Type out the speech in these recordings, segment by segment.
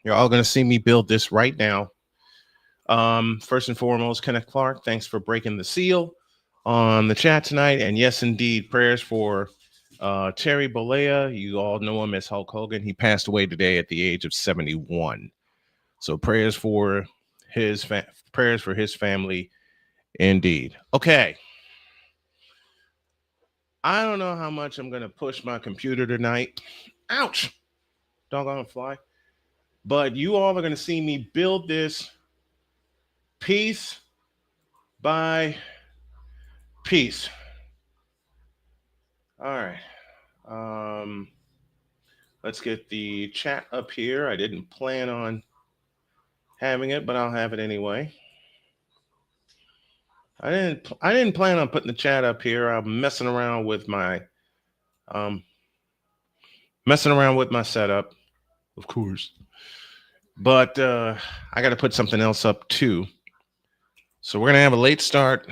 You're all going to see me build this right now. First and foremost, Kenneth Clark, thanks for breaking the seal on the chat tonight. And yes, indeed, prayers for Terry Bollea. You all know him as Hulk Hogan. He passed away today at the age of 71. So prayers for his family, indeed. Okay. I don't know how much I'm going to push my computer tonight. Ouch. Doggone fly. But you all are going to see me build this piece by piece. All right. Let's get the chat up here. I didn't plan on having it, but I'll have it anyway. I didn't plan on putting the chat up here. I'm messing around with my setup, of course. But I got to put something else up too. So we're going to have a late start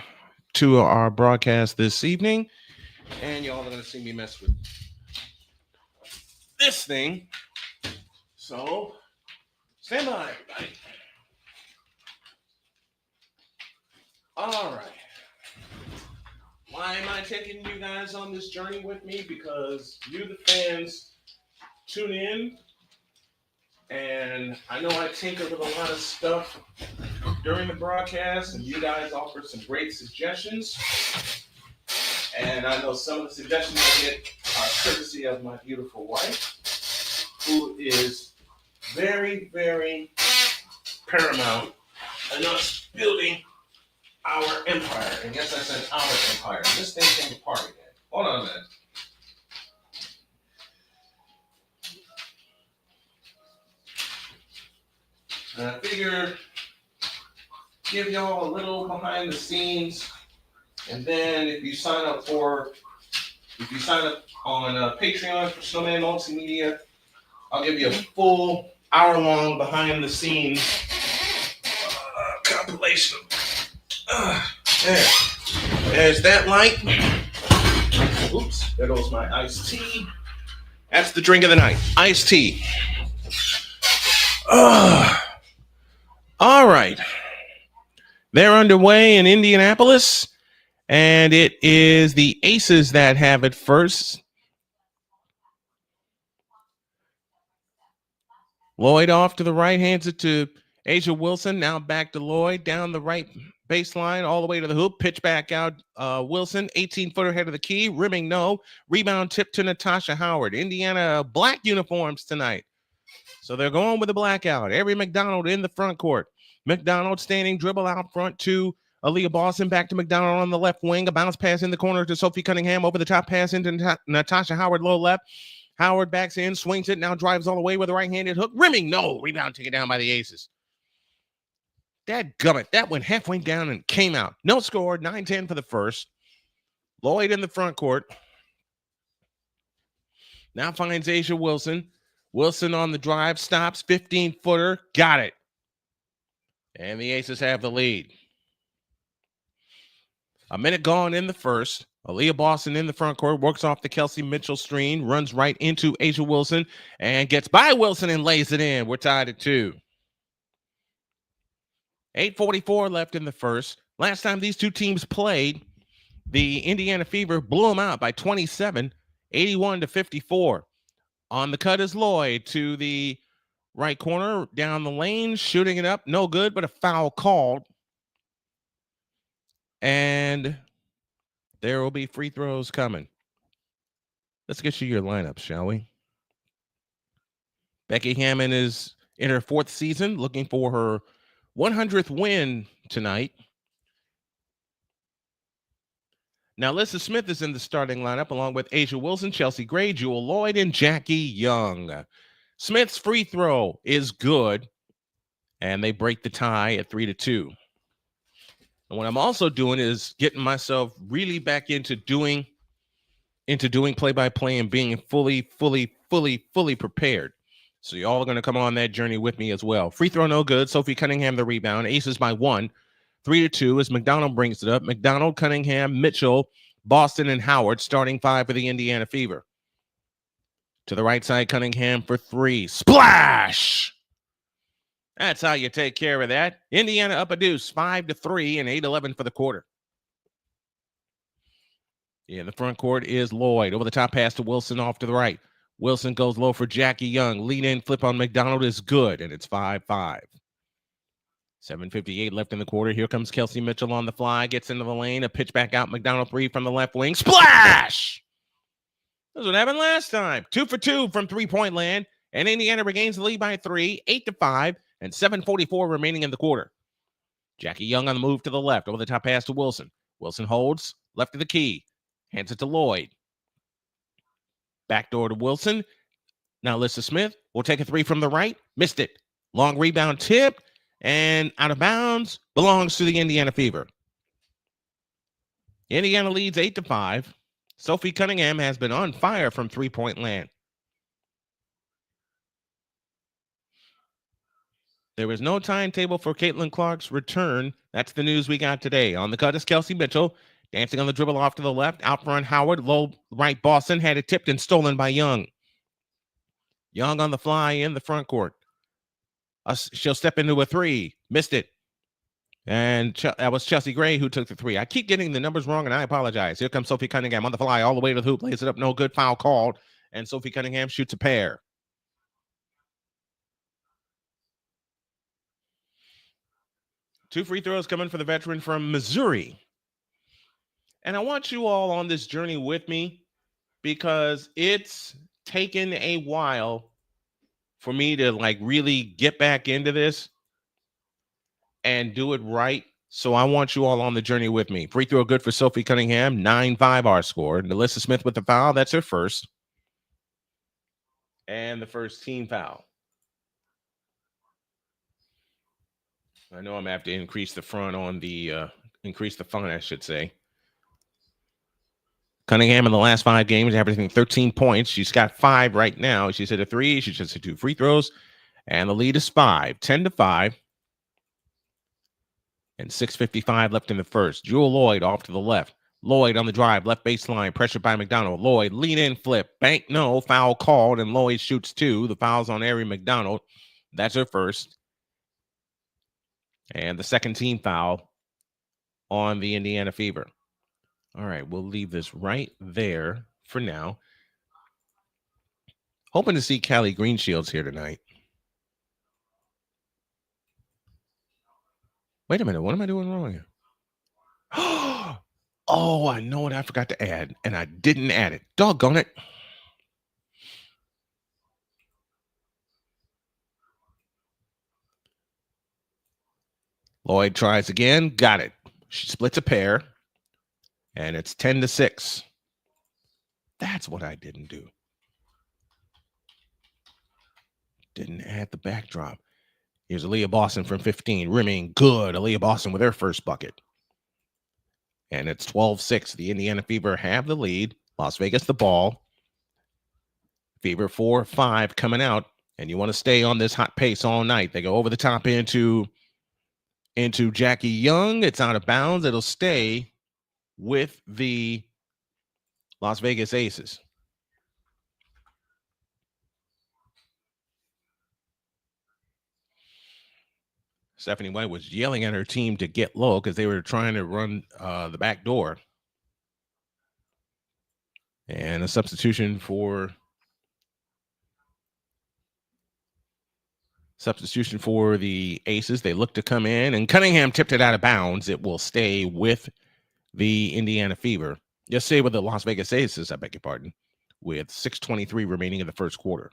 to our broadcast this evening. And y'all are going to see me mess with this thing. So stand by, everybody. All right. Why am I taking you guys on this journey with me? Because you, the fans, tune in. And I know I tinker with a lot of stuff during the broadcast, and you guys offer some great suggestions. And I know some of the suggestions I get are courtesy of my beautiful wife, who is very, very paramount in us building our empire. And yes, I said our empire. This thing came apart again. Hold on a minute. And I figure give y'all a little behind the scenes, and then if you sign up on Patreon for Snowman Multimedia, I'll give you a full hour-long behind the scenes compilation. There's that light. Oops, there goes my iced tea. That's the drink of the night, iced tea. All right. They're underway in Indianapolis, and it is the Aces that have it first. Lloyd off to the right, hands it to A'ja Wilson. Now back to Lloyd, down the right baseline, all the way to the hoop. Pitch back out. Wilson, 18-footer head of the key. Rimming, no. Rebound tip to Natasha Howard. Indiana black uniforms tonight. So they're going with the blackout. Avery McDonald in the front court. McDonald standing, dribble out front to Aliyah Boston. Back to McDonald on the left wing. A bounce pass in the corner to Sophie Cunningham. Over the top pass into Natasha Howard, low left. Howard backs in, swings it, now drives all the way with a right-handed hook. Rimming, no. Rebound taken down by the Aces. Dadgummit. That went halfway down and came out. No score. 9-10 for the first. Lloyd in the front court. Now finds A'ja Wilson. Wilson on the drive, stops, 15-footer, got it. And the Aces have the lead. A minute gone in the first. Aliyah Boston in the front court, works off the Kelsey Mitchell screen, runs right into A'ja Wilson, and gets by Wilson and lays it in. We're tied at 2. 8:44 left in the first. Last time these two teams played, the Indiana Fever blew them out by 27, 81-54. On the cut is Lloyd to the right corner, down the lane, shooting it up. No good, but a foul called. And there will be free throws coming. Let's get you your lineups, shall we? Becky Hammon is in her 4th season, looking for her 100th win tonight. Now, Alyssa Smith is in the starting lineup, along with A'ja Wilson, Chelsea Gray, Jewel Lloyd, and Jackie Young. Smith's free throw is good, and they break the tie at 3-2. And what I'm also doing is getting myself really back into doing play-by-play and being fully prepared. So y'all are going to come on that journey with me as well. Free throw no good. Sophie Cunningham the rebound. Aces by 1. 3-2 as McDonald brings it up. McDonald, Cunningham, Mitchell, Boston, and Howard starting 5 for the Indiana Fever. To the right side, Cunningham for 3. Splash! That's how you take care of that. Indiana up a deuce, 5-3 and 8-11 for the quarter. In the front court is Lloyd. Over the top pass to Wilson off to the right. Wilson goes low for Jackie Young. Lean in flip on McDonald is good, and it's 5-5. 7:58 left in the quarter. Here comes Kelsey Mitchell on the fly. Gets into the lane. A pitch back out. McDonald 3 from the left wing. Splash! That's what happened last time. 2 for 2 from three-point land. And Indiana regains the lead by 3, 8-5, and 7:44 remaining in the quarter. Jackie Young on the move to the left. Over the top pass to Wilson. Wilson holds. Left of the key. Hands it to Lloyd. Backdoor to Wilson. Now Alyssa Smith will take a 3 from the right. Missed it. Long rebound tip. And out of bounds. Belongs to the Indiana Fever. Indiana leads 8-5. Sophie Cunningham has been on fire from three-point land. There is no timetable for Caitlin Clark's return. That's the news we got today. On the cut is Kelsey Mitchell. Dancing on the dribble off to the left. Out front, Howard. Low right, Boston. Had it tipped and stolen by Young. Young on the fly in the front court. She'll step into a 3. Missed it. And that was Chelsea Gray who took the 3. I keep getting the numbers wrong, and I apologize. Here comes Sophie Cunningham on the fly all the way to the hoop. Lays it up. No good. Foul called. And Sophie Cunningham shoots a pair. Two free throws coming for the veteran from Missouri. And I want you all on this journey with me because it's taken a while for me to really get back into this and do it right. So I want you all on the journey with me. Free throw good for Sophie Cunningham. 9-5 our score. Alyssa Smith with the foul. That's her first. And the first team foul. I know I'm going to have to increase the front on the, increase the font, I should say. Cunningham in the last 5 games, averaging 13 points. She's got 5 right now. She's hit a 3. She just hit 2 free throws. And the lead is 5, 10-5. And 6:55 left in the first. Jewel Lloyd off to the left. Lloyd on the drive, left baseline, pressured by McDonald. Lloyd, lean in, flip, bank, no, foul called, and Lloyd shoots 2. The foul's on Ari McDonald. That's her first. And the second team foul on the Indiana Fever. All right, we'll leave this right there for now. Hoping to see Callie Greenshields here tonight. Wait a minute, what am I doing wrong here? Oh, I know what I forgot to add, and I didn't add it. Doggone it. Lloyd tries again. Got it. She splits a pair, and it's 10-6. That's what I didn't do. Didn't add the backdrop. Here's Aliyah Boston from 15. Rimming good. Aliyah Boston with her first bucket. And it's 12-6. The Indiana Fever have the lead. Las Vegas the ball. Fever 4-5 coming out. And you want to stay on this hot pace all night. They go over the top into Jackie Young. It's out of bounds. It'll stay with the Las Vegas Aces. Stephanie White was yelling at her team to get low because they were trying to run the back door. And a substitution for the Aces. They look to come in, and Cunningham tipped it out of bounds. It will stay with the Indiana Fever. Just stay with the Las Vegas Aces, I beg your pardon, with 6:23 remaining in the first quarter.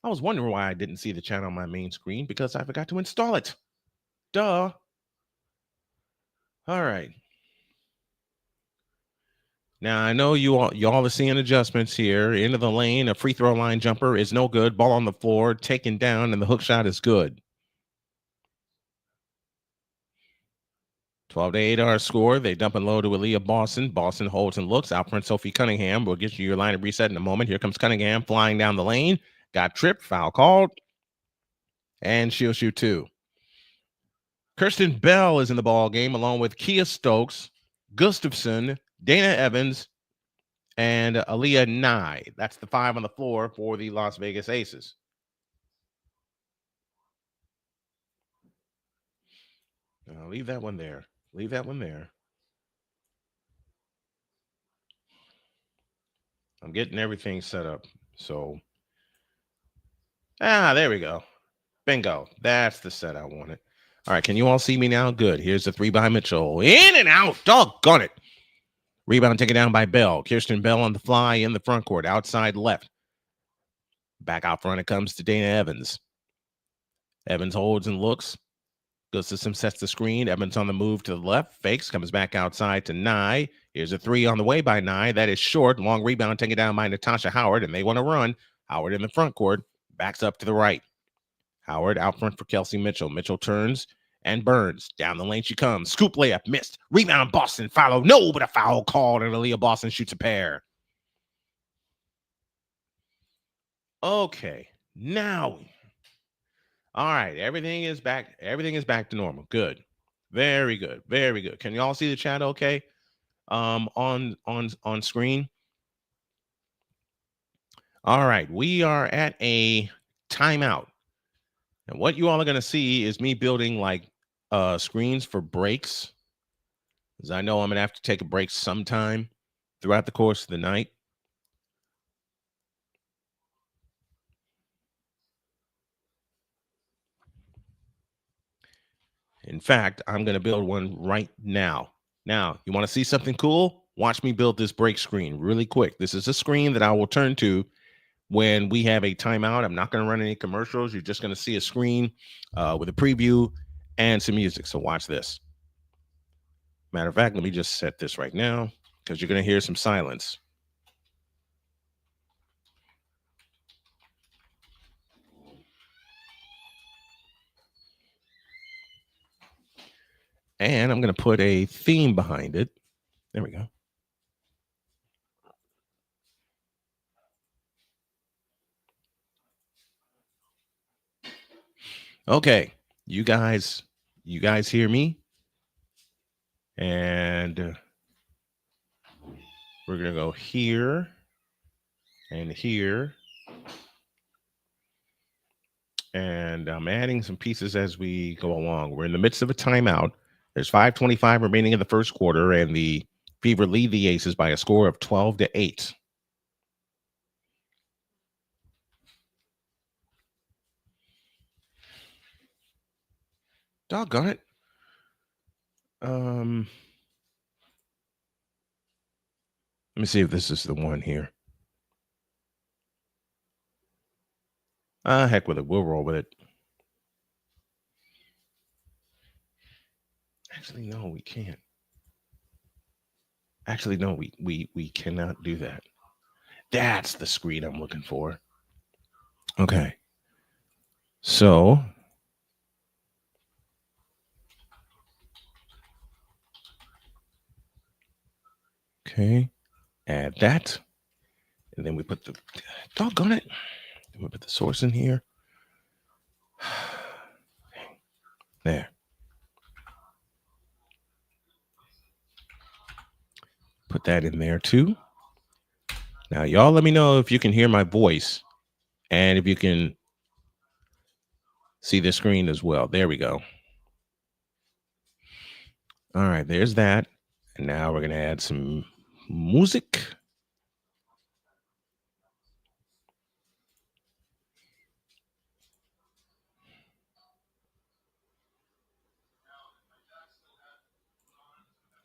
I was wondering why I didn't see the chat on my main screen because I forgot to install it. Duh. All right. Now, I know y'all are seeing adjustments here. Into the lane, a free throw line jumper is no good. Ball on the floor, taken down, and the hook shot is good. 12-8 our score. They dump and low to Aliyah Boston. Boston holds and looks. Out front, Sophie Cunningham. We'll get you your line of reset in a moment. Here comes Cunningham flying down the lane. Got tripped, foul called, and she'll shoot 2. Kirsten Bell is in the ball game along with Kia Stokes, Gustafson, Dana Evans, and Aaliyah Nye. That's the 5 on the floor for the Las Vegas Aces. Leave that one there. Leave that one there. I'm getting everything set up. So, there we go. Bingo. That's the set I wanted. All right. Can you all see me now? Good. Here's the 3 by Mitchell. In and out. Doggone it. Rebound taken down by Bell. Kirsten Bell on the fly in the front court. Outside left. Back out front it comes to Dana Evans. Evans holds and looks. Goes to some, sets the screen. Evans on the move to the left. Fakes. Comes back outside to Nye. Here's a 3 on the way by Nye. That is short. Long rebound taken down by Natasha Howard. And they want to run. Howard in the front court. Backs up to the right. Howard out front for Kelsey Mitchell. Mitchell turns and burns. Down the lane she comes. Scoop layup. Missed. Rebound Boston. Follow. No, but a foul called. And Aliyah Boston shoots a pair. Okay. Now. All right. Everything is back. Everything is back to normal. Good. Very good. Very good. Can you all see the chat okay? On screen. All right. We are at a timeout. And what you all are going to see is me building like screens for breaks. Because I know I'm going to have to take a break sometime throughout the course of the night. In fact, I'm going to build one right now. Now, you want to see something cool? Watch me build this break screen really quick. This is a screen that I will turn to when we have a timeout. I'm not going to run any commercials. You're just going to see a screen with a preview and some music. So watch this. Matter of fact, let me just set this right now because you're going to hear some silence. And I'm going to put a theme behind it. There we go. Okay, you guys hear me? And we're going to go here and here. And I'm adding some pieces as we go along. We're in the midst of a timeout. There's 5:25 remaining in the first quarter, and the Fever lead the Aces by a score of 12-8. Doggone it. Let me see if this is the one here. Heck with it. We'll roll with it. Actually, no, we can't. Actually, no, we cannot do that. That's the screen I'm looking for. Okay. So okay, add that. And then we put the doggone it. Then we put the source in here. There. Put that in there too. Now, y'all let me know if you can hear my voice and if you can see the screen as well. There we go. All right, there's that. And now we're going to add some music.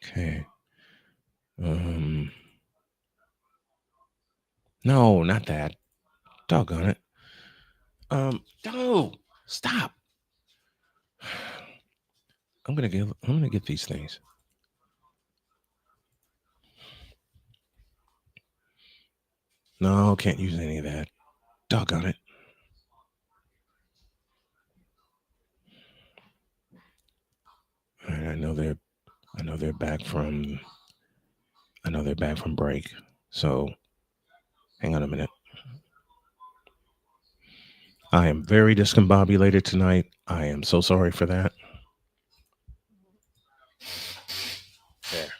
Okay. No, not that. Doggone it. No, stop. I'm gonna get these things. No, can't use any of that. Doggone it. All right, I know they're back from break. So hang on a minute. I am very discombobulated tonight. I am so sorry for that. There.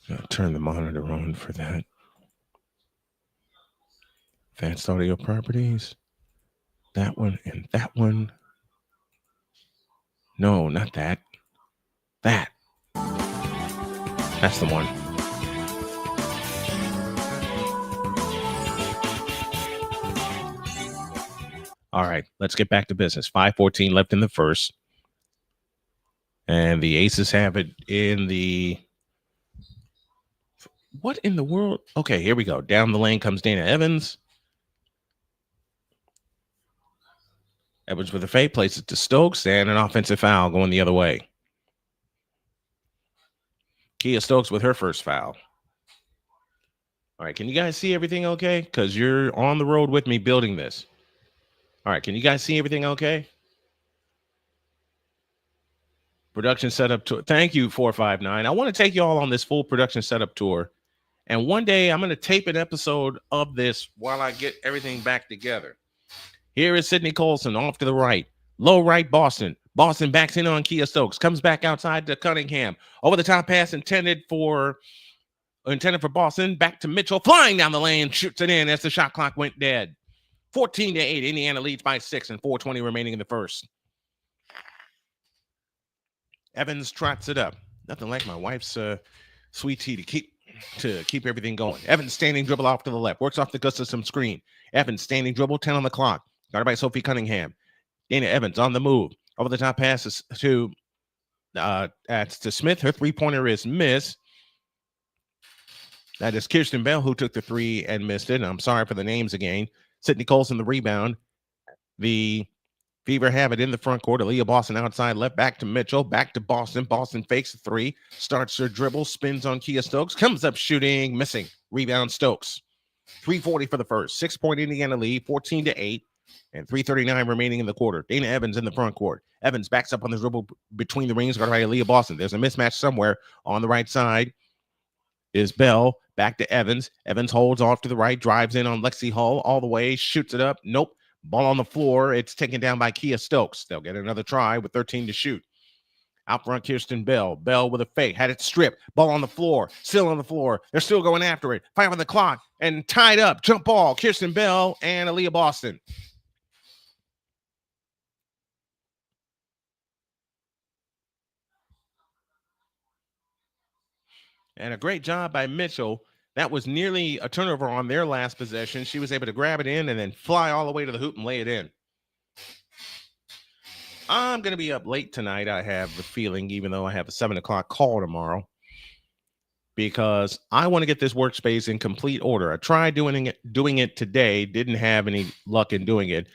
I'll turn the monitor on for that. Advanced audio properties. That one and that one. No, not that. That. That's the one. All right, let's get back to business. 5:14 left in the first. And the Aces have it in the... What in the world? Okay, here we go. Down the lane comes Dana Evans. Edwards with a fake, plays it to Stokes, and an offensive foul going the other way. Kia Stokes with her first foul. All right, can you guys see everything okay? Because you're on the road with me building this. All right, can you guys see everything okay? Production setup tour. Thank you, 459. I want to take you all on this full production setup tour. And one day I'm going to tape an episode of this while I get everything back together. Here is Sydney Colson off to the right. Low right, Boston. Boston backs in on Kia Stokes. Comes back outside to Cunningham. Over the top pass intended for Boston. Back to Mitchell. Flying down the lane. Shoots it in as the shot clock went dead. 14-8. Indiana leads by 6 and 4:20 remaining in the first. Evans trots it up. Nothing like my wife's sweet tea to keep everything going. Evans standing dribble off to the left. Works off the Gustafson screen. Evans standing dribble, 10 on the clock. Guarded by Sophie Cunningham. Dana Evans on the move. Over the top passes to Smith. Her three-pointer is missed. That is Kirsten Bell who took the three and missed it. And I'm sorry for the names again. Sydney Colson the rebound. The Fever have it in the front court. Aliyah Boston outside left. Back to Mitchell. Back to Boston. Boston fakes a three. Starts her dribble. Spins on Kia Stokes. Comes up shooting. Missing. Rebound Stokes. 3:40 for the first. 6-point Indiana lead. 14-8. And 3:39 remaining in the quarter. Dana Evans in the front court. Evans backs up on the dribble between the rings. Guarded by Aliyah Boston. There's a mismatch somewhere on the right side. Is Bell. Back to Evans. Evans holds off to the right. Drives in on Lexi Hull all the way. Shoots it up. Nope. Ball on the floor. It's taken down by Kia Stokes. They'll get another try with 13 to shoot. Out front, Kirsten Bell. Bell with a fake. Had it stripped. Ball on the floor. Still on the floor. They're still going after it. 5 on the clock. And tied up. Jump ball. Kirsten Bell and Aliyah Boston. And a great job by Mitchell. That was nearly a turnover on their last possession. She was able to grab it in and then fly all the way to the hoop and lay it in. I'm going to be up late tonight, I have the feeling, even though I have a 7 o'clock call tomorrow, because I want to get this workspace in complete order. I tried doing it today, didn't have any luck in doing it.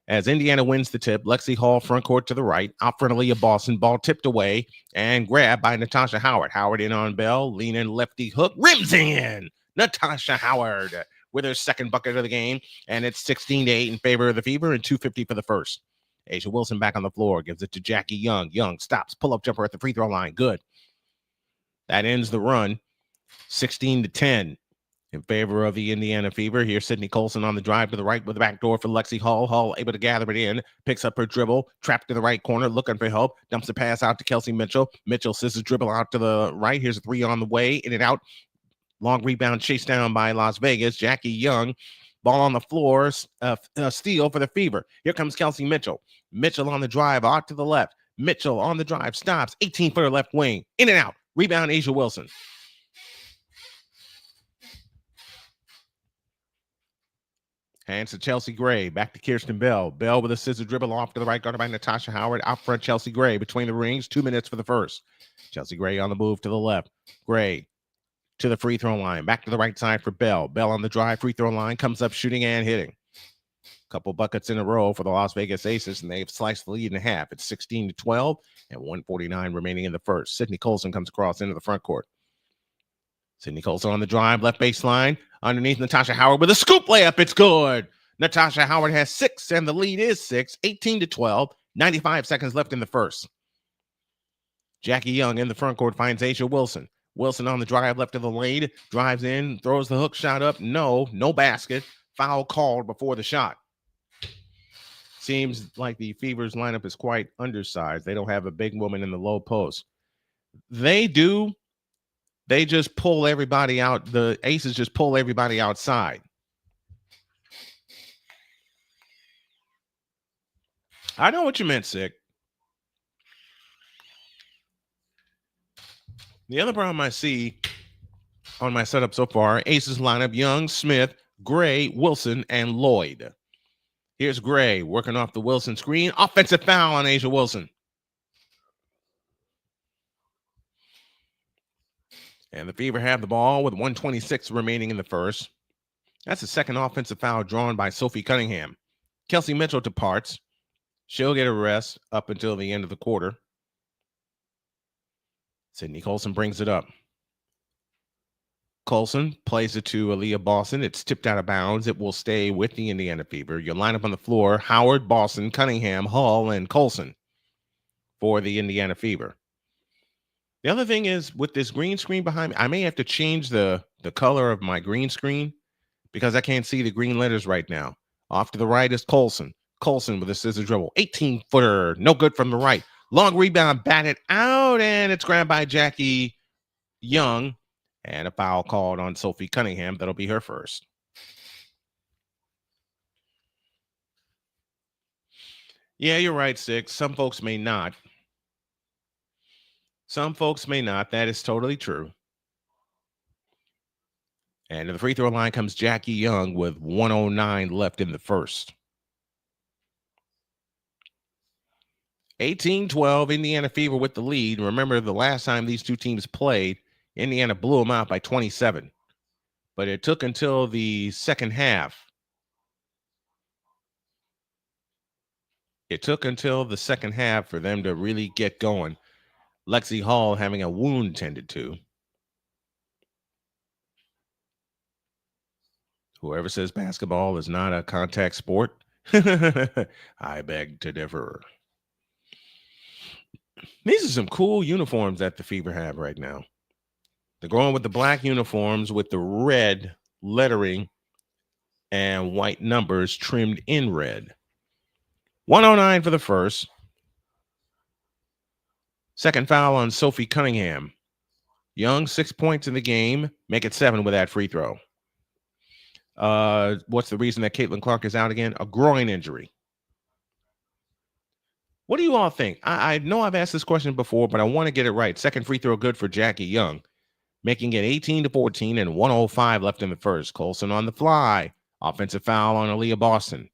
As Indiana wins the tip, Lexi Hall front court to the right, out front Aliyah Boston, ball tipped away and grabbed by Natasha Howard. Howard in on Bell, lean in lefty hook, rims in. Natasha Howard with her second bucket of the game, and it's 16-8 in favor of the Fever and 2:50 for the first. A'ja Wilson back on the floor, gives it to Jackie Young. Young stops, pull-up jumper at the free throw line. Good. That ends the run, 16-10. In favor of the Indiana Fever. Here's Sydney Colson on the drive to the right with the back door for Lexi Hull. Hull able to gather it in. Picks up her dribble. Trapped to the right corner. Looking for help. Dumps the pass out to Kelsey Mitchell. Mitchell scissors dribble out to the right. Here's a three on the way. In and out. Long rebound chased down by Las Vegas. Jackie Young. Ball on the floor. Steal for the Fever. Here comes Kelsey Mitchell. Mitchell on the drive. Out to the left. Mitchell on the drive. Stops. 18-footer left wing. In and out. Rebound A'ja Wilson. Hands to Chelsea Gray. Back to Kirsten Bell. Bell with a scissor dribble off to the right, guarded by Natasha Howard. Out front, Chelsea Gray between the rings. 2 minutes for the first. Chelsea Gray on the move to the left. Gray to the free throw line. Back to the right side for Bell. Bell on the drive, free throw line. Comes up shooting and hitting. Couple buckets in a row for the Las Vegas Aces, and they've sliced the lead in half. It's 16-12 and 1:49 remaining in the first. Sydney Colson comes across into the front court. Sydney Colson on the drive, left baseline. Underneath Natasha Howard with a scoop layup. It's good. Natasha Howard has 6, and the lead is 6. 18-12. 95 seconds left in the first. Jackie Young in the front court finds A'ja Wilson. Wilson on the drive left of the lane. Drives in, throws the hook shot up. No basket. Foul called before the shot. Seems like the Fever's lineup is quite undersized. They don't have a big woman in the low post. They do. They just pull everybody out. The Aces just pull everybody outside. I know what you meant, Sick. The other problem I see on my setup so far, Aces lineup, Young, Smith, Gray, Wilson, and Lloyd. Here's Gray working off the Wilson screen. Offensive foul on A'ja Wilson. And the Fever have the ball with 1:26 remaining in the first. That's the second offensive foul drawn by Sophie Cunningham. Kelsey Mitchell departs. She'll get a rest up until the end of the quarter. Sydney Colson brings it up. Colson plays it to Aliyah Boston. It's tipped out of bounds. It will stay with the Indiana Fever. Your lineup on the floor, Howard, Boston, Cunningham, Hull, and Colson for the Indiana Fever. The other thing is with this green screen behind me, I may have to change the color of my green screen because I can't see the green letters right now. Off to the right is Colson. Colson with a scissor dribble. 18-footer. No good from the right. Long rebound, batted out, and it's grabbed by Jackie Young. And a foul called on Sophie Cunningham. That'll be her first. Yeah, you're right, Six. Some folks may not. Some folks may not. That is totally true. And to the free throw line comes Jackie Young with 1:09 left in the first. 18-12, Indiana Fever with the lead. Remember, the last time these two teams played, Indiana blew them out by 27. But it took until the second half. It took until the second half for them to really get going. Lexi Hall having a wound tended to. Whoever says basketball is not a contact sport, I beg to differ. These are some cool uniforms that the Fever have right now. They're going with the black uniforms with the red lettering and white numbers trimmed in red. 1:09 for the first. Second foul on Sophie Cunningham. Young, 6 points in the game. Make it 7 with that free throw. What's the reason that Caitlin Clark is out again? A groin injury. What do you all think? I know I've asked this question before, but I want to get it right. Second free throw good for Jackie Young, making it 18-14 and 1:05 left in the first. Colson on the fly. Offensive foul on Aliyah Boston.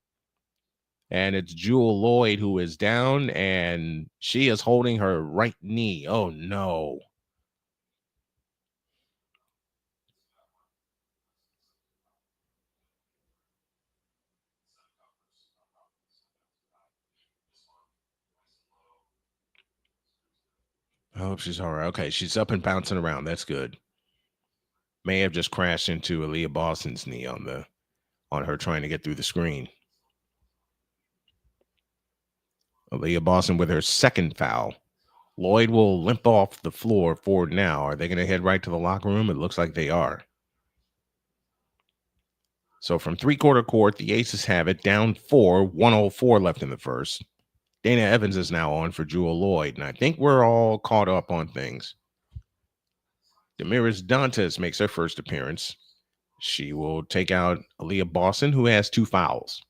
And it's Jewel Lloyd who is down, and she is holding her right knee. Oh, no. I hope she's all right. Okay, she's up and bouncing around. That's good. May have just crashed into Aliyah Boston's knee on her trying to get through the screen. Aliyah Boston with her second foul. Lloyd will limp off the floor for now. Are they going to head right to the locker room? It looks like they are. So from three-quarter court, the Aces have it down 4, 1:04 left in the first. Dana Evans is now on for Jewel Lloyd, and I think we're all caught up on things. Damaris Dantes makes her first appearance. She will take out Aliyah Boston, who has 2 fouls.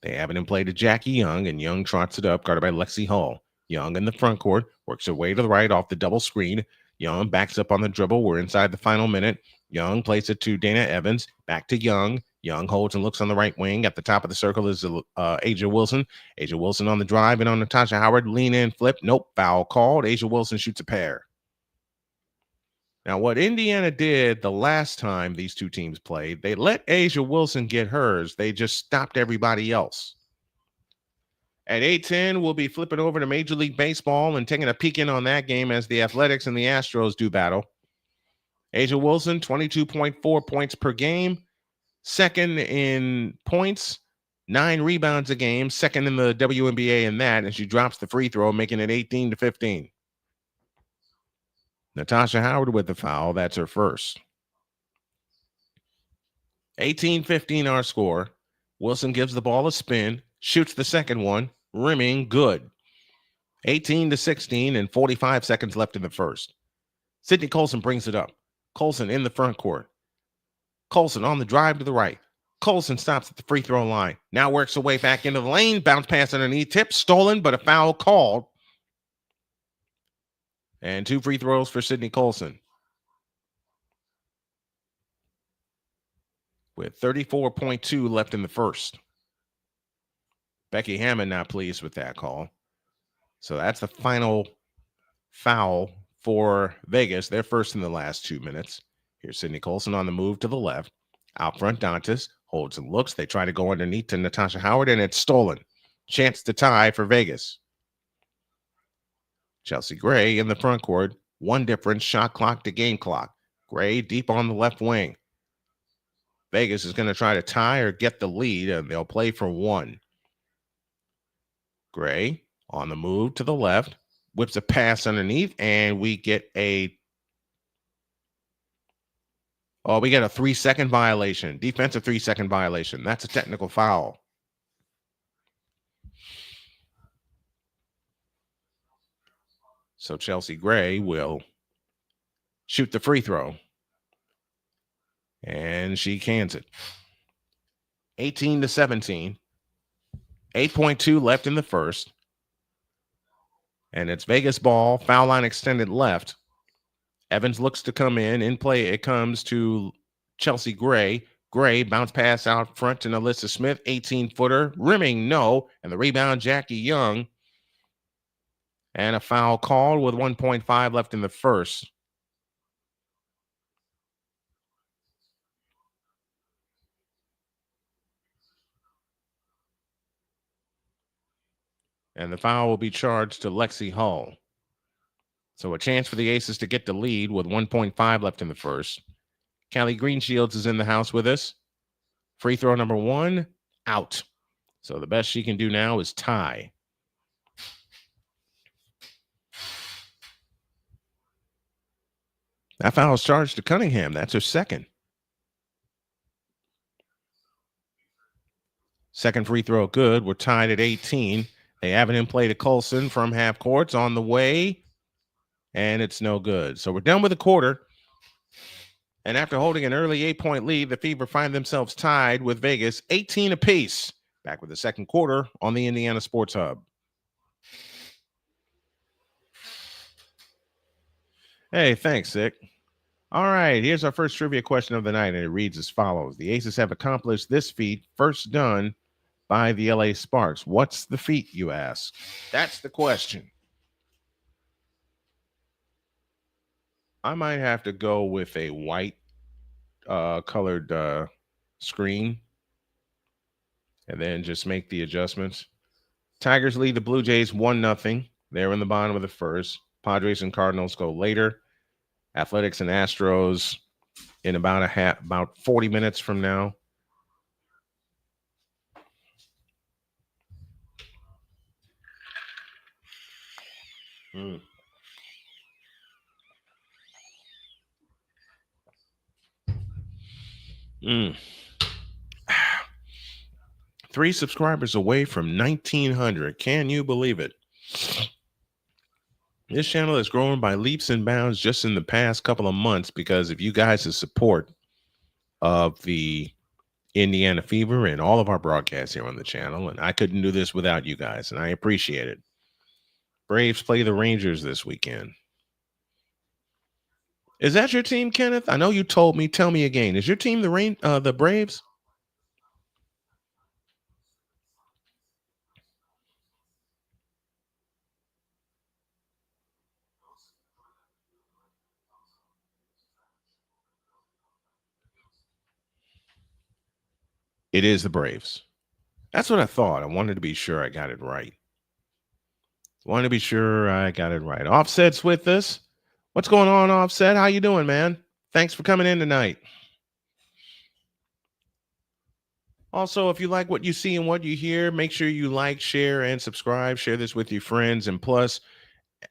They have it in play to Jackie Young, and Young trots it up, guarded by Lexi Hall. Young in the front court, works her way to the right off the double screen. Young backs up on the dribble. We're inside the final minute. Young plays it to Dana Evans. Back to Young. Young holds and looks on the right wing. At the top of the circle is A'ja Wilson. A'ja Wilson on the drive and on Natasha Howard. Lean in, flip. Nope, foul called. A'ja Wilson shoots a pair. Now, what Indiana did the last time these two teams played, they let A'ja Wilson get hers. They just stopped everybody else. At 8:10, we'll be flipping over to Major League Baseball and taking a peek in on that game as the Athletics and the Astros do battle. A'ja Wilson, 22.4 points per game. Second in points, 9 rebounds a game. Second in the WNBA in that, and she drops the free throw, making it 18-15. Natasha Howard with the foul. That's her first. 18-15 our score. Wilson gives the ball a spin, shoots the second one, rimming good. 18-16 and 45 seconds left in the first. Sydney Colson brings it up. Colson in the front court. Colson on the drive to the right. Colson stops at the free throw line. Now works her way back into the lane. Bounce pass underneath. Tip stolen, but a foul called. And 2 free throws for Sydney Colson. With 34.2 left in the first. Becky Hammond not pleased with that call. So that's the final foul for Vegas. They're first in the last 2 minutes. Here's Sydney Colson on the move to the left. Out front, Dantas holds and looks. They try to go underneath to Natasha Howard, and it's stolen. Chance to tie for Vegas. Chelsea Gray in the front court. 1 difference, shot clock to game clock. Gray deep on the left wing. Vegas is going to try to tie or get the lead, and they'll play for 1. Gray on the move to the left. Whips a pass underneath, and we get a 3-second violation. Defensive 3-second violation. That's a technical foul. So Chelsea Gray will shoot the free throw. And she cans it. 18-17. 8.2 left in the first. And it's Vegas ball. Foul line extended left. Evans looks to come in play. It comes to Chelsea Gray. Gray bounce pass out front to Alyssa Smith. 18-footer. Rimming, no. And the rebound, Jackie Young. And a foul called with 1.5 left in the first. And the foul will be charged to Lexi Hull. So a chance for the Aces to get the lead with 1.5 left in the first. Callie Greenshields is in the house with us. Free throw number 1, out. So the best she can do now is tie. That foul is charged to Cunningham. That's her second. Second free throw good. We're tied at 18. They have it in play to Colson from half courts on the way. And it's no good. So we're done with the quarter. And after holding an early 8-point lead, the Fever find themselves tied with Vegas 18 apiece. Back with the second quarter on the Indiana Sports Hub. Hey, thanks, Sick. All right, here's our first trivia question of the night, and it reads as follows. The Aces have accomplished this feat first done by the LA Sparks. What's the feat, you ask? That's the question. I might have to go with a white colored screen and then just make the adjustments. Tigers lead the Blue Jays 1-0. They're in the bottom of the first. Padres and Cardinals go later. Athletics and Astros in about 40 minutes from now. Three subscribers away from 1,900. Can you believe it? This channel has grown by leaps and bounds just in the past couple of months because of you guys' support of the Indiana Fever and all of our broadcasts here on the channel. And I couldn't do this without you guys, and I appreciate it. Braves play the Rangers this weekend. Is that your team, Kenneth? I know you told me. Tell me again. Is your team the Braves? It is the Braves. That's what I thought. I wanted to be sure I got it right. Offset's with us. What's going on, Offset? How you doing, man? Thanks for coming in tonight. Also, if you like what you see and what you hear, make sure you like, share, and subscribe. Share this with your friends. And plus,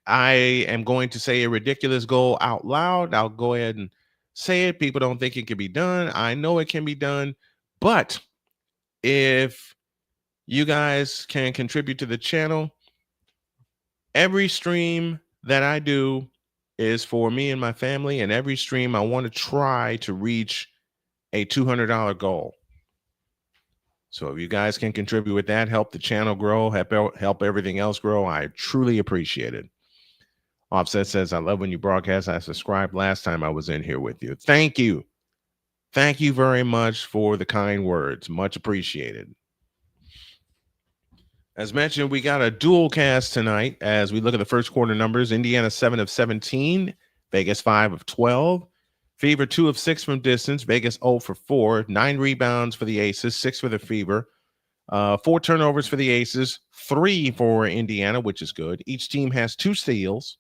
I am going to say a ridiculous goal out loud. I'll go ahead and say it. People don't think it can be done. I know it can be done. But if you guys can contribute to the channel, every stream that I do is for me and my family. And every stream I want to try to reach a $200 goal. So if you guys can contribute with that, help the channel grow, help everything else grow, I truly appreciate it. Offset says, I love when you broadcast. I subscribed last time I was in here with you. Thank you. Thank you very much for the kind words. Much appreciated. As mentioned, we got a dual cast tonight as we look at the first quarter numbers. Indiana 7 of 17, Vegas 5 of 12. Fever 2 of 6 from distance, Vegas 0 for 4. 9 rebounds for the Aces, 6 for the Fever. 4 turnovers for the Aces, 3 for Indiana, which is good. Each team has 2 steals.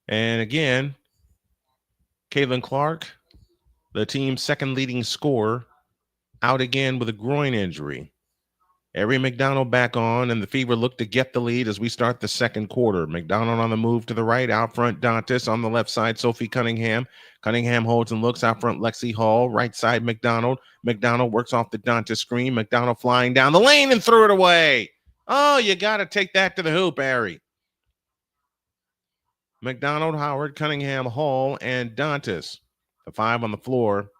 And again, Caitlin Clark, the team's second leading scorer, out again with a groin injury. Avery McDonald back on, and the Fever look to get the lead as we start the second quarter. McDonald on the move to the right, out front Dantas, on the left side Sophie Cunningham. Cunningham holds and looks, out front Lexi Hall, right side McDonald. McDonald works off the Dantas screen. McDonald flying down the lane and threw it away. Oh, you got to take that to the hoop, Harry. McDonald, Howard, Cunningham, Hall, and Dantas. The 5 on the floor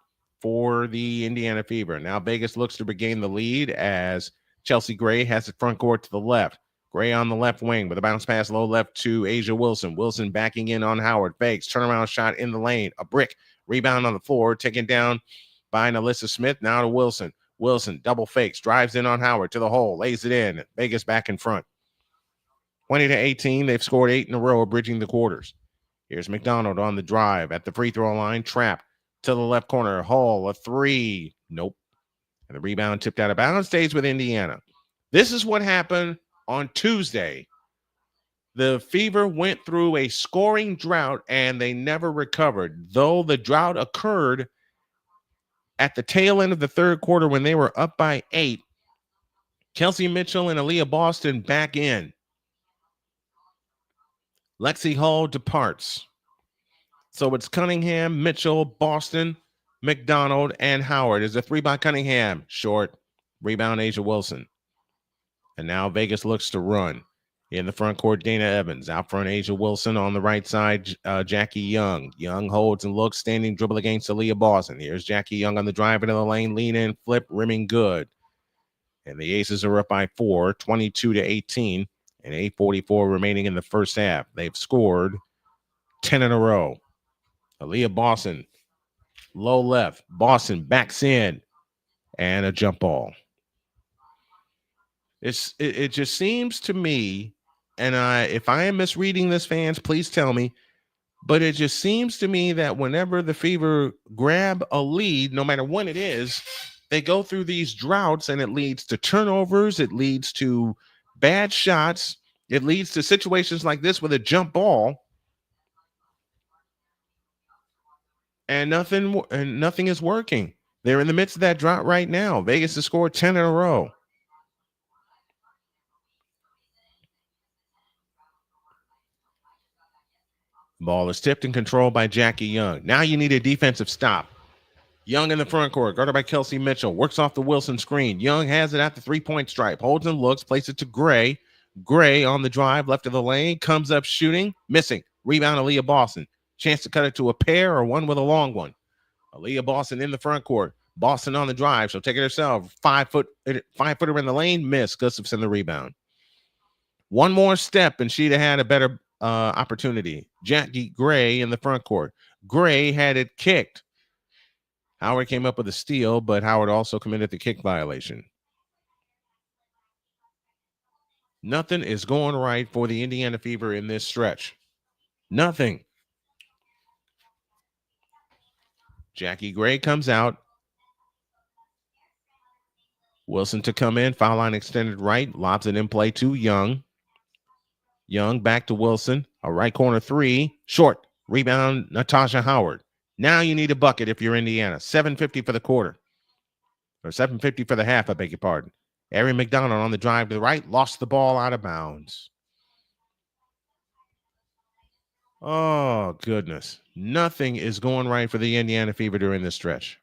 for the Indiana Fever. Now Vegas looks to regain the lead as Chelsea Gray has the front court to the left. Gray on the left wing with a bounce pass low left to Asia Wilson. Wilson backing in on Howard. Fakes, turnaround shot in the lane. A brick. Rebound on the floor. Taken down by Alyssa Smith. Now to Wilson. Wilson double fakes. Drives in on Howard to the hole. Lays it in. Vegas back in front. 20-18. They've scored 8 in a row, bridging the quarters. Here's McDonald on the drive at the free throw line. Trap to the left corner. Hall, a 3. Nope. And the rebound tipped out of bounds, stays with Indiana. This is what happened on Tuesday. The Fever went through a scoring drought and they never recovered. Though the drought occurred at the tail end of the third quarter when they were up by 8, Kelsey Mitchell and Aliyah Boston back in. Lexi Hall departs. So it's Cunningham, Mitchell, Boston, McDonald, and Howard. Is a 3 by Cunningham. Short. Rebound, Asia Wilson. And now Vegas looks to run. In the front court, Dana Evans. Out front, Asia Wilson. On the right side, Jackie Young. Young holds and looks, standing dribble against Aliyah Boston. Here's Jackie Young on the drive into the lane. Lean in, flip, rimming good. And the Aces are up by 4, 22-18. And 8:44 remaining in the first half. They've scored 10 in a row. Aliyah Boston, low left. Boston backs in, and a jump ball. It just seems to me, and if I am misreading this, fans, please tell me, but it just seems to me that whenever the Fever grab a lead, no matter when it is, they go through these droughts, and it leads to turnovers. It leads to bad shots. It leads to situations like this with a jump ball. And nothing is working. They're in the midst of that drought right now. Vegas has scored 10 in a row. Ball is tipped and controlled by Jackie Young. Now you need a defensive stop. Young in the front court, guarded by Kelsey Mitchell. Works off the Wilson screen. Young has it at the 3-point stripe. Holds and looks, places it to Gray. Gray on the drive, left of the lane. Comes up shooting. Missing. Rebound, Aliyah Boston. Chance to cut it to a pair or one with a long one. Aliyah Boston in the front court. Boston on the drive. She'll take it herself. 5-footer in the lane. Miss. Gustafson the rebound. One more step and she'd have had a better opportunity. Jackie Gray in the front court. Gray had it kicked. Howard came up with a steal, but Howard also committed the kick violation. Nothing is going right for the Indiana Fever in this stretch. Nothing. Jackie Gray comes out. Wilson to come in. Foul line extended right. Lobs it in play to Young. Young back to Wilson. A right corner 3. Short. Rebound, Natasha Howard. Now you need a bucket if you're Indiana. 7:50 for the quarter. Or 7:50 for the half, I beg your pardon. Erin McDonald on the drive to the right. Lost the ball out of bounds. Oh, goodness. Nothing is going right for the Indiana Fever during this stretch.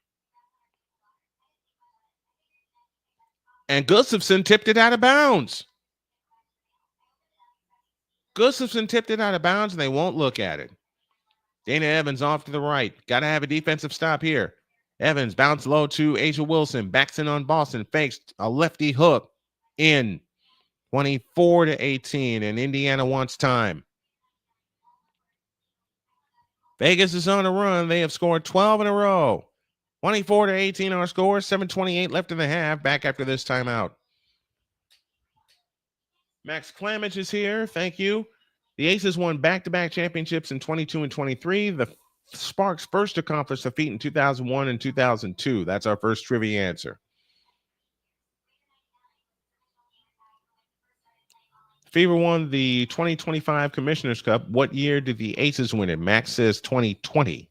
And Gustafson tipped it out of bounds. Gustafson tipped it out of bounds, and they won't look at it. Dana Evans off to the right. Got to have a defensive stop here. Evans bounce low to Asia Wilson. Backs in on Boston. Fakes a lefty hook in. 24-18, and Indiana wants time. Vegas is on a run. They have scored 12 in a row. 24-18 our score. 7:28 left in the half. Back after this timeout. Max Clamage is here. Thank you. The Aces won back-to-back championships in 22 and 23. The Sparks first accomplished the feat in 2001 and 2002. That's our first trivia answer. Fever won the 2025 Commissioner's Cup. What year did the Aces win it? Max says 2020.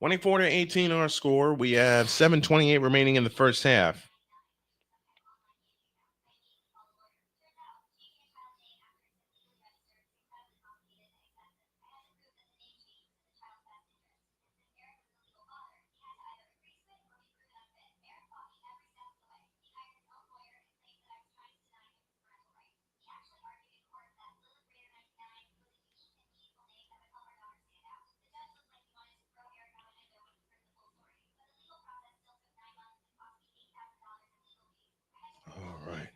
(24-18) our score. We have 7:28 remaining in the first half. All right.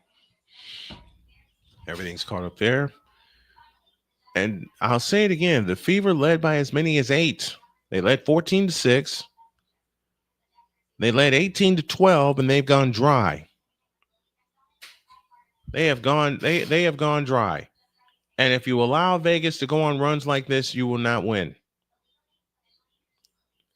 Everything's caught up there. And I'll say it again. The Fever led by as many as 8. They led 14-6. They led 18-12, and they've gone dry. They have gone dry. And if you allow Vegas to go on runs like this, you will not win.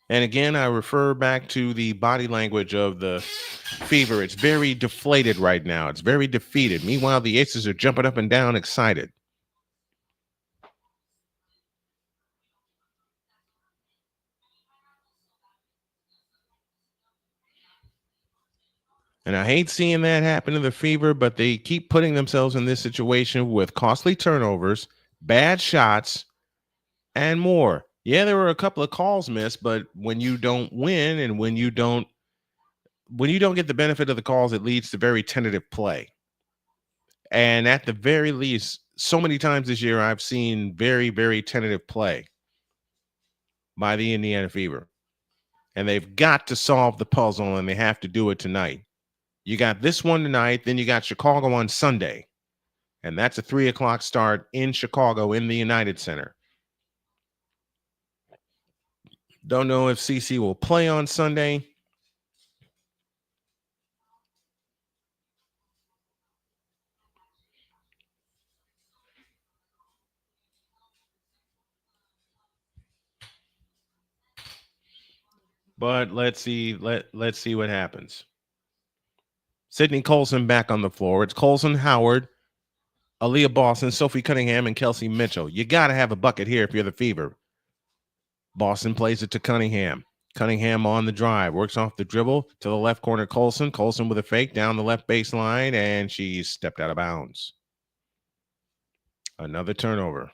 And again, I refer back to the body language of the Fever. It's very deflated right now. It's very defeated. Meanwhile, the Aces are jumping up and down, excited. And I hate seeing that happen to the Fever, but they keep putting themselves in this situation with costly turnovers, bad shots, and more. Yeah, there were a couple of calls missed, but when you don't win and when you don't get the benefit of the calls, it leads to very tentative play. And at the very least, so many times this year, I've seen very, very tentative play by the Indiana Fever. And they've got to solve the puzzle, and they have to do it tonight. You got this one tonight, then you got Chicago on Sunday. And that's a 3 o'clock start in Chicago in the United Center. Don't know if CC will play on Sunday. But let's see. Let's see what happens. Sydney Colson back on the floor. It's Colson, Howard, Aliyah Boston, Sophie Cunningham, and Kelsey Mitchell. You got to have a bucket here if you're the Fever. Boston plays it to Cunningham. Cunningham on the drive. Works off the dribble to the left corner. Colson. Colson with a fake down the left baseline, and she's stepped out of bounds. Another turnover.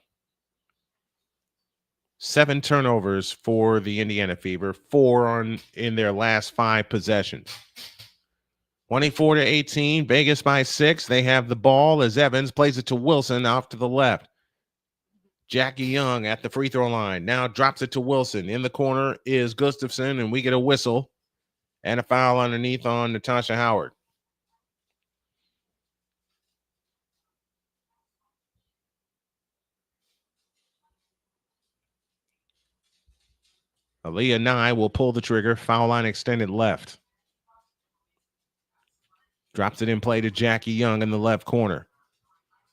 7 turnovers for the Indiana Fever. 4 in their last 5 possessions. 24-18, Vegas by 6. They have the ball as Evans plays it to Wilson off to the left. Jackie Young at the free throw line. Now drops it to Wilson. In the corner is Gustafson, and we get a whistle and a foul underneath on Natasha Howard. Aliyah Nye will pull the trigger. Foul line extended left. Drops it in play to Jackie Young in the left corner.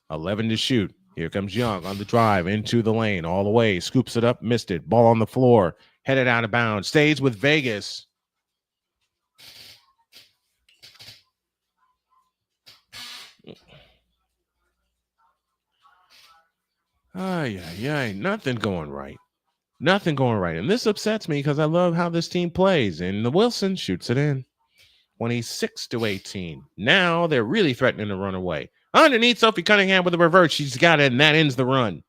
11 to shoot. Here comes Young on the drive into the lane all the way. Scoops it up, missed it. Ball on the floor. Headed out of bounds. Stays with Vegas. Nothing going right. Nothing going right. And this upsets me because I love how this team plays. And the Wilson shoots it in. 26-18. Now they're really threatening to run away. Underneath, Sophie Cunningham with a reverse. She's got it, and that ends the run.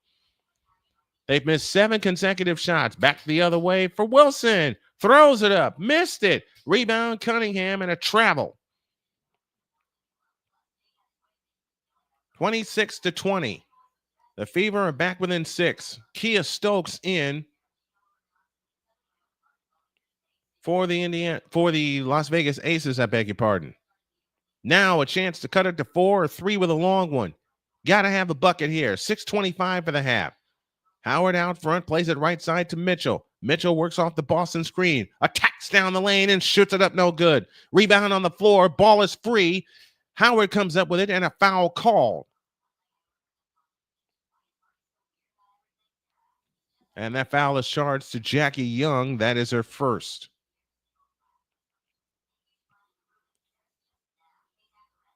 They've missed 7 consecutive shots. Back the other way for Wilson. Throws it up. Missed it. Rebound Cunningham and a travel. 26-20. The Fever are back within 6. Kia Stokes in for the Las Vegas Aces, I beg your pardon. Now a chance to cut it to 4 or 3 with a long one. Got to have a bucket here. 6:25 for the half. Howard out front, plays it right side to Mitchell. Mitchell works off the Boston screen, attacks down the lane and shoots it up no good. Rebound on the floor, ball is free. Howard comes up with it and a foul call. And that foul is charged to Jackie Young. That is her first.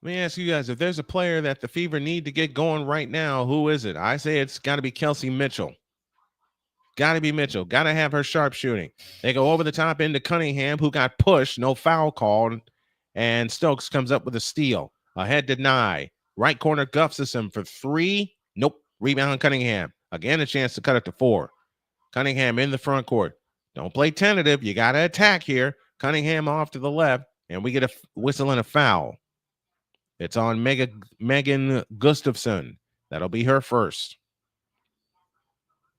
Let me ask you guys, if there's a player that the Fever need to get going right now, who is it? I say it's got to be Kelsey Mitchell. Got to be Mitchell. Got to have her sharp shooting. They go over the top into Cunningham, who got pushed. No foul called. And Stokes comes up with a steal. Ahead to Nye. Right corner Gustafson for 3. Nope. Rebound Cunningham. Again, a chance to cut it to 4. Cunningham in the front court. Don't play tentative. You got to attack here. Cunningham off to the left. And we get a whistle and a foul. It's on Megan Gustafson. That'll be her first.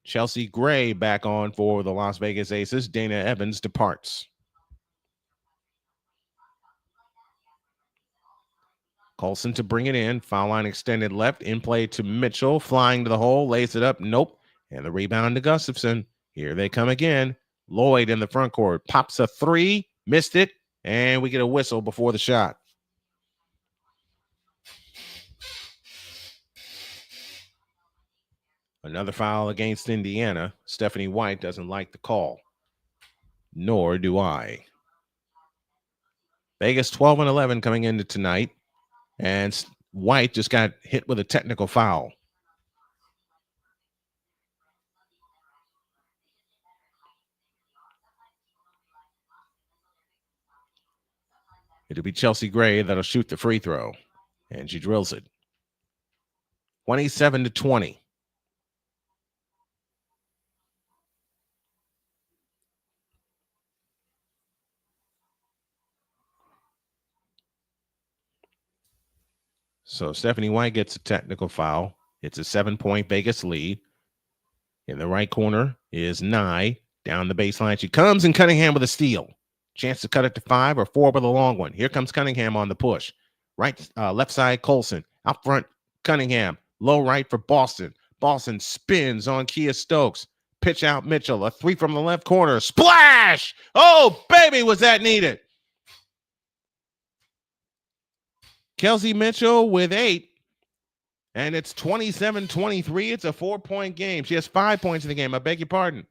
Chelsea Gray back on for the Las Vegas Aces. Dana Evans departs. Colson to bring it in. Foul line extended left. In play to Mitchell. Flying to the hole. Lays it up. Nope. And the rebound to Gustafson. Here they come again. Lloyd in the front court. Pops a 3. Missed it. And we get a whistle before the shot. Another foul against Indiana. Stephanie White doesn't like the call. Nor do I. Vegas 12-11 coming into tonight. And White just got hit with a technical foul. It'll be Chelsea Gray that'll shoot the free throw. And she drills it. 27-20. So Stephanie White gets a technical foul. It's a 7-point Vegas lead. In the right corner is Nye. Down the baseline she comes, and Cunningham with a steal. Chance to cut it to 5 or 4 with a long one. Here comes Cunningham on the push. Left side Colson. Out front Cunningham. Low right for Boston. Boston spins on Kia Stokes. Pitch out Mitchell. A 3 from the left corner. Splash! Oh, baby, was that needed. Kelsey Mitchell with 8. And it's 27-23. It's a 4-point game. She has 5 points in the game. I beg your pardon.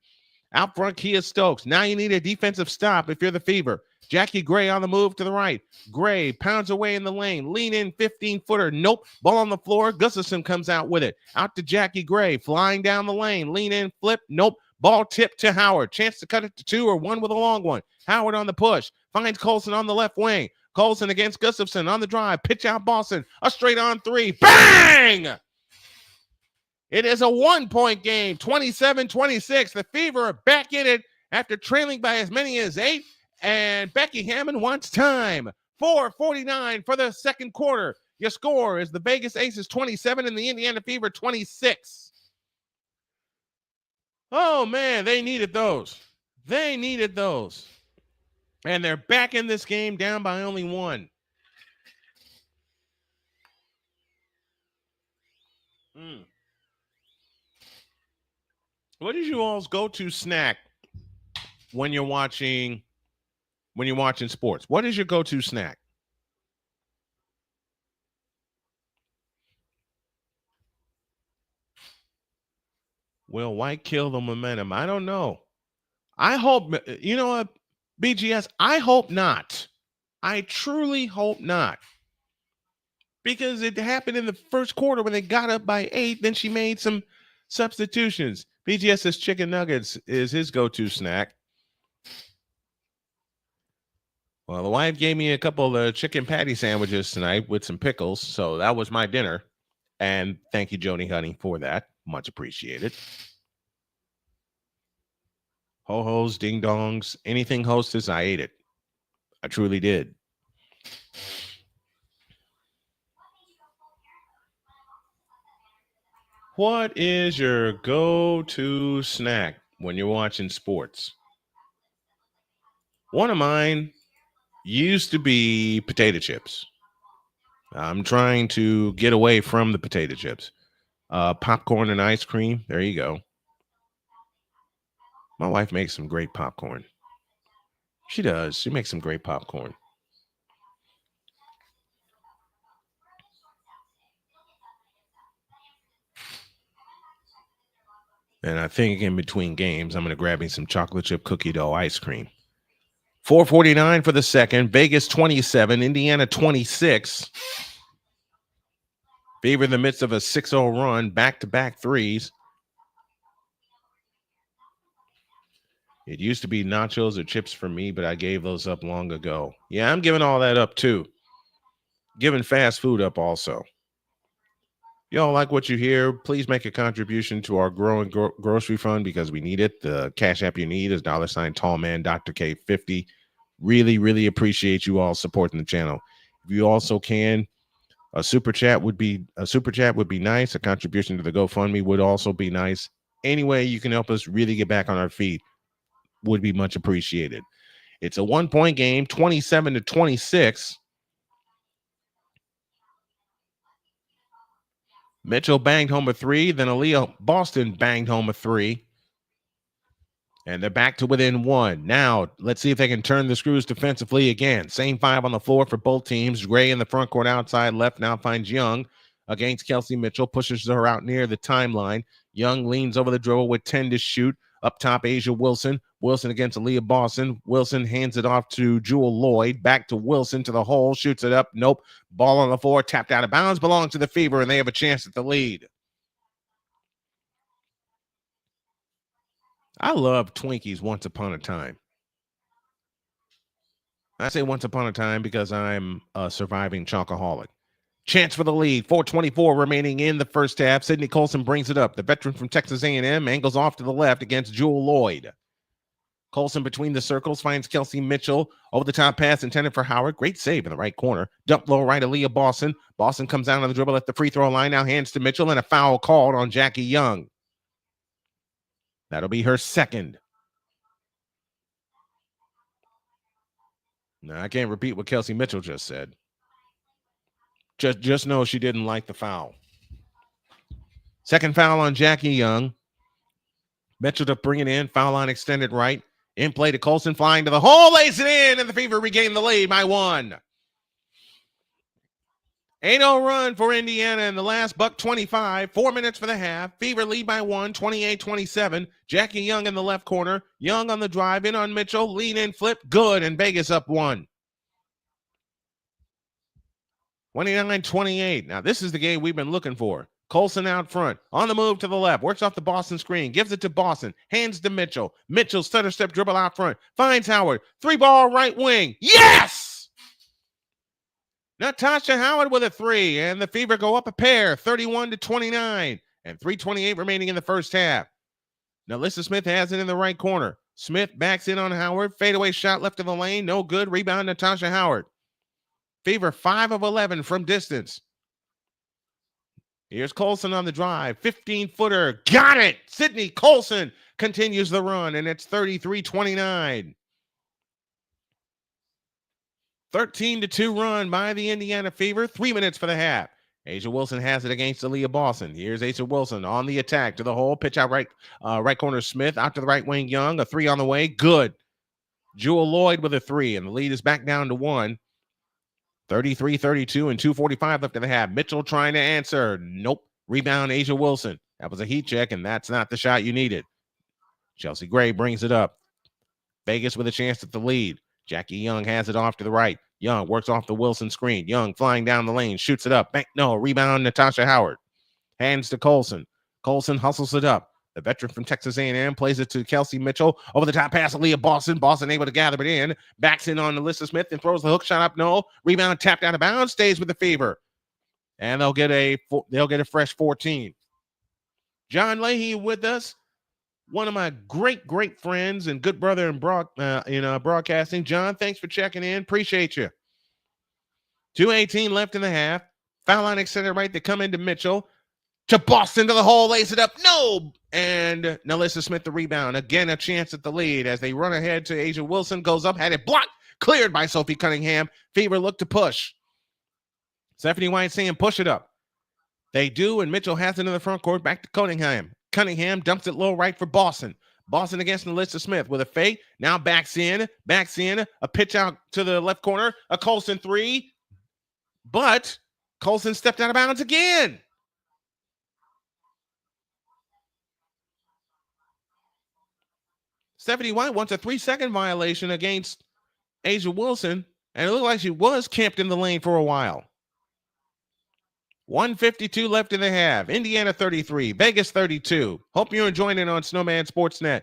Out front, Kia Stokes. Now you need a defensive stop if you're the Fever. Jackie Gray on the move to the right. Gray pounds away in the lane. Lean in, 15-footer. Nope. Ball on the floor. Gustafson comes out with it. Out to Jackie Gray. Flying down the lane. Lean in, flip. Nope. Ball tipped to Howard. Chance to cut it to 2 or 1 with a long one. Howard on the push. Finds Colson on the left wing. Colson against Gustafson on the drive. Pitch out Boston. A straight on 3. Bang! It is a 1-point game. 27-26. The Fever are back in it after trailing by as many as 8. And Becky Hammond wants time. 4:49 for the second quarter. Your score is the Vegas Aces 27 and the Indiana Fever 26. Oh, man, they needed those. They needed those. And they're back in this game down by only 1. What is you all's go-to snack when you're watching sports? What is your go-to snack? Will White kill the momentum? I don't know. I hope, you know what, BGS, I hope not. I truly hope not. Because it happened in the first quarter when they got up by 8. Then she made some substitutions. BGS says chicken nuggets is his go-to snack. Well, the wife gave me a couple of chicken patty sandwiches tonight with some pickles. So that was my dinner. And thank you, Joni Honey, for that. Much appreciated. Ho-hos, ding-dongs, anything Hostess, I ate it. I truly did. What is your go-to snack when you're watching sports? One of mine used to be potato chips. I'm trying to get away from the potato chips. Popcorn and ice cream. There you go. My wife makes some great popcorn. She does. She makes some great popcorn. And I think in between games, I'm going to grab me some chocolate chip cookie dough ice cream. 4:49 for the second. Vegas 27, Indiana 26. Fever in the midst of a 6-0 run, back-to-back threes. It used to be nachos or chips for me, but I gave those up long ago. Yeah, I'm giving all that up too. Giving fast food up also. Y'all like what you hear? Please make a contribution to our growing grocery fund because we need it. The cash app you need is $Tallman Dr. K50. Really, really appreciate you all supporting the channel. If you also can, a super chat would be nice. A contribution to the GoFundMe would also be nice. Any way you can help us really get back on our feet would be much appreciated. It's a 1-point game, 27-26. Mitchell banged home a 3. Then Aliyah Boston banged home a 3. And they're back to within 1. Now, let's see if they can turn the screws defensively again. Same 5 on the floor for both teams. Gray in the front court outside left now finds Young against Kelsey Mitchell. Pushes her out near the timeline. Young leans over the dribble with 10 to shoot. Up top, Asia Wilson. Wilson against Aliyah Boston. Wilson hands it off to Jewel Lloyd. Back to Wilson to the hole. Shoots it up. Nope. Ball on the floor. Tapped out of bounds. Belongs to the Fever, and they have a chance at the lead. I love Twinkies once upon a time. I say once upon a time because I'm a surviving chocoholic. Chance for the lead. 4:24 remaining in the first half. Sydney Colson brings it up. The veteran from Texas A&M angles off to the left against Jewel Lloyd. Colson between the circles finds Kelsey Mitchell. Over the top pass intended for Howard. Great save in the right corner. Dump low right, Aliyah Boston. Boston comes down on the dribble at the free throw line. Now hands to Mitchell and a foul called on Jackie Young. That'll be her second. Now, I can't repeat what Kelsey Mitchell just said. Just know she didn't like the foul. Second foul on Jackie Young. Mitchell to bring it in. Foul line extended right. In play to Colson, flying to the hole, lays it in, and the Fever regain the lead by 1. 8-0 run for Indiana in the last $1:25. 4 minutes for the half. Fever lead by 1, 28-27. Jackie Young in the left corner. Young on the drive, in on Mitchell. Lean in, flip, good, and Vegas up 1. 29-28. Now, this is the game we've been looking for. Colson out front, on the move to the left, works off the Boston screen, gives it to Boston, hands to Mitchell. Mitchell stutter step dribble out front, finds Howard, 3-ball right wing. Yes! Natasha Howard with a 3, and the Fever go up a pair, 31-29, and 3:28 remaining in the first half. Now, Alyssa Smith has it in the right corner. Smith backs in on Howard, fadeaway shot left of the lane, no good, rebound Natasha Howard. Fever 5 of 11 from distance. Here's Colson on the drive. 15-footer. Got it. Sydney Colson continues the run, and it's 33-29. 13-2 run by the Indiana Fever. 3 minutes for the half. Asia Wilson has it against Aliyah Boston. Here's Asia Wilson on the attack to the hole. Pitch out right corner Smith. Out to the right wing Young. A 3 on the way. Good. Jewel Lloyd with a 3, and the lead is back down to 1. 33-32 and 2:45 left in the half. Mitchell trying to answer. Nope. Rebound, Asia Wilson. That was a heat check, and that's not the shot you needed. Chelsea Gray brings it up. Vegas with a chance at the lead. Jackie Young has it off to the right. Young works off the Wilson screen. Young flying down the lane. Shoots it up. Rebound, Natasha Howard. Hands to Colson. Colson hustles it up. The veteran from Texas A&M plays it to Kelsey Mitchell. Over the top pass, Aliyah Boston. Boston able to gather it in. Backs in on Alyssa Smith and throws the hook shot up. No. Rebound tapped out of bounds. Stays with the Fever. And they'll get a fresh 14. John Leahy with us. one of my great friends and good brother in broadcasting. John, thanks for checking in. Appreciate you. 2:18 left in the half. Foul line extended right. They come into Mitchell. To Boston to the hole, lays it up. No! And Nalissa Smith the rebound. Again, a chance at the lead as they run ahead to Asia Wilson. Goes up, had it blocked. Cleared by Sophie Cunningham. Fever look to push. Stephanie White saying push it up. They do, and Mitchell has it in the front court. Back to Cunningham. Cunningham dumps it low right for Boston. Boston against Nalissa Smith with a fake. Now backs in. A pitch out to the left corner. A Colson three. But Colson stepped out of bounds again. Stephanie White wants a 3-second violation against Asia Wilson, and it looked like she was camped in the lane for a while. 1:52 left in the half. Indiana 33, Vegas 32. Hope you're enjoying it on Snowman Sportsnet.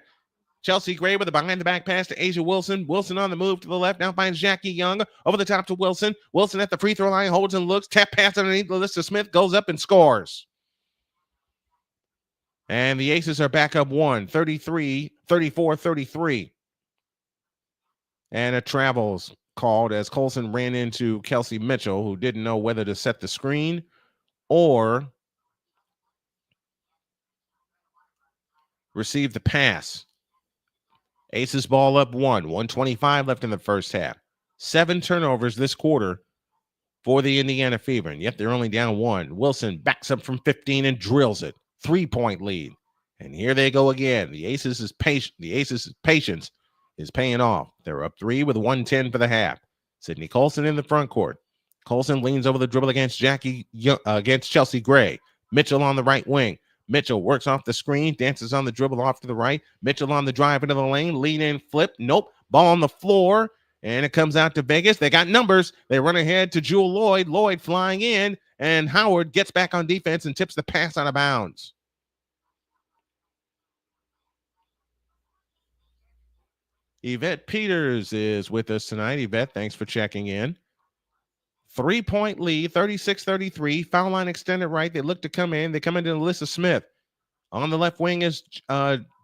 Chelsea Gray with a behind-the-back pass to Asia Wilson. Wilson on the move to the left. Now finds Jackie Young over the top to Wilson. Wilson at the free throw line, holds and looks. Tap pass underneath Nalissa Smith. Goes up and scores. And the Aces are back up 34-33. And a travel's called as Colson ran into Kelsey Mitchell, who didn't know whether to set the screen or receive the pass. Aces ball up 1:25 left in the first half. 7 turnovers this quarter for the Indiana Fever, and yet they're only down 1. Wilson backs up from 15 and drills it. 3-point lead. And here they go again. The Aces' patience is paying off. They're up 3 with 1:10 for the half. Sydney Colson in the front court. Colson leans over the dribble against Chelsea Gray. Mitchell on the right wing. Mitchell works off the screen, dances on the dribble off to the right. Mitchell on the drive into the lane, lean in, flip. Nope. Ball on the floor, and it comes out to Vegas. They got numbers. They run ahead to Jewel Lloyd. Lloyd flying in, and Howard gets back on defense and tips the pass out of bounds. Yvette Peters is with us tonight. Yvette, thanks for checking in. 3-point lead, 36-33. Foul line extended right. They look to come in. They come into Nalissa Smith. On the left wing is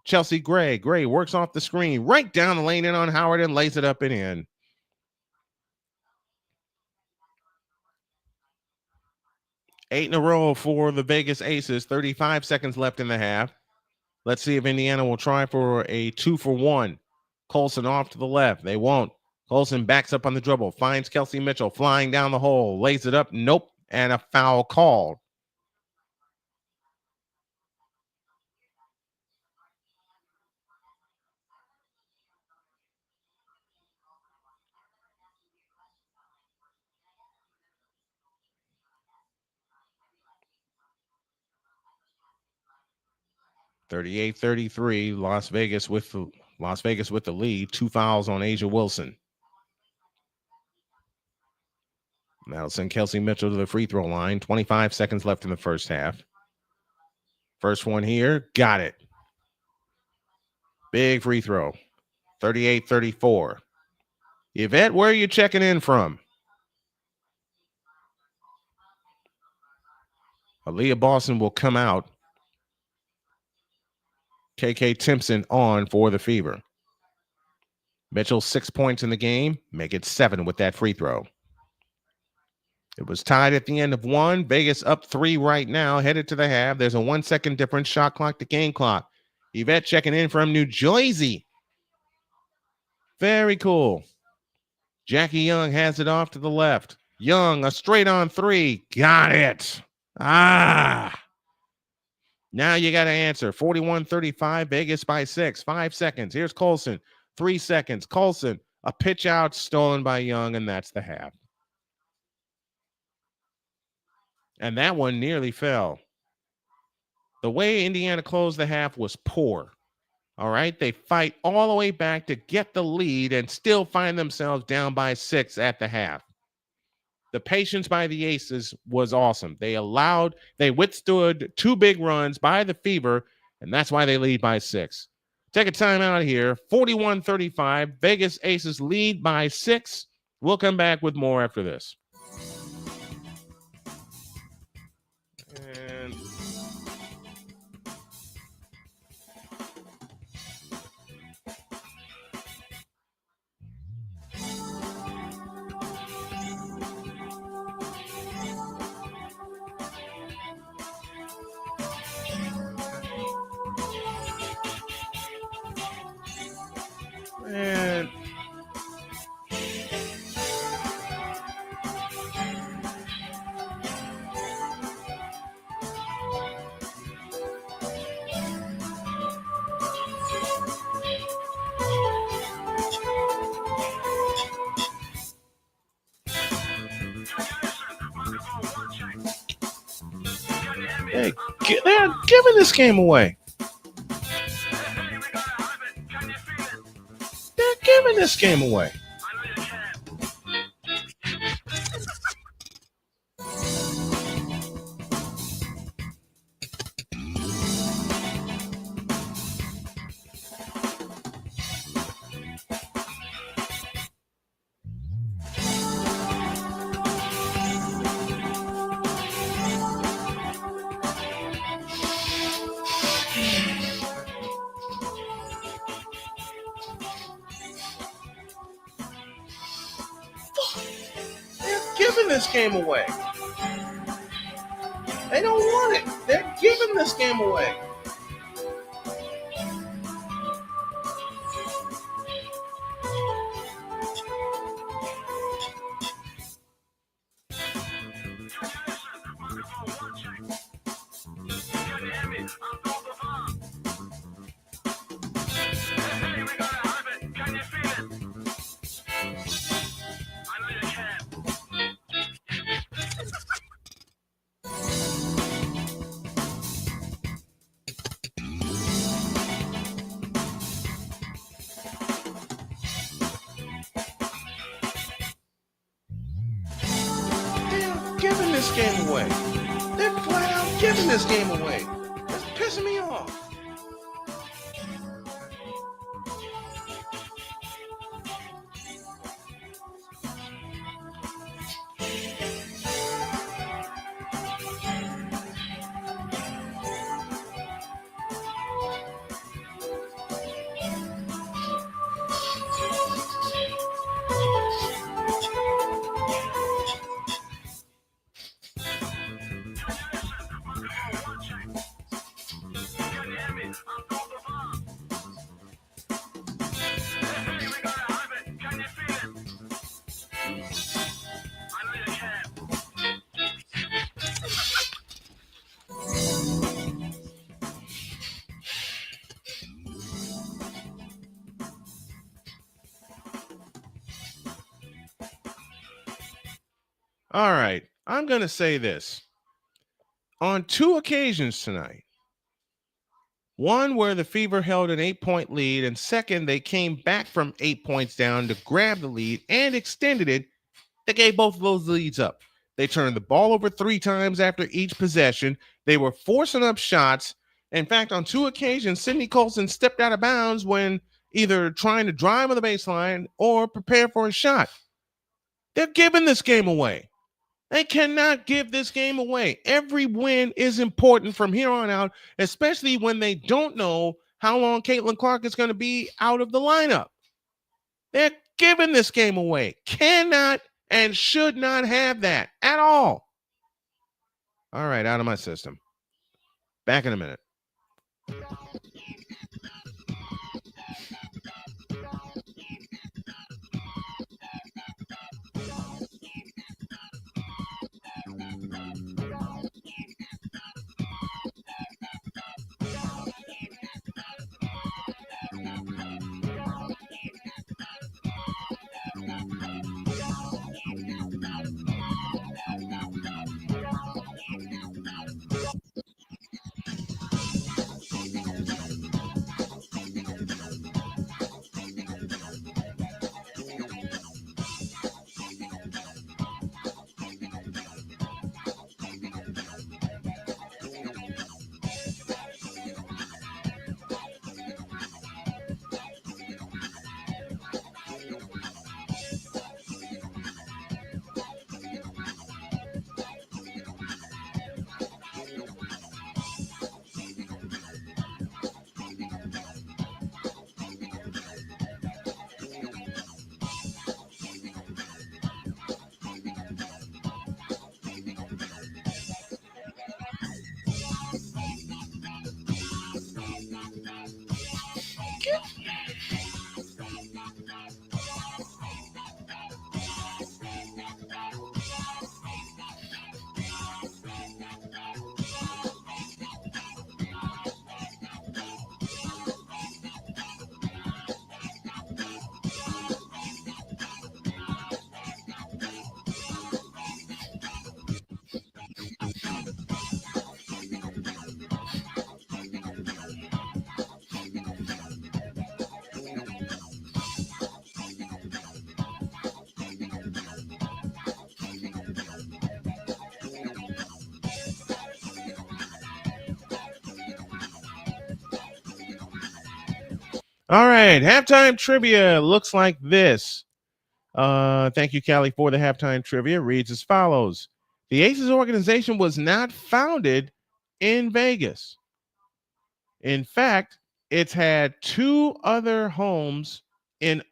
Chelsea Gray. Gray works off the screen. Right down the lane in on Howard and lays it up and in. Eight in a row for the Vegas Aces. 35 seconds left in the half. Let's see if Indiana will try for a 2-for-1. Colson off to the left. They won't. Colson backs up on the dribble. Finds Kelsey Mitchell flying down the hole. Lays it up. Nope. And a foul called. (38-33) Las Vegas with the lead. 2 fouls on Asia Wilson. That'll send Kelsey Mitchell to the free throw line. 25 seconds left in the first half. First one here. Got it. Big free throw. 38-34. Yvette, where are you checking in from? Aliyah Boston will come out. KK Timpson on for the Fever. Mitchell 6 points in the game. Make it 7 with that free throw. It was tied at the end of 1. Vegas up 3 right now, headed to the half. There's a 1-second difference, shot clock to game clock. Yvette checking in from New Jersey. Very cool. Jackie Young has it off to the left. Young, a straight on 3. Got it. Now you got to answer. 41-35, Vegas by 6. 5 seconds. Here's Colson. 3 seconds. Colson, a pitch out stolen by Young, and that's the half. And that one nearly fell. The way Indiana closed the half was poor. All right. They fight all the way back to get the lead and still find themselves down by 6 at the half. The patience by the Aces was awesome. They withstood 2 big runs by the Fever, and that's why they lead by 6. Take a time out here. 41-35. Vegas Aces lead by 6. We'll come back with more after this. And giving this game away. They're giving this game away. Giving this game away. They don't want it. They're giving this game away. Giving this game away. They're flat out giving this game away. That's pissing me off. All right, I'm going to say this. On 2 occasions tonight, one where the Fever held an 8-point lead, and second, they came back from 8 points down to grab the lead and extended it. They gave both of those leads up. They turned the ball over 3 times after each possession. They were forcing up shots. In fact, on 2 occasions, Sydney Colson stepped out of bounds when either trying to drive on the baseline or prepare for a shot. They're giving this game away. They cannot give this game away. Every win is important from here on out, especially when they don't know how long Caitlin Clark is going to be out of the lineup. They're giving this game away. Cannot and should not have that at all. All right, out of my system. Back in a minute. All right, halftime trivia looks like this. Thank you, Callie, for the halftime trivia. Reads as follows. The Aces organization was not founded in Vegas. In fact, it had homes in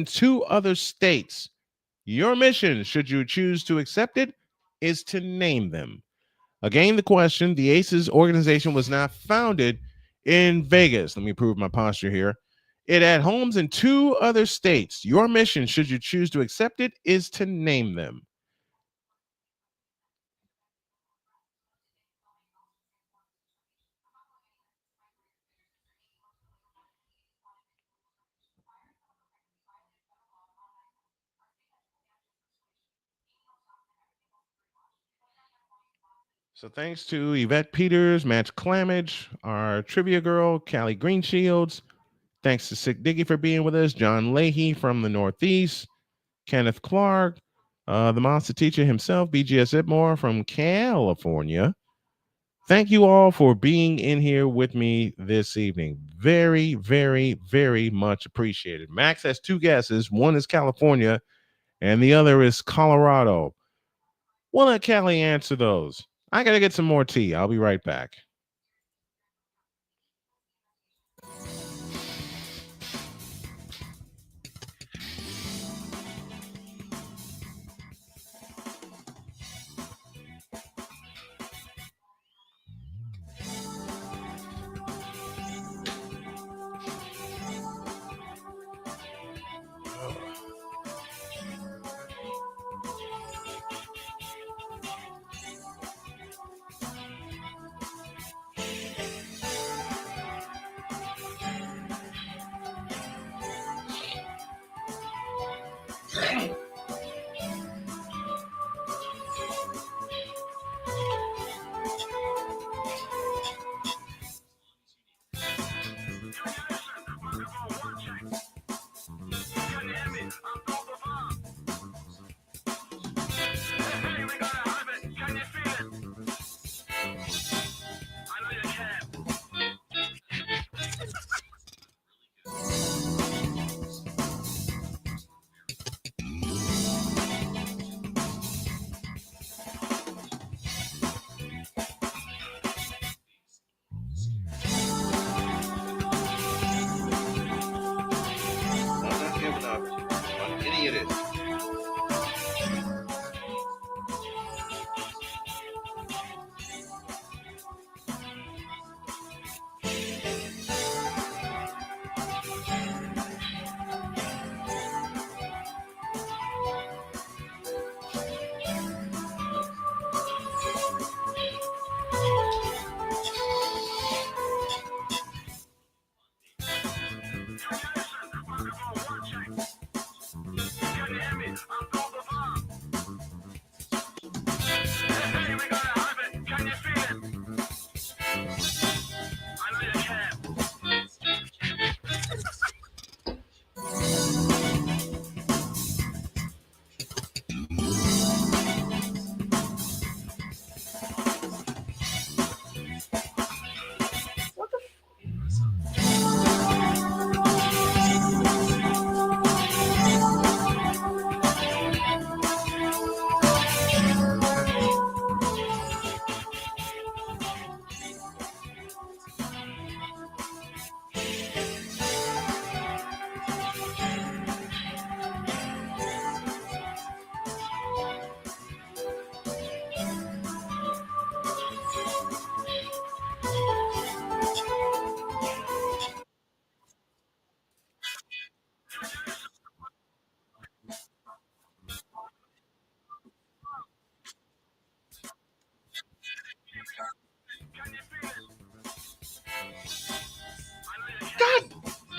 two other states. Your mission, should you choose to accept it, is to name them. Again, the question, the Aces organization was not founded in Vegas. Let me prove my posture here. It had homes in two other states. Your mission, should you choose to accept it, is to name them. So thanks to Yvette Peters, Matt Clamage, our trivia girl, Callie Greenshields. Thanks to Sick Diggy for being with us, John Leahy from the Northeast, Kenneth Clark, the monster teacher himself, BGS Itmore from California. Thank you all for being in here with me this evening. Very, very, very much appreciated. Max has two guesses. One is California and the other is Colorado. We'll let Callie answer those. I got to get some more tea. I'll be right back.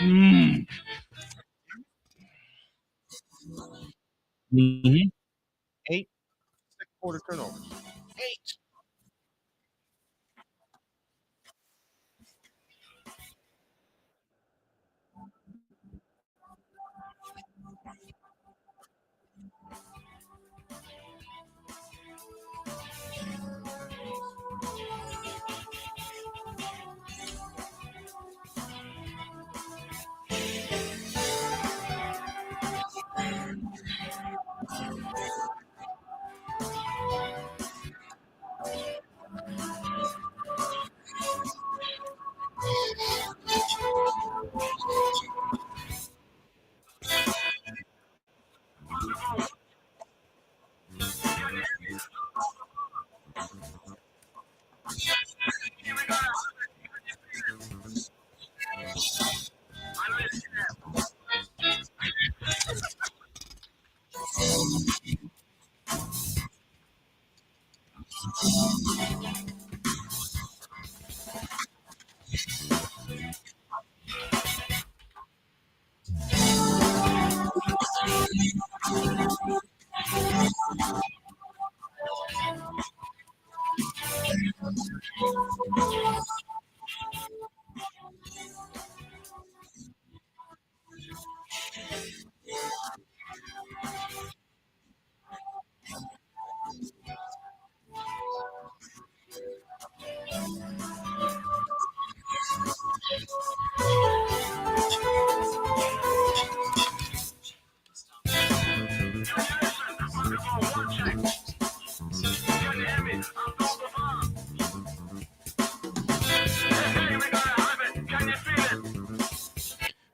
Mm. Mm-hmm. 8 quarter turnovers. 8.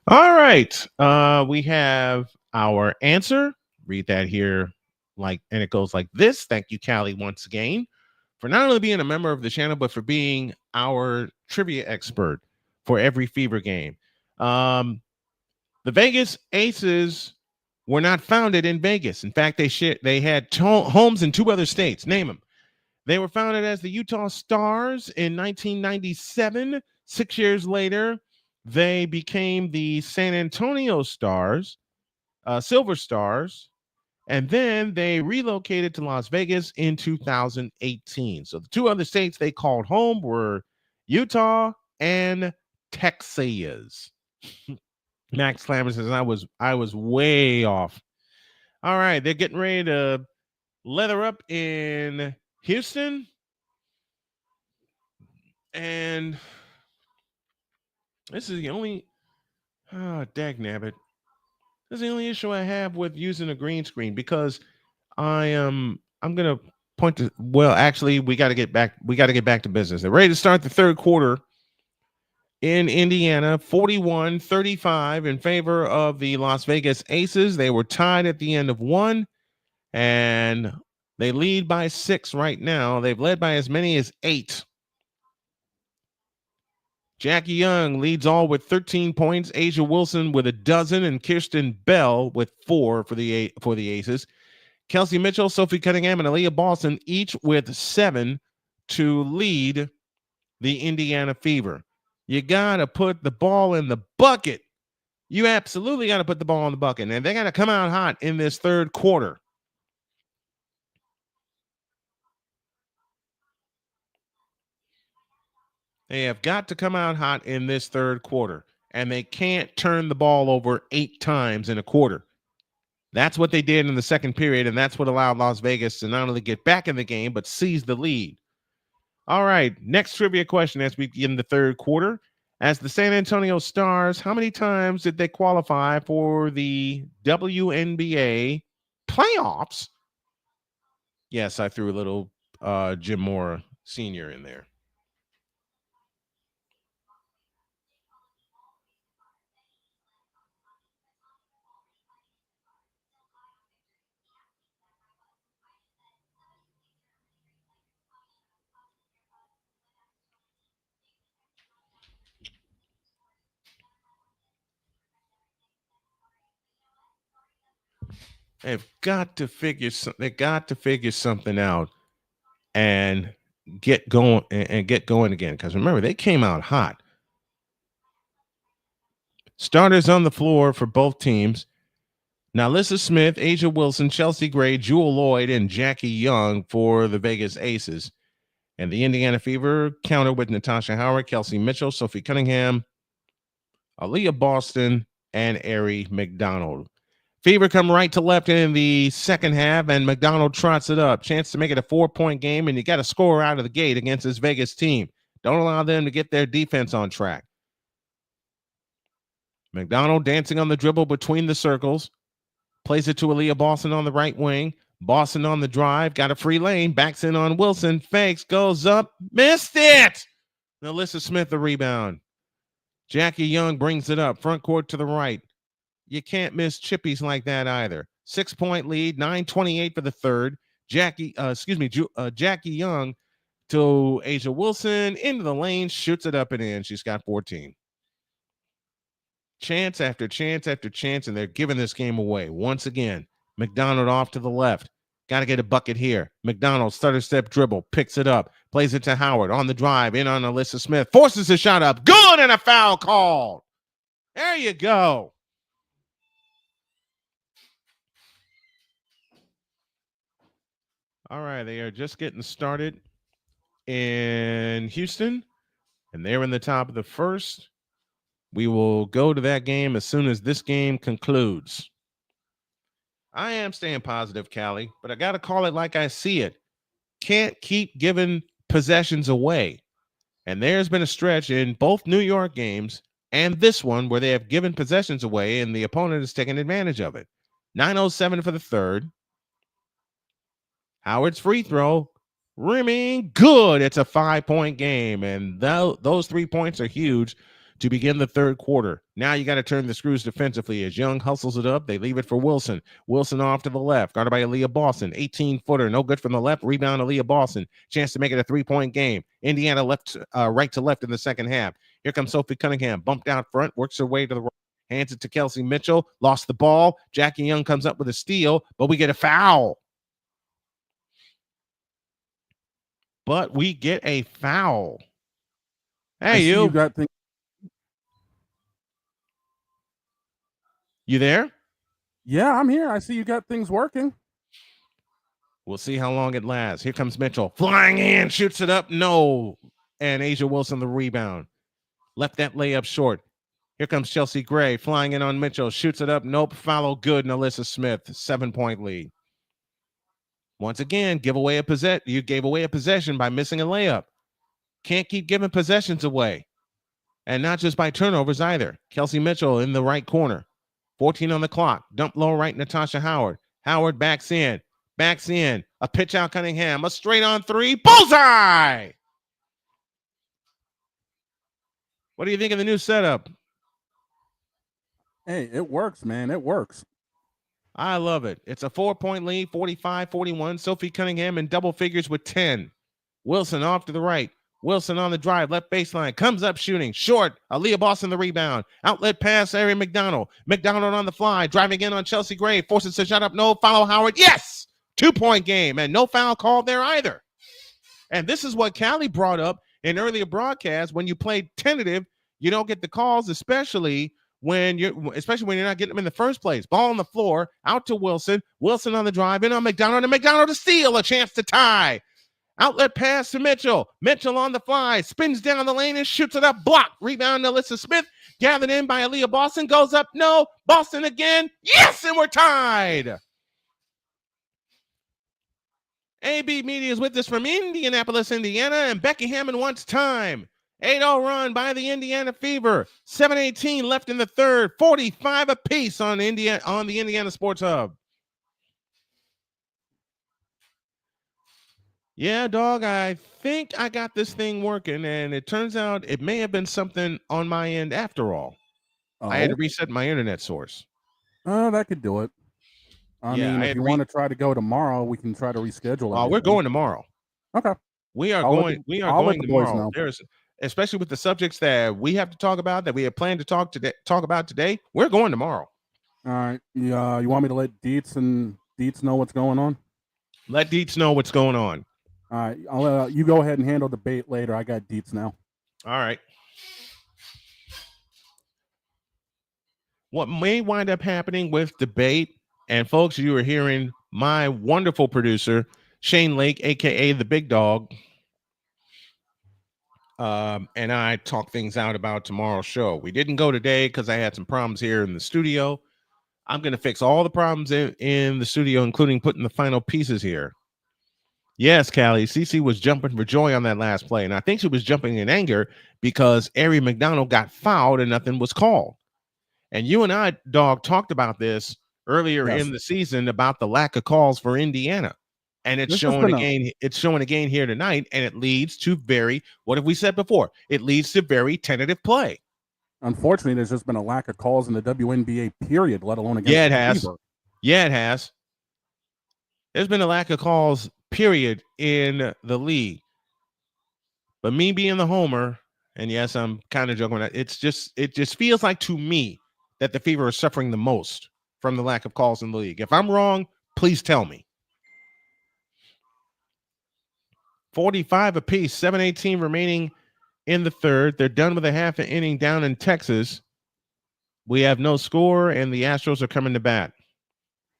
All right. We have our answer. Read that here, and it goes like this. Thank you, Callie, once again, for not only being a member of the channel, but for being our trivia expert for every Fever game. The Vegas Aces were not founded in Vegas. In fact, they had homes in 2 other states. Name them. They were founded as the Utah Stars in 1997. 6 years later, they became the San Antonio Stars, Silver Stars, and then they relocated to Las Vegas in 2018. So the 2 other states they called home were Utah and Texas. Max Clammer says I was way off. All right, they're getting ready to leather up in Houston. And this is the only dag nabbit. This is the only issue I have with using a green screen, because I'm gonna point to, well, actually, we got to get back to business. They're ready to start the third quarter in Indiana, 41-35 in favor of the Las Vegas Aces. They were tied at the end of 1, and they lead by 6 right now. They've led by as many as 8. Jackie Young leads all with 13 points. Asia Wilson with 12, and Kirsten Bell with 4 for the Aces. Kelsey Mitchell, Sophie Cunningham, and Aliyah Boston each with 7 to lead the Indiana Fever. You got to put the ball in the bucket. You absolutely got to put the ball in the bucket, and they got to come out hot in this third quarter. They have got to come out hot in this third quarter, and they can't turn the ball over 8 times in a quarter. That's what they did in the second period, and that's what allowed Las Vegas to not only get back in the game, but seize the lead. All right, next trivia question as we begin the third quarter. As the San Antonio Stars, how many times did they qualify for the WNBA playoffs? Yes, I threw a little Jim Mora Sr. in there. They've got to figure something out and get going again. Because remember, they came out hot. Starters on the floor for both teams: Nalissa Smith, Asia Wilson, Chelsea Gray, Jewel Lloyd, and Jackie Young for the Vegas Aces. And the Indiana Fever counter with Natasha Howard, Kelsey Mitchell, Sophie Cunningham, Aliyah Boston, and Arie McDonald. Fever come right to left in the second half, and McDonald trots it up. Chance to make it a 4-point game, and you got to score out of the gate against this Vegas team. Don't allow them to get their defense on track. McDonald dancing on the dribble between the circles. Plays it to Aliyah Boston on the right wing. Boston on the drive. Got a free lane. Backs in on Wilson. Fakes. Goes up. Missed it. Nalissa Smith the rebound. Jackie Young brings it up, front court to the right. You can't miss chippies like that either. 6-point lead, 9:28 for the third. Jackie Young to Asia Wilson into the lane, shoots it up and in. She's got 14. Chance after chance after chance, and they're giving this game away. Once again, McDonald off to the left. Got to get a bucket here. McDonald, stutter step dribble, picks it up, plays it to Howard on the drive, in on Alyssa Smith, forces a shot up. Good, and a foul called. There you go. All right, they are just getting started in Houston, and they're in the top of the first. We will go to that game as soon as this game concludes. I am staying positive, Callie, but I got to call it like I see it. Can't keep giving possessions away. And there's been a stretch in both New York games and this one where they have given possessions away, and the opponent is taking advantage of it. 9:07 for the third. Howard's free throw, rimming good. It's a 5-point game, and those 3 points are huge to begin the third quarter. Now you got to turn the screws defensively as Young hustles it up. They leave it for Wilson. Wilson off to the left, guarded by Aliyah Boston. 18-footer, no good from the left. Rebound, Aliyah Boston. Chance to make it a 3-point game. Indiana right to left in the second half. Here comes Sophie Cunningham, bumped out front, works her way to the right. Hands it to Kelsey Mitchell. Lost the ball. Jackie Young comes up with a steal, but we get a foul. But we get a foul. Hey, you got things. You there? Yeah, I'm here. I see you got things working. We'll see how long it lasts. Here comes Mitchell. Flying in, shoots it up. No. And Asia Wilson the rebound. Left that layup short. Here comes Chelsea Gray. Flying in on Mitchell. Shoots it up. Nope. Follow good. And Alyssa Smith. 7-point lead. Once again, you gave away a possession by missing a layup. Can't keep giving possessions away. And not just by turnovers either. Kelsey Mitchell in the right corner. 14 on the clock. Dump low right, Natasha Howard. Howard backs in. A pitch out Cunningham. A straight on three. Bullseye! What do you think of the new setup? Hey, it works, man. It works. I love it. It's a 4-point lead, 45-41. Sophie Cunningham in double figures with 10. Wilson off to the right. Wilson on the drive, left baseline, comes up shooting, short. Aliyah Boston the rebound. Outlet pass, Ari McDonald. McDonald on the fly, driving in on Chelsea Gray, forces a shot up, no, follow Howard. Yes! 2-point game, and no foul called there either. And this is what Callie brought up in earlier broadcasts. When you play tentative, you don't get the calls, especially when you're not getting them in the first place. Ball on the floor, out to Wilson. Wilson on the drive, in on McDonald, and McDonald to steal, a chance to tie. Outlet pass to Mitchell. Mitchell on the fly, spins down the lane and shoots it up. Block. Rebound to Alyssa Smith. Gathered in by Aliyah Boston. Goes up. No. Boston again. Yes, and we're tied. AB Media is with us from Indianapolis, Indiana, and Becky Hammond wants time. 8-0 run by the Indiana Fever. 7:18 left in the third. 45 apiece on the Indiana Sports Hub. Yeah, dog, I think I got this thing working, and it turns out it may have been something on my end after all. Oh. I had to reset my internet source. That could do it. I mean, if you want to try to go tomorrow, we can try to reschedule it. We're going tomorrow. Okay. We are going tomorrow. Especially with the subjects that we have to talk about, that we have planned to talk about today. We're going tomorrow. All right. You want me to let Dietz know what's going on? Let Dietz know what's going on. All right, I'll you go ahead and handle debate later. I got Dietz now. All right. What may wind up happening with debate, and folks, you are hearing my wonderful producer, Shane Lake, a.k.a. the Big Dog, and I talk things out about tomorrow's show. We didn't go today because I had some problems here in the studio. I'm going to fix all the problems in the studio, including putting the final pieces here. Yes, Callie, Cece was jumping for joy on that last play, and I think she was jumping in anger because Ari McDonald got fouled and nothing was called. And you and I, dog, talked about this earlier in the season about the lack of calls for Indiana. And it's showing again. It's showing again here tonight, and it leads to what have we said before? It leads to very tentative play. Unfortunately, there's just been a lack of calls in the WNBA period, let alone against it the has. Fever. Yeah, it has. There's been a lack of calls, period, in the league. But me being the homer, and yes, I'm kind of joking. It just feels like to me that the Fever is suffering the most from the lack of calls in the league. If I'm wrong, please tell me. 45 apiece, 7:18 remaining in the third. They're done with a half an inning down in Texas. We have no score, and the Astros are coming to bat.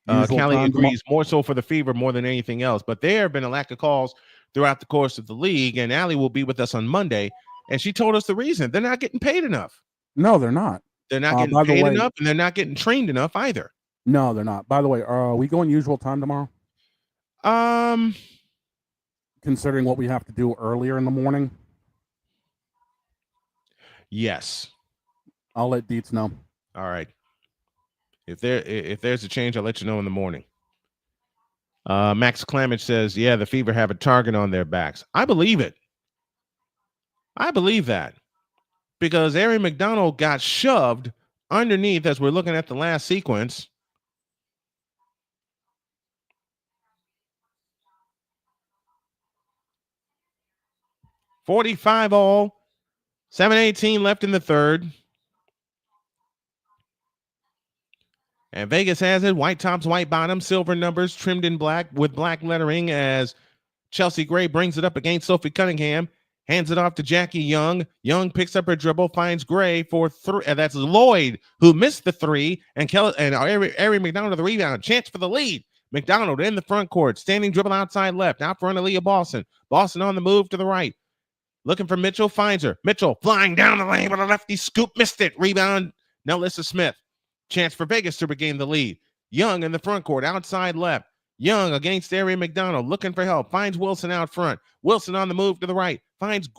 Callie agrees, more so for the Fever more than anything else. But there have been a lack of calls throughout the course of the league, and Allie will be with us on Monday, and she told us the reason. They're not getting paid enough. No, they're not. They're not getting paid enough, and they're not getting trained enough either. No, they're not. By the way, are we going usual time tomorrow? Considering what we have to do earlier in the morning? Yes. I'll let Dietz know. All right. If there's a change, I'll let you know in the morning. Max Clamage says, yeah, the Fever have a target on their backs. I believe it. I believe that. Because Ari McDonald got shoved underneath as we're looking at the last sequence. $45 all. 7:18 left in the third. And Vegas has it. White tops, white bottoms, silver numbers, trimmed in black with black lettering as Chelsea Gray brings it up against Sophie Cunningham. Hands it off to Jackie Young. Young picks up her dribble, finds Gray for three. That's Lloyd, who missed the three. And Ari McDonald the rebound. Chance for the lead. McDonald in the front court. Standing dribble outside left. Out front, Aliyah Boston. Boston on the move to the right. Looking for Mitchell. Finds her. Mitchell flying down the lane with a lefty scoop. Missed it. Rebound, Nelissa Smith. Chance for Vegas to regain the lead. Young in the front court. Outside left. Young against Ari McDonald, looking for help, finds Wilson out front. Wilson on the move to the right, finds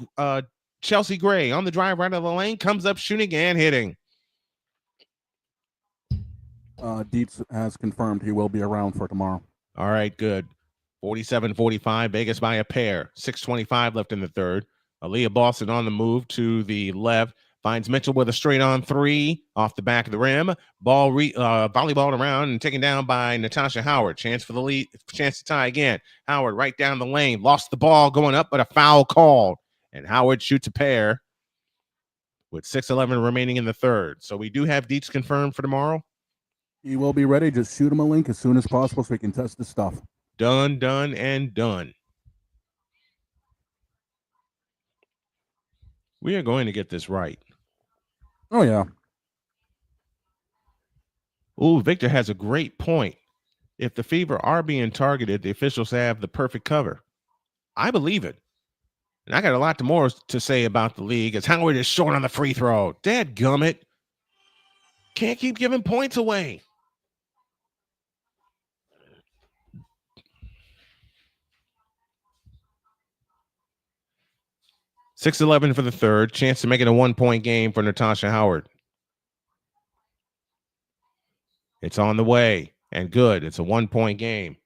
Chelsea Gray on the drive right of the lane, comes up shooting and hitting. Dietz has confirmed he will be around for tomorrow. All right, good. 47-45, Vegas by a pair. 6:25 left in the third. Aliyah Boston on the move to the left. Finds Mitchell with a straight-on three off the back of the rim. Ball volleyballed around and taken down by Natasha Howard. Chance for the lead. Chance to tie again. Howard right down the lane. Lost the ball going up, but a foul called. And Howard shoots a pair with 6:11 remaining in the third. So we do have Dietz confirmed for tomorrow. He will be ready. Just shoot him a link as soon as possible so we can test the stuff. Done, and done. We are going to get this right. Oh, yeah. Ooh, Victor has a great point. If the Fever are being targeted, the officials have the perfect cover. I believe it. And I got a lot more to say about the league as Howard is short on the free throw. Dadgummit. Can't keep giving points away. $6:11 for the third. Chance to make it a 1-point game for Natasha Howard. It's on the way. And good. It's a 1-point game.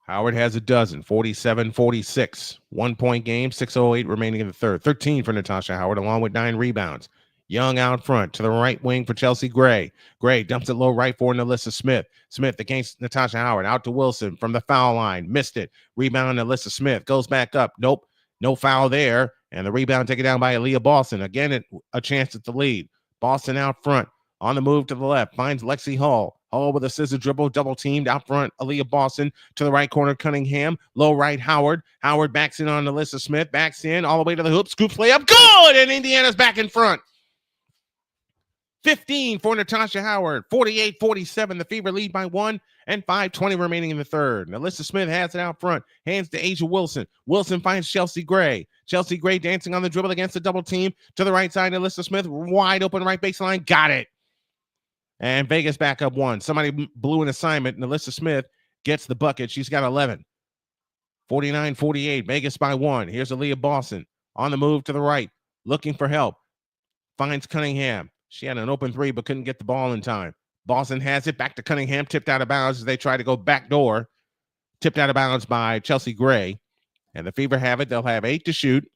Howard has a dozen. 47-46. 1-point game. 6:08 remaining in the third. 13 for Natasha Howard, along with 9 rebounds. Young out front to the right wing for Chelsea Gray. Gray dumps it low right for Nelissa Smith. Smith against Natasha Howard. Out to Wilson from the foul line. Missed it. Rebound Nelissa Smith. Goes back up. Nope. No foul there. And the rebound taken down by Aliyah Boston. Again, a chance at the lead. Boston out front. On the move to the left. Finds Lexi Hall. Hall with a scissor dribble. Double teamed out front. Aliyah Boston to the right corner. Cunningham. Low right Howard. Howard backs in on Nelissa Smith. Backs in all the way to the hoop. Scoops layup. Good! And Indiana's back in front. 15 for Natasha Howard. 48-47. The Fever lead by 1 and 5:20 remaining in the third. Nelissa Smith has it out front. Hands to Asia Wilson. Wilson finds Chelsea Gray. Chelsea Gray dancing on the dribble against the double team. To the right side, Nelissa Smith. Wide open right baseline. Got it. And Vegas back up 1. Somebody blew an assignment. Nelissa Smith gets the bucket. She's got 11. 49-48. Vegas by 1. Here's Aliyah Boston on the move to the right. Looking for help. Finds Cunningham. She had an open three, but couldn't get the ball in time. Boston has it back to Cunningham. Tipped out of bounds as they try to go backdoor. Tipped out of bounds by Chelsea Gray. And the Fever have it. They'll have 8 to shoot.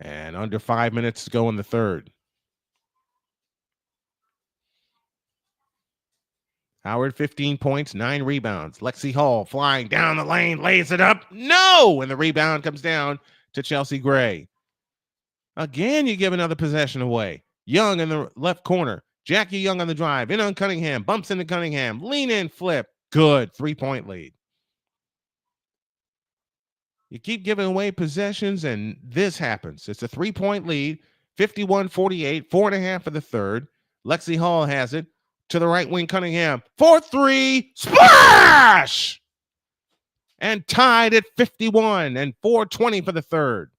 And under 5 minutes to go in the third. Howard, 15 points, 9 rebounds. Lexi Hall flying down the lane, lays it up. No! And the rebound comes down to Chelsea Gray. Again, you give another possession away. Young in the left corner. Jackie Young on the drive. In on Cunningham. Bumps into Cunningham. Lean in, flip. Good. 3-point lead. You keep giving away possessions, and this happens. It's a 3-point lead. 51-48. 4.5 for the third. Lexi Hall has it. To the right wing, Cunningham. 4-3. Splash! And tied at 51 and 4:20 for the third.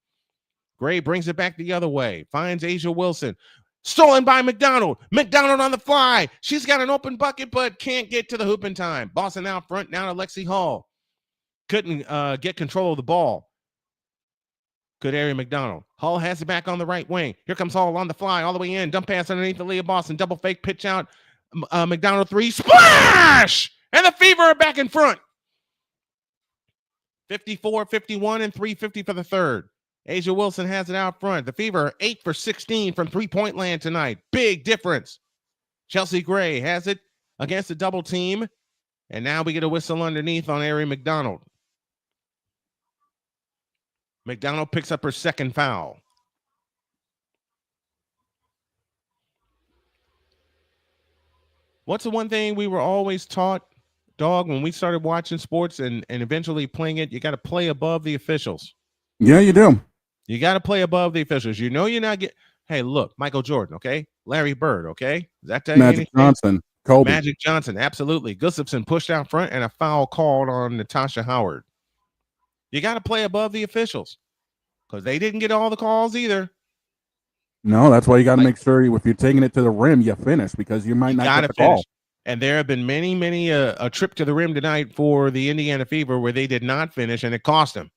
Gray brings it back the other way. Finds Asia Wilson. Stolen by McDonald. McDonald on the fly. She's got an open bucket, but can't get to the hoop in time. Boston out front. Now to Lexi Hall. Couldn't get control of the ball. Good area, McDonald. Hall has it back on the right wing. Here comes Hall on the fly, all the way in. Dump pass underneath Aliyah Boston. Double fake, pitch out. McDonald 3. Splash! And the Fever are back in front. 54-51 and 3:50 for the third. Asia Wilson has it out front. The Fever are 8 for 16 from three-point land tonight. Big difference. Chelsea Gray has it against a double team. And now we get a whistle underneath on Ari McDonald. McDonald picks up her second foul. What's the one thing we were always taught, Dog, when we started watching sports and eventually playing it? You got to play above the officials. Yeah, you do. You got to play above the officials. You know you're not getting. Hey, look, Michael Jordan, okay? Larry Bird, okay? Is that tell you Magic anything? Johnson, Kobe. Magic Johnson, absolutely. Gustafson pushed out front and a foul called on Natasha Howard. You got to play above the officials because they didn't get all the calls either. No, that's why you got to make sure if you're taking it to the rim, you finish because you might not get the call. And there have been many a trip to the rim tonight for the Indiana Fever where they did not finish and it cost them.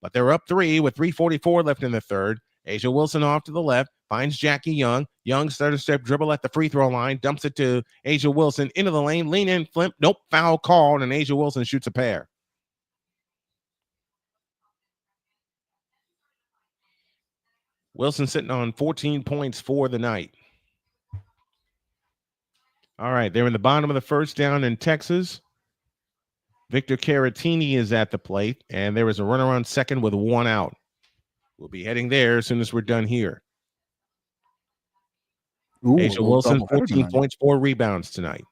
But they're up 3 with 3:44 left in the third. Asia Wilson off to the left, finds Jackie Young. Young started step dribble at the free throw line, dumps it to Asia Wilson into the lane, lean in, flip. Nope, foul called, and Asia Wilson shoots a pair. Wilson sitting on 14 points for the night. All right, they're in the bottom of the first down in Texas. Victor Caratini is at the plate, and there is a runner on second with 1 out. We'll be heading there as soon as we're done here. Ooh, Asia Wilson, 14 points, 4 rebounds tonight.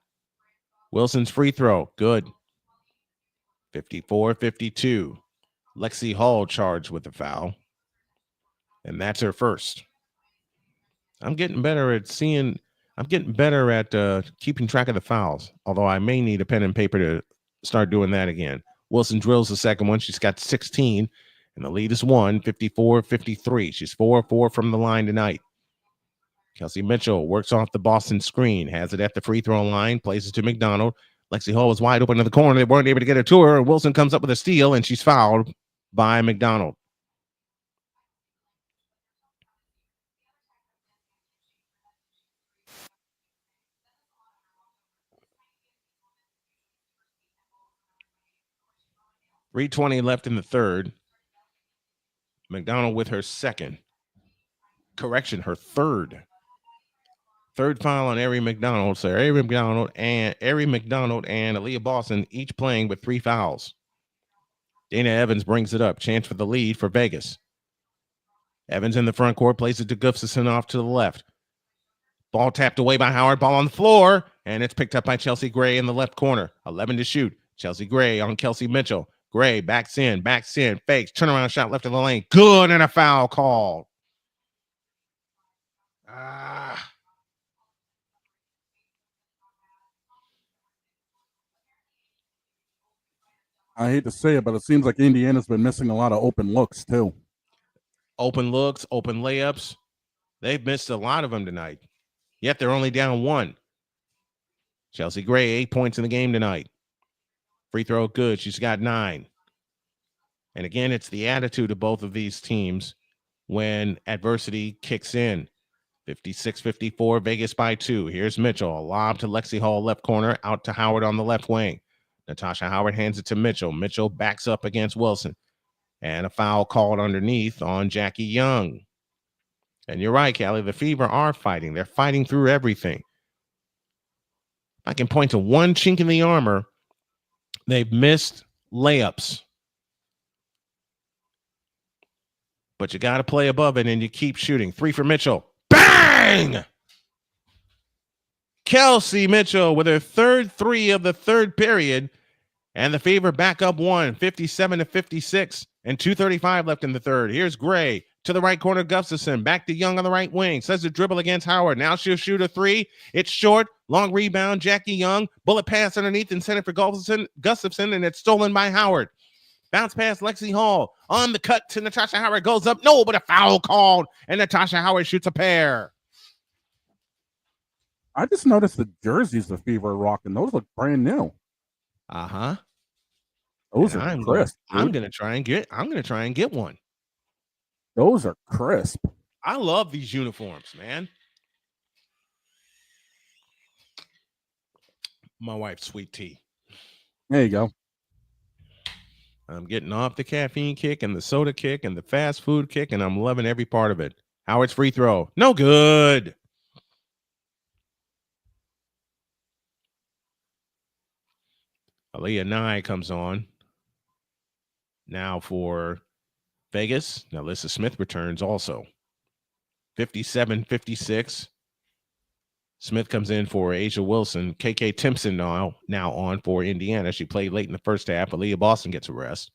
Wilson's free throw, good. 54-52. Lexi Hall charged with the foul. And that's her first. I'm getting better at keeping track of the fouls, although I may need a pen and paper to start doing that again. Wilson drills the second one. She's got 16, and the lead is 1, 54-53. She's 4-4 from the line tonight. Kelsey Mitchell works off the Boston screen, has it at the free throw line, plays it to McDonald. Lexi Hall was wide open in the corner. They weren't able to get it to her, and Wilson comes up with a steal, and she's fouled by McDonald. .320 left in the third. McDonald with her second. Correction, her third. Third foul on Ari McDonald. So Ari McDonald and Aliyah Boston each playing with 3 fouls. Dana Evans brings it up. Chance for the lead for Vegas. Evans in the front court, plays it to Gustafson off to the left. Ball tapped away by Howard. Ball on the floor, and it's picked up by Chelsea Gray in the left corner. 11 to shoot. Chelsea Gray on Kelsey Mitchell. Gray backs in, fakes, turnaround shot left of the lane. Good, and a foul called. I hate to say it, but it seems like Indiana's been missing a lot of open looks, too. Open looks, open layups. They've missed a lot of them tonight. Yet they're only down 1. Chelsea Gray, 8 points in the game tonight. Free throw good. She's got 9. And again, it's the attitude of both of these teams when adversity kicks in. 56-54, Vegas by 2. Here's Mitchell. A lob to Lexi Hall, left corner, out to Howard on the left wing. Natasha Howard hands it to Mitchell. Mitchell backs up against Wilson. And a foul called underneath on Jackie Young. And you're right, Callie. The Fever are fighting. They're fighting through everything. I can point to one chink in the armor. They've missed layups. But you got to play above it, and you keep shooting. 3 for Mitchell. Bang! Kelsey Mitchell with her third 3 of the third period. And the Fever back up 1, 57-56, and 2:35 left in the third. Here's Gray to the right corner, Gustafson. Back to Young on the right wing. Says the dribble against Howard. Now she'll shoot a 3. It's short. Long rebound. Jackie Young. Bullet pass underneath and center for Gustafson, and it's stolen by Howard. Bounce past Lexi Hall. On the cut to Natasha Howard. Goes up. No, but a foul called. And Natasha Howard shoots a pair. I just noticed the jerseys the Fever are rocking. Those look brand new. Uh-huh. Those are crisp. I'm gonna try and get one. Those are crisp. I love these uniforms, man. My wife's sweet tea. There you go. I'm getting off the caffeine kick and the soda kick and the fast food kick, and I'm loving every part of it. Howard's free throw. No good. Aliyah Nye comes on. Now for Vegas. Now Alyssa Smith returns also. 57-56. Smith comes in for Asia Wilson. KK Timpson now on for Indiana. She played late in the first half. Aliyah Boston gets a rest.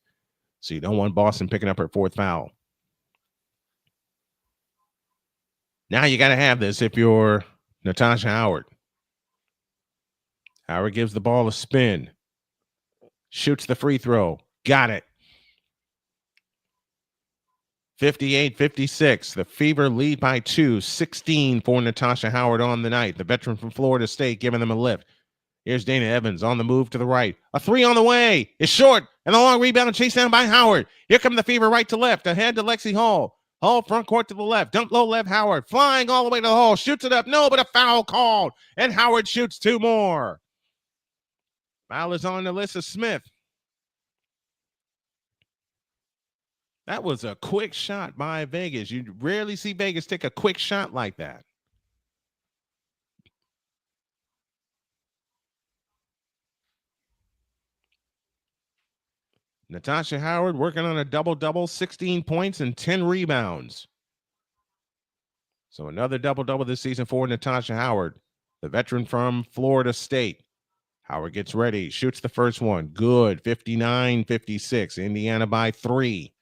So you don't want Boston picking up her 4th foul. Now you got to have this if you're Natasha Howard. Howard gives the ball a spin. Shoots the free throw. Got it. 58-56. The Fever lead by 2. 16 for Natasha Howard on the night. The veteran from Florida State giving them a lift. Here's Dana Evans on the move to the right. A 3 on the way. It's short. And the long rebound chased down by Howard. Here come the Fever right to left. Ahead to Lexi Hall. Hall front court to the left. Dump low left Howard. Flying all the way to the hole. Shoots it up. No, but a foul called. And Howard shoots 2 more. Foul is on Alyssa Smith. That was a quick shot by Vegas. You rarely see Vegas take a quick shot like that. Natasha Howard working on a double-double, 16 points and 10 rebounds. So another double-double this season for Natasha Howard, the veteran from Florida State. Howard gets ready, shoots the first one. Good, 59-56. Indiana by 3.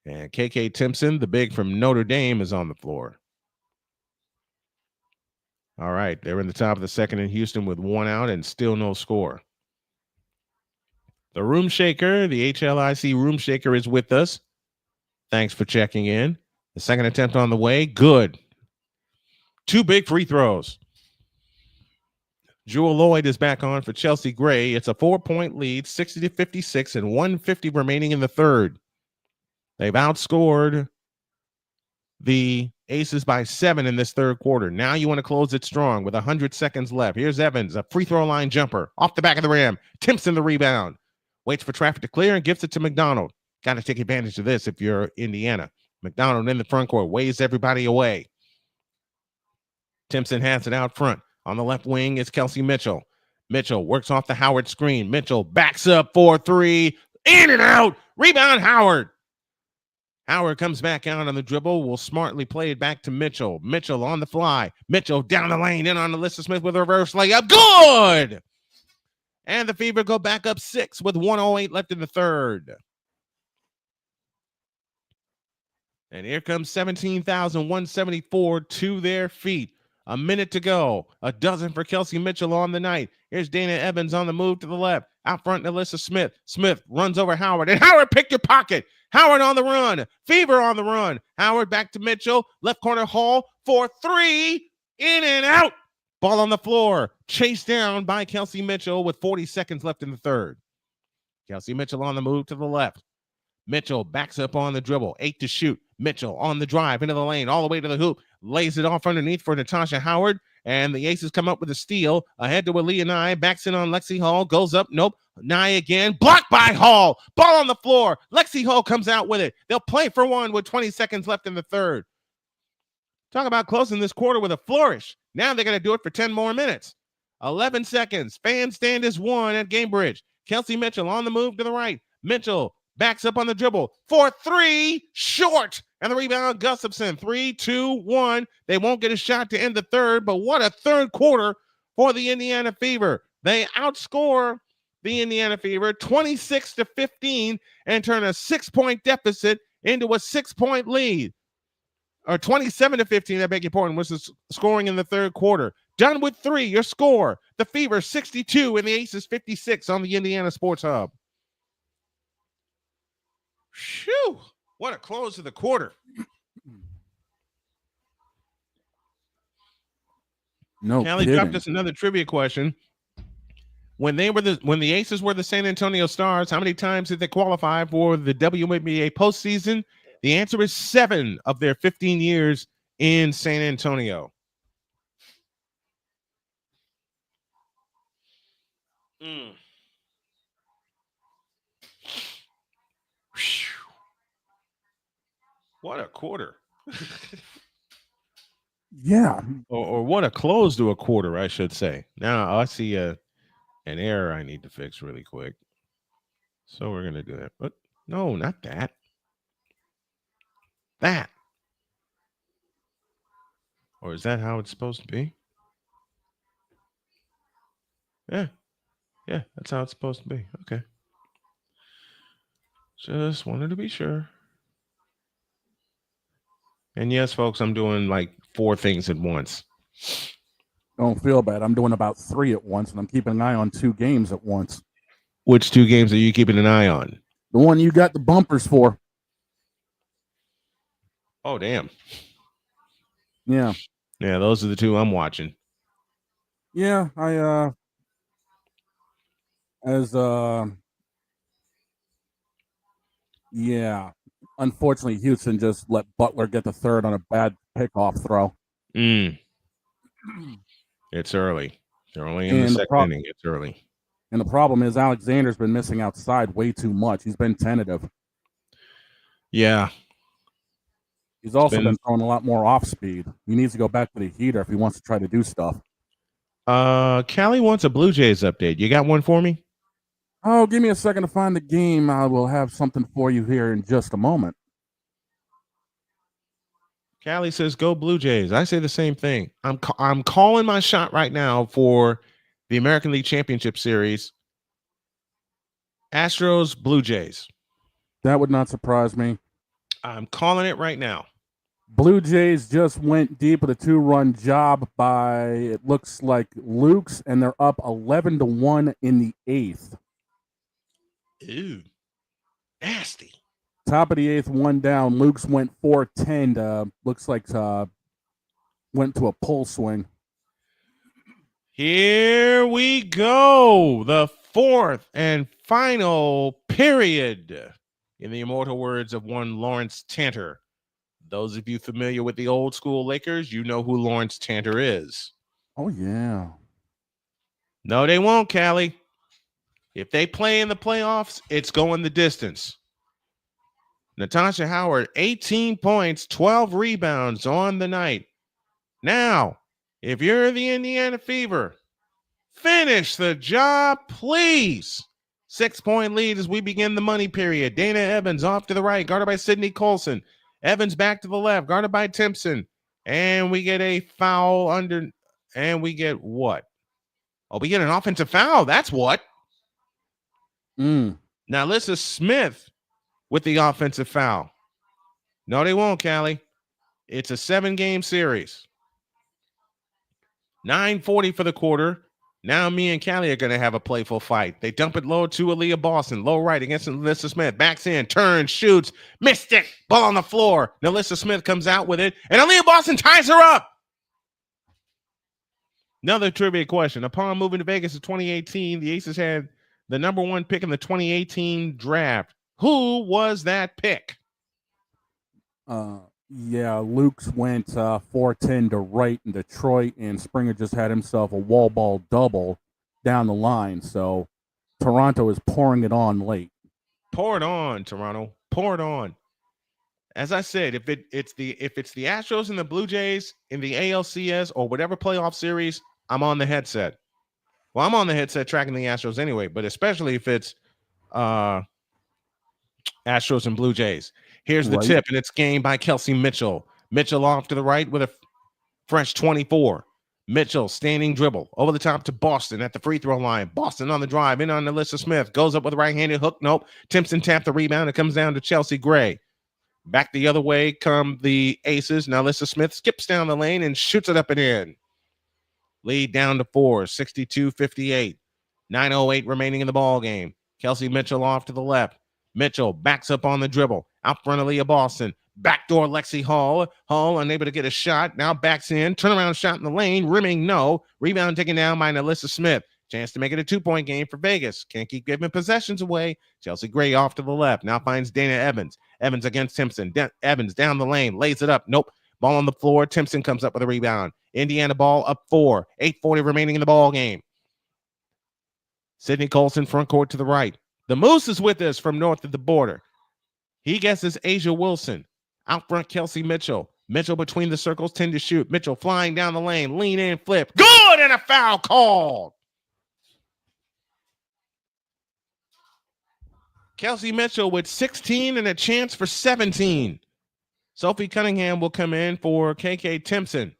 And KK Timpson, the big from Notre Dame, is on the floor. All right, they're in the top of the second in Houston with 1 out and still no score. The room shaker, the HLIC room shaker is with us. Thanks for checking in. The second attempt on the way. Good. 2 big free throws. Jewel Lloyd is back on for Chelsea Gray. It's a 4-point lead, 60-56, and 150 remaining in the third. They've outscored the Aces by 7 in this third quarter. Now you want to close it strong with 100 seconds left. Here's Evans, a free throw line jumper off the back of the rim. Timpson the rebound. Waits for traffic to clear and gives it to McDonald. Got to take advantage of this if you're Indiana. McDonald in the front court, waves everybody away. Timpson has it out front. On the left wing is Kelsey Mitchell. Mitchell works off the Howard screen. Mitchell backs up for 3. In and out. Rebound Howard. Howard comes back out on the dribble. Will smartly play it back to Mitchell. Mitchell on the fly. Mitchell down the lane. In on Alyssa Smith with a reverse layup. Good! And the Fever go back up 6 with 1:08 left in the third. And here comes 17,174 to their feet. A minute to go. A dozen for Kelsey Mitchell on the night. Here's Dana Evans on the move to the left. Out front, Alyssa Smith. Smith runs over Howard. And Howard picked your pocket. Howard on the run. Fever on the run. Howard back to Mitchell. Left corner Hall for 3. In and out. Ball on the floor. Chased down by Kelsey Mitchell with 40 seconds left in the third. Kelsey Mitchell on the move to the left. Mitchell backs up on the dribble. 8 to shoot. Mitchell on the drive into the lane, all the way to the hoop. Lays it off underneath for Natasha Howard. And the Aces come up with a steal. Ahead to Aliyah Nye. Backs in on Lexi Hall. Goes up. Nope. Nye again. Blocked by Hall. Ball on the floor. Lexi Hall comes out with it. They'll play for 1 with 20 seconds left in the third. Talk about closing this quarter with a flourish. Now they're going to do it for 10 more minutes. 11 seconds. Fan stand is 1 at Gamebridge. Kelsey Mitchell on the move to the right. Mitchell backs up on the dribble for 3, short. And the rebound, Gustafson. 3, 2, 1. They won't get a shot to end the third, but what a third quarter for the Indiana Fever. They outscore the Indiana Fever 26-15 and turn a 6-point deficit into a 6-point lead. Or 27-15, I beg your pardon, was the scoring in the third quarter. Done with 3, your score. The Fever 62 and the Aces 56 on the Indiana Sports Hub. Phew, what a close to the quarter. No Callie kidding. dropped us another trivia question. When the Aces were the San Antonio Stars, how many times did they qualify for the WNBA postseason? The answer is 7 of their 15 years in San Antonio. What a quarter. Yeah. Or what a close to a quarter, I should say. Now I see an error I need to fix really quick. So we're going to do that. But no, not that. That. Or is that how it's supposed to be? Yeah. Yeah, that's how it's supposed to be. Okay. Just wanted to be sure. And yes, folks, I'm doing like 4 things at once. Don't feel bad. I'm doing about 3 at once, and I'm keeping an eye on 2 games at once. Which 2 games are you keeping an eye on? The one you got the bumpers for. Oh, damn. Yeah. Yeah, those are the 2 I'm watching. Yeah, yeah. Unfortunately, Houston just let Butler get the third on a bad pickoff throw. It's early. They're only in the second inning. It's early. And the problem is Alexander's been missing outside way too much. He's been tentative. Yeah. He's also been throwing a lot more off speed. He needs to go back to the heater if he wants to try to do stuff. Callie wants a Blue Jays update. You got one for me? Oh, give me a second to find the game. I will have something for you here in just a moment. Callie says, go Blue Jays. I say the same thing. I'm calling my shot right now for the American League Championship Series. Astros, Blue Jays. That would not surprise me. I'm calling it right now. Blue Jays just went deep with a 2-run job by, it looks like, Luke's, and they're up 11-1 in the 8th. Ew. Nasty. Top of the 8th, 1 down. Luke's went 4-10. Looks like went to a pull swing. Here we go. The 4th and final period. In the immortal words of one Lawrence Tanter. Those of you familiar with the old school Lakers, you know who Lawrence Tanter is. Oh, yeah. No, they won't, Callie. If they play in the playoffs, it's going the distance. Natasha Howard, 18 points, 12 rebounds on the night. Now, if you're the Indiana Fever, finish the job, please. 6-point lead as we begin the money period. Dana Evans off to the right, guarded by Sydney Colson. Evans back to the left, guarded by Timpson. And we get a foul under, and we get what? Oh, we get an offensive foul. That's what. Now, Alyssa Smith with the offensive foul. No, they won't, Callie. It's a 7-game series. 9:40 for the quarter. Now me and Callie are going to have a playful fight. They dump it low to Aliyah Boston. Low right against Alyssa Smith. Backs in, turns, shoots. Missed it. Ball on the floor. Now Alyssa Smith comes out with it. And Aliyah Boston ties her up. Another trivia question. Upon moving to Vegas in 2018, the Aces had the number 1 pick in the 2018 draft. Who was that pick? Yeah, Luke's went 4-10 to right in Detroit, and Springer just had himself a wall ball double down the line. So Toronto is pouring it on late. Pour it on, Toronto. Pour it on. As I said, if it's the Astros and the Blue Jays in the ALCS or whatever playoff series, I'm on the headset. Well, I'm on the headset tracking the Astros anyway, but especially if it's Astros and Blue Jays. Here's the tip, and it's game by Kelsey Mitchell. Mitchell off to the right with a fresh 24. Mitchell standing dribble over the top to Boston at the free throw line. Boston on the drive in on Alyssa Smith. Goes up with a right-handed hook. Nope. Timpson tapped the rebound. It comes down to Chelsea Gray. Back the other way come the Aces. Now Alyssa Smith skips down the lane and shoots it up and in. Lead down to 4, 62-58. 9:08 remaining in the ball game. Kelsey Mitchell off to the left. Mitchell backs up on the dribble. Out front of Aliyah Boston. Backdoor Lexi Hall. Hall unable to get a shot. Now backs in. Turnaround shot in the lane. Rimming no. Rebound taken down by Alyssa Smith. Chance to make it a 2-point game for Vegas. Can't keep giving possessions away. Chelsea Gray off to the left. Now finds Dana Evans. Evans against Timpson. Evans down the lane. Lays it up. Nope. Ball on the floor. Timpson comes up with a rebound. Indiana ball up 4. 8:40 remaining in the ball game. Sydney Colson front court to the right. The Moose is with us from north of the border. He guesses Asia Wilson. Out front, Kelsey Mitchell. Mitchell between the circles, 10 to shoot. Mitchell flying down the lane, lean in, flip. Good, and a foul called. Kelsey Mitchell with 16 and a chance for 17. Sophie Cunningham will come in for KK Timpson.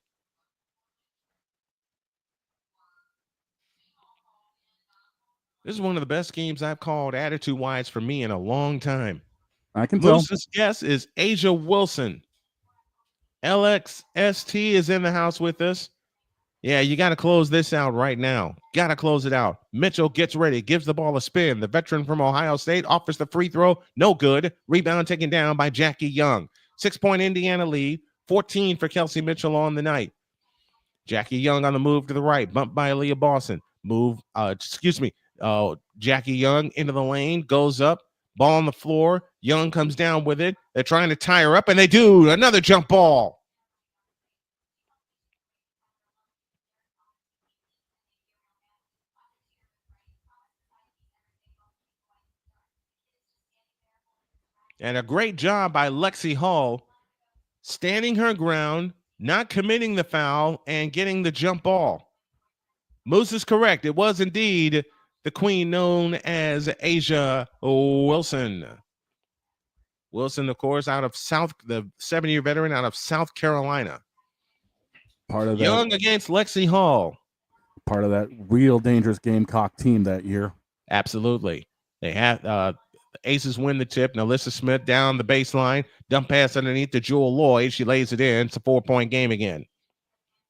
This is one of the best games I've called attitude-wise for me in a long time. I can tell. Moose's guess is Asia Wilson. LXST is in the house with us. Yeah, you got to close this out right now. Got to close it out. Mitchell gets ready, gives the ball a spin. The veteran from Ohio State offers the free throw. No good. Rebound taken down by Jackie Young. 6-point Indiana lead. 14 for Kelsey Mitchell on the night. Jackie Young on the move to the right. Bumped by Aliyah Boston. Jackie Young into the lane. Goes up. Ball on the floor. Young comes down with it. They're trying to tie her up, and they do. Another jump ball. And a great job by Lexi Hall, standing her ground, not committing the foul, and getting the jump ball. Moose is correct. It was indeed the queen known as Asia Wilson. Wilson, of course, the 7-year veteran out of South Carolina. Part of that, Young against Lexi Hall. Part of that real dangerous Gamecock team that year. Absolutely. They have the Aces win the tip. Now Alyssa Smith down the baseline. Dump pass underneath to Jewel Lloyd. She lays it in. It's a 4-point game again.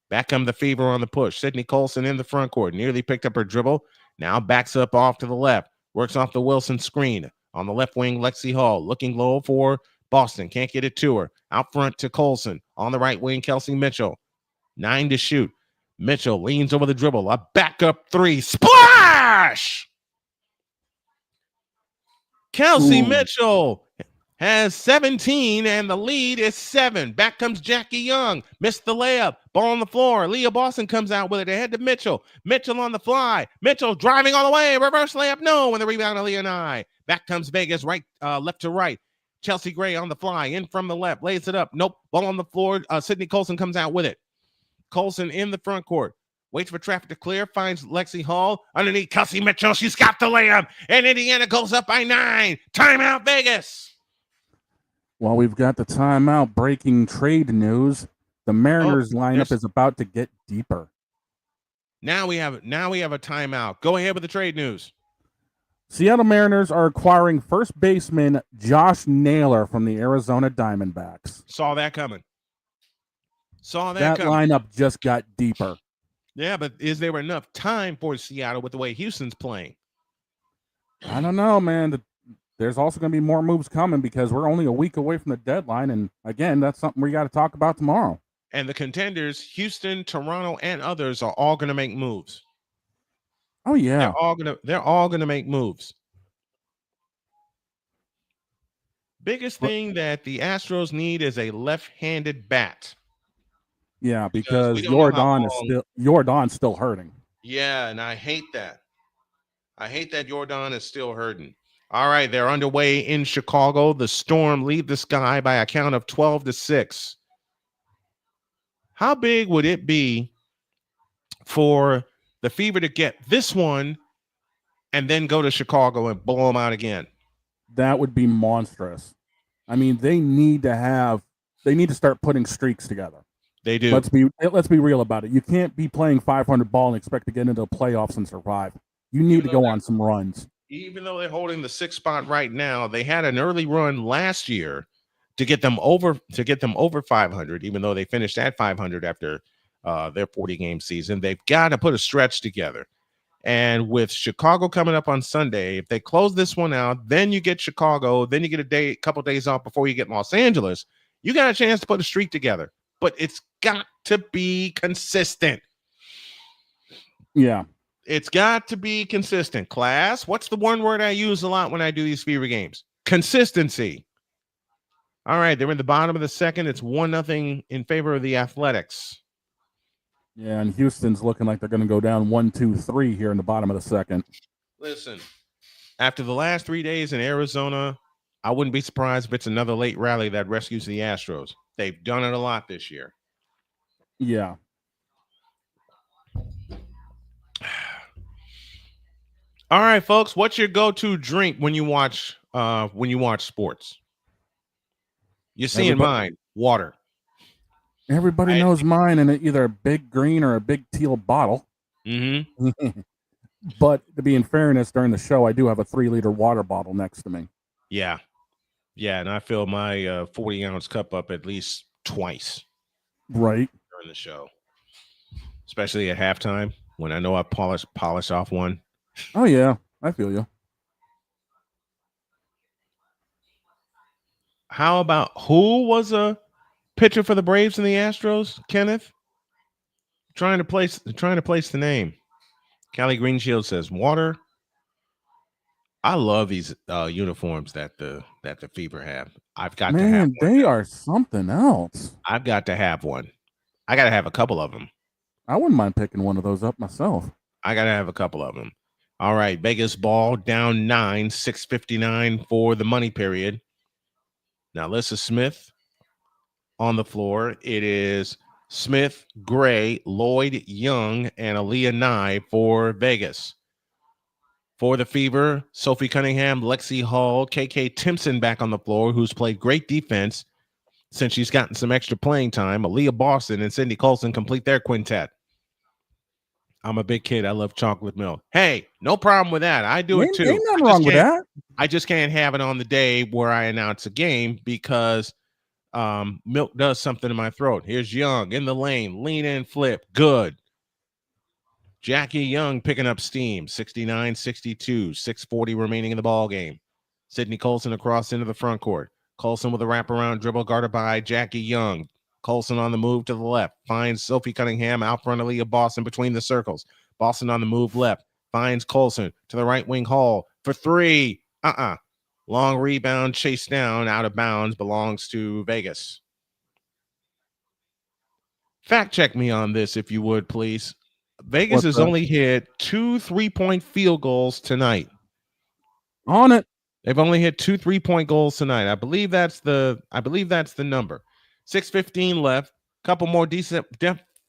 Back come the Fever on the push. Sydney Colson in the front court. Nearly picked up her dribble. Now backs up off to the left. Works off the Wilson screen. On the left wing, Lexi Hall looking low for Boston. Can't get it to her. Out front to Colson. On the right wing, Kelsey Mitchell. 9 to shoot. Mitchell leans over the dribble. A backup 3. Splash! Kelsey Mitchell has 17, and the lead is 7. Back comes Jackie Young. Missed the layup. Ball on the floor. Aliyah Boston comes out with it ahead to Mitchell. Mitchell on the fly. Mitchell driving all the way. Reverse layup. No. And the rebound, Aliyah and I. Back comes Vegas, left to right. Chelsea Gray on the fly. In from the left. Lays it up. Nope. Ball on the floor. Sydney Colson comes out with it. Colson in the front court. Waits for traffic to clear. Finds Lexi Hall. Underneath Kelsey Mitchell. She's got the layup. And Indiana goes up by 9. Timeout, Vegas. Well, we've got the timeout. Breaking trade news. The Mariners lineup is about to get deeper. Now we have a timeout. Go ahead with the trade news. Seattle Mariners are acquiring first baseman Josh Naylor from the Arizona Diamondbacks. Saw that coming. That lineup just got deeper. Yeah, but is there enough time for Seattle with the way Houston's playing? I don't know, man. There's also going to be more moves coming because we're only a week away from the deadline. And again, that's something we got to talk about tomorrow. And the contenders, Houston, Toronto, and others are all going to make moves. Oh, yeah. They're all going to make moves. Biggest thing that the Astros need is a left-handed bat. Yeah, because Jordan's still hurting. Yeah, and I hate that. I hate that Jordan is still hurting. All right, they're underway in Chicago. The Storm lead the sky by a count of 12-6. How big would it be for the Fever to get this one and then go to Chicago and blow them out again? That would be monstrous. I mean, they need to start putting streaks together. They do. Let's be real about it. You can't be playing 500 ball and expect to get into the playoffs and survive. You need to go on some runs. Even though they're holding the 6th spot right now, they had an early run last year to get them over 500, even though they finished at 500 after their 40-game season. They've got to put a stretch together. And with Chicago coming up on Sunday, if they close this one out, then you get Chicago, then you get a couple days off before you get Los Angeles. You got a chance to put a streak together, but it's got to be consistent. Yeah. It's got to be consistent. Class, what's the one word I use a lot when I do these Fever games? Consistency. All right, they're in the bottom of the second. It's 1-0 in favor of the Athletics. Yeah, and Houston's looking like they're going to go down 1-2-3 here in the bottom of the second. Listen, after the last 3 days in Arizona, I wouldn't be surprised if it's another late rally that rescues the Astros. They've done it a lot this year. Yeah. All right, folks, what's your go-to drink when you watch sports? You see in mine, water. Everybody knows mine in either a big green or a big teal bottle. Mm-hmm. But to be in fairness, during the show, I do have a 3-liter water bottle next to me. Yeah. Yeah, and I fill my 40-ounce cup up at least twice. Right. During the show. Especially at halftime when I know I polish off one. Oh, yeah. I feel you. How about who was a pitcher for the Braves and the Astros, Kenneth? Trying to place the name. Callie Greenshield says water. I love these uniforms that the Fever have. I've got to have one. They are something else. I've got to have one. I got to have a couple of them. I wouldn't mind picking one of those up myself. I got to have a couple of them. All right, Vegas ball down 9, 6:59 for the money period. Now, Alyssa Smith on the floor. It is Smith, Gray, Lloyd, Young, and Aliyah Nye for Vegas. For the Fever, Sophie Cunningham, Lexi Hall, KK Timpson back on the floor, who's played great defense since she's gotten some extra playing time. Aliyah Boston and Cindy Colson complete their quintet. I'm a big kid. I love chocolate milk. Hey, no problem with that. I do it too. Ain't nothing wrong with that. I just can't have it on the day where I announce a game because milk does something in my throat. Here's Young in the lane. Lean in, flip. Good. Jackie Young picking up steam. 69-62. 6:40 remaining in the ball game. Sydney Colson across into the front court. Colson with a wraparound dribble guarded by Jackie Young. Colson on the move to the left. Finds Sophie Cunningham out front of Aliyah Boston between the circles. Boston on the move left. Finds Colson to the right wing. Hall for 3. Long rebound, chased down, out of bounds, belongs to Vegas. Fact check me on this, if you would, please. Vegas has only hit 2 3-point field goals tonight. On it. They've only hit 2 3-point goals tonight. I believe that's the number. 6:15 left. Couple more decent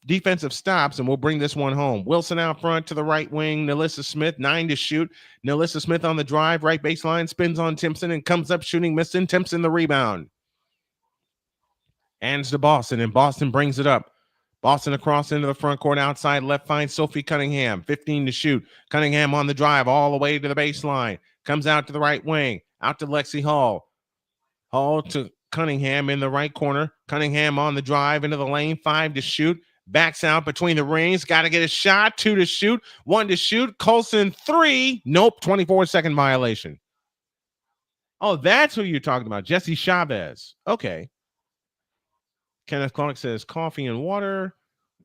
defensive stops, and we'll bring this one home. Wilson out front to the right wing. Nalissa Smith, 9 to shoot. Nalissa Smith on the drive, right baseline, spins on Timpson and comes up shooting, missing. Timpson the rebound. Hands to Boston, and Boston brings it up. Boston across into the front court, outside left, finds Sophie Cunningham, 15 to shoot. Cunningham on the drive all the way to the baseline. Comes out to the right wing, out to Lexi Hall. Hall to Cunningham in the right corner. Cunningham on the drive into the lane, 5 to shoot. Backs out between the rings. Got to get a shot. 2 to shoot. 1 to shoot. Colson, 3. Nope. 24-second violation. Oh, that's who you're talking about. Jesse Chavez. Okay. Kenneth Clark says coffee and water.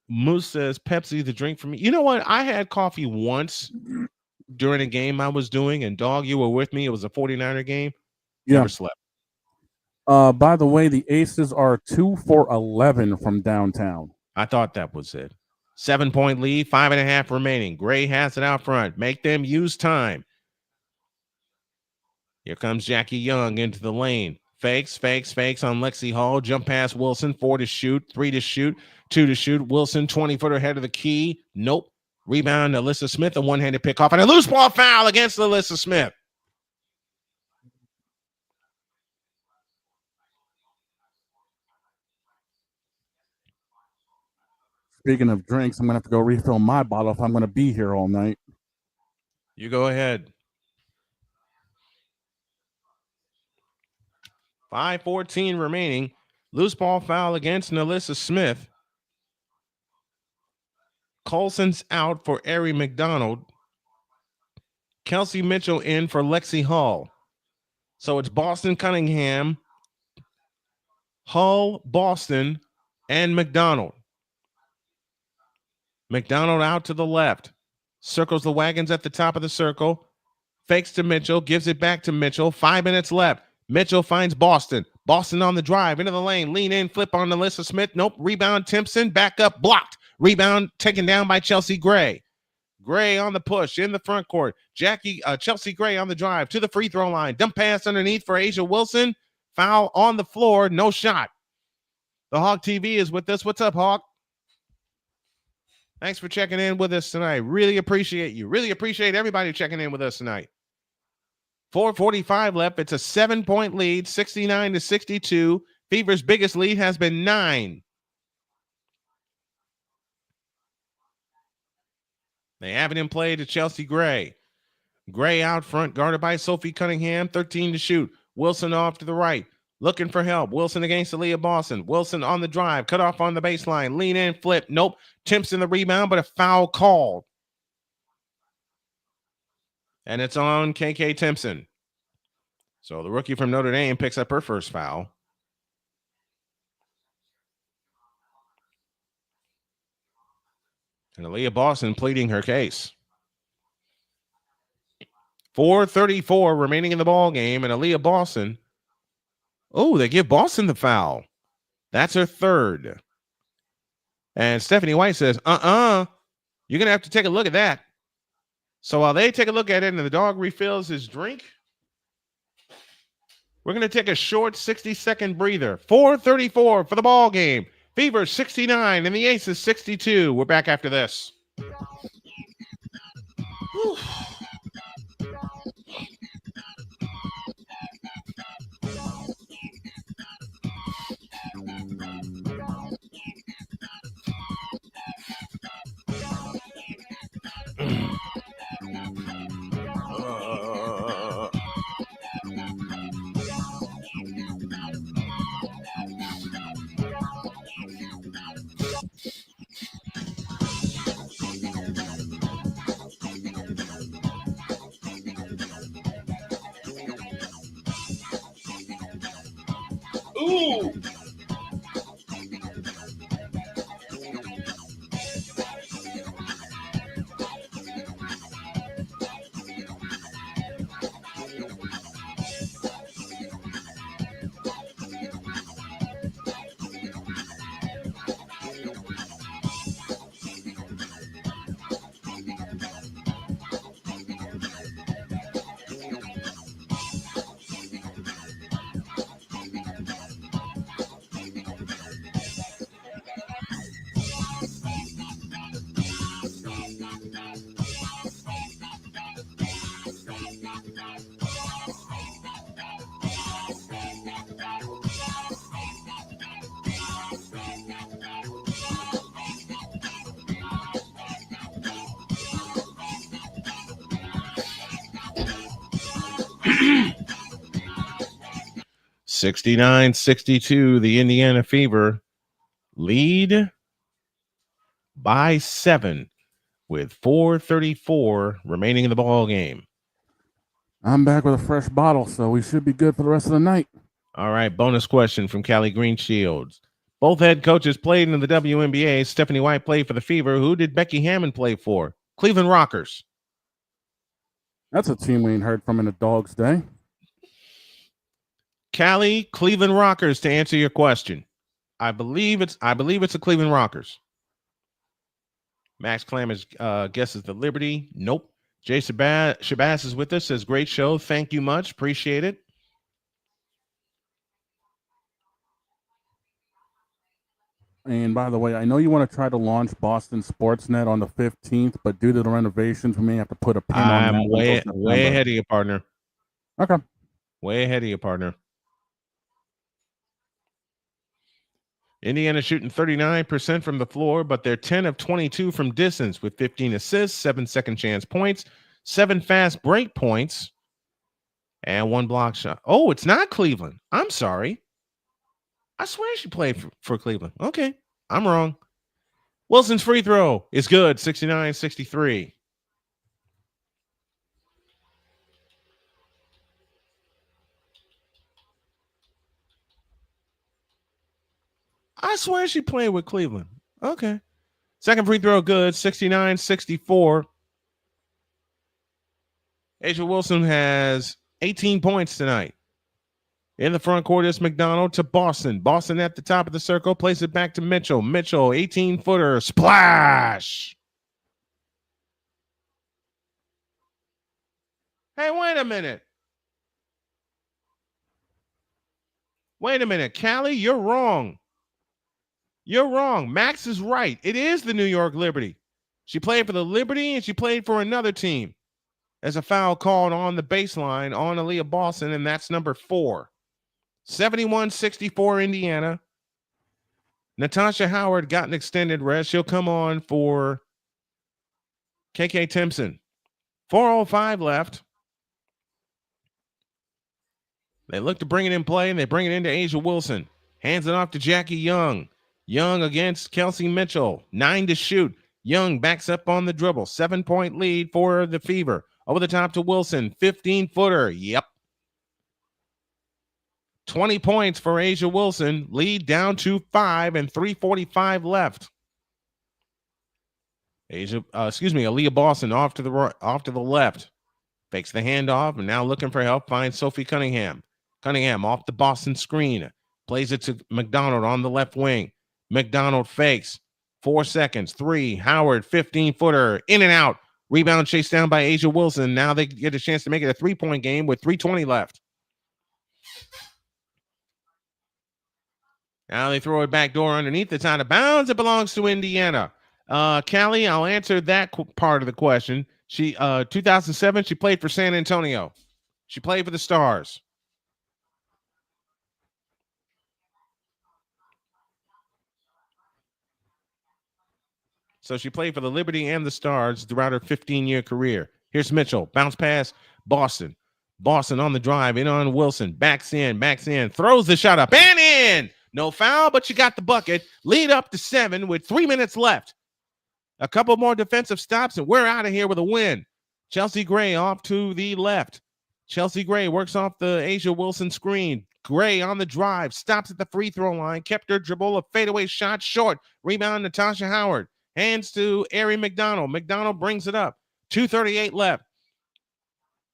Moose says Pepsi, the drink for me. You know what? I had coffee once during a game I was doing, and dog, you were with me. It was a 49er game. Yeah. Never slept. By the way, the Aces are 2 for 11 from downtown. I thought that was it. 7-point lead, 5.5 remaining. Gray has it out front. Make them use time. Here comes Jackie Young into the lane. Fakes on Lexi Hall. Jump past Wilson. 4 to shoot. 3 to shoot. 2 to shoot. Wilson, 20-footer ahead of the key. Nope. Rebound, Alyssa Smith. A one-handed pickoff and a loose ball foul against Alyssa Smith. Speaking of drinks, I'm going to have to go refill my bottle if I'm going to be here all night. You go ahead. 5:14 remaining. Loose ball foul against Alyssa Smith. Colson's out for Ari McDonald. Kelsey Mitchell in for Lexi Hall. So it's Boston, Cunningham, Hull, Boston, and McDonald. McDonald out to the left. Circles the wagons at the top of the circle. Fakes to Mitchell. Gives it back to Mitchell. 5 minutes left. Mitchell finds Boston. Boston on the drive. Into the lane. Lean in. Flip on Alyssa Smith. Nope. Rebound Timpson. Back up. Blocked. Rebound taken down by Chelsea Gray. Gray on the push in the front court. Chelsea Gray on the drive to the free throw line. Dump pass underneath for Asia Wilson. Foul on the floor. No shot. The Hawk TV is with us. What's up, Hawk? Thanks for checking in with us tonight. Really appreciate you. Really appreciate everybody checking in with us tonight. 4:45 left. It's a 7-point lead, 69-62. Fever's biggest lead has been 9. They have it in play to Chelsea Gray. Gray out front, guarded by Sophie Cunningham, 13 to shoot. Wilson off to the right, looking for help. Wilson against Aliyah Boston. Wilson on the drive, cut off on the baseline. Lean in, flip. Nope. Timpson the rebound, but a foul called. And it's on KK Timpson. So the rookie from Notre Dame picks up her first foul. And Aliyah Boston pleading her case. 4:34 remaining in the ball game, and Aliyah Boston. Oh, they give Boston the foul. That's her third. And Stephanie White says, you're going to have to take a look at that. So while they take a look at it and the dog refills his drink, we're going to take a short 60-second breather. 4:34 for the ball game. Fever 69 and the Aces 62. We're back after this. Whew. Ooh. (69-62), the Indiana Fever lead by 7 with 4:34 remaining in the ball game. I'm back with a fresh bottle, so we should be good for the rest of the night. All right, bonus question from Callie Greenshields. Both head coaches played in the WNBA. Stephanie White played for the Fever. Who did Becky Hammond play for? Cleveland Rockers. That's a team we ain't heard from in a dog's day. Callie, Cleveland Rockers, to answer your question. I believe it's the Cleveland Rockers. Max Clamage guesses the Liberty. Nope. Jay Shabazz is with us. Says, great show. Thank you much. Appreciate it. And by the way, I know you want to try to launch Boston Sportsnet on the 15th, but due to the renovations, we may have to put a pin on that. I'm way ahead of you, partner. Okay. Way ahead of you, partner. Indiana shooting 39% from the floor, but they're 10 of 22 from distance with 15 assists, 7 second chance points, 7 fast break points, and 1 block shot. Oh, it's not Cleveland. I'm sorry. I swear she played for Cleveland. Okay, I'm wrong. Wilson's free throw is good, 69-63. I swear she played with Cleveland. Okay. Second free throw good, 69-64. A'ja Wilson has 18 points tonight. In the front court is McDonald to Boston. Boston at the top of the circle, plays it back to Mitchell. Mitchell, 18-footer, splash. Hey, wait a minute. Wait a minute. Callie, you're wrong. You're wrong. Max is right. It is the New York Liberty. She played for the Liberty and she played for another team. There's a foul called on the baseline on Aliyah Boston, and that's number 4. 71-64 Indiana. Natasha Howard got an extended rest. She'll come on for KK Timpson. 4:05 left. They look to bring it in play, and they bring it into A'ja Wilson. Hands it off to Jackie Young. Young against Kelsey Mitchell. 9 to shoot. Young backs up on the dribble. 7-point lead for the Fever. Over the top to Wilson. 15-footer. Yep. 20 points for A'ja Wilson. Lead down to 5 and 3:45 left. Aliyah Boston off to the left. Fakes the handoff and now looking for help. Finds Sophie Cunningham. Cunningham off the Boston screen. Plays it to McDonald on the left wing. McDonald fakes. 4 seconds. 3. Howard, 15-footer. In and out. Rebound chased down by A'ja Wilson. Now they get a chance to make it a 3-point game with 3:20 left. Now they throw it back door underneath. It's out of bounds. It belongs to Indiana. Callie, I'll answer that part of the question. She 2007, she played for San Antonio. She played for the Stars. So she played for the Liberty and the Stars throughout her 15-year career. Here's Mitchell. Bounce pass. Boston. Boston on the drive. In on Wilson. Backs in. Throws the shot up and in. No foul, but you got the bucket. Lead up to 7 with 3 minutes left. A couple more defensive stops, and we're out of here with a win. Chelsea Gray off to the left. Chelsea Gray works off the A'ja Wilson screen. Gray on the drive. Stops at the free throw line. Kept her dribble. A fadeaway shot short. Rebound Natasha Howard. Hands to Ari McDonald. McDonald brings it up. 2:38 left.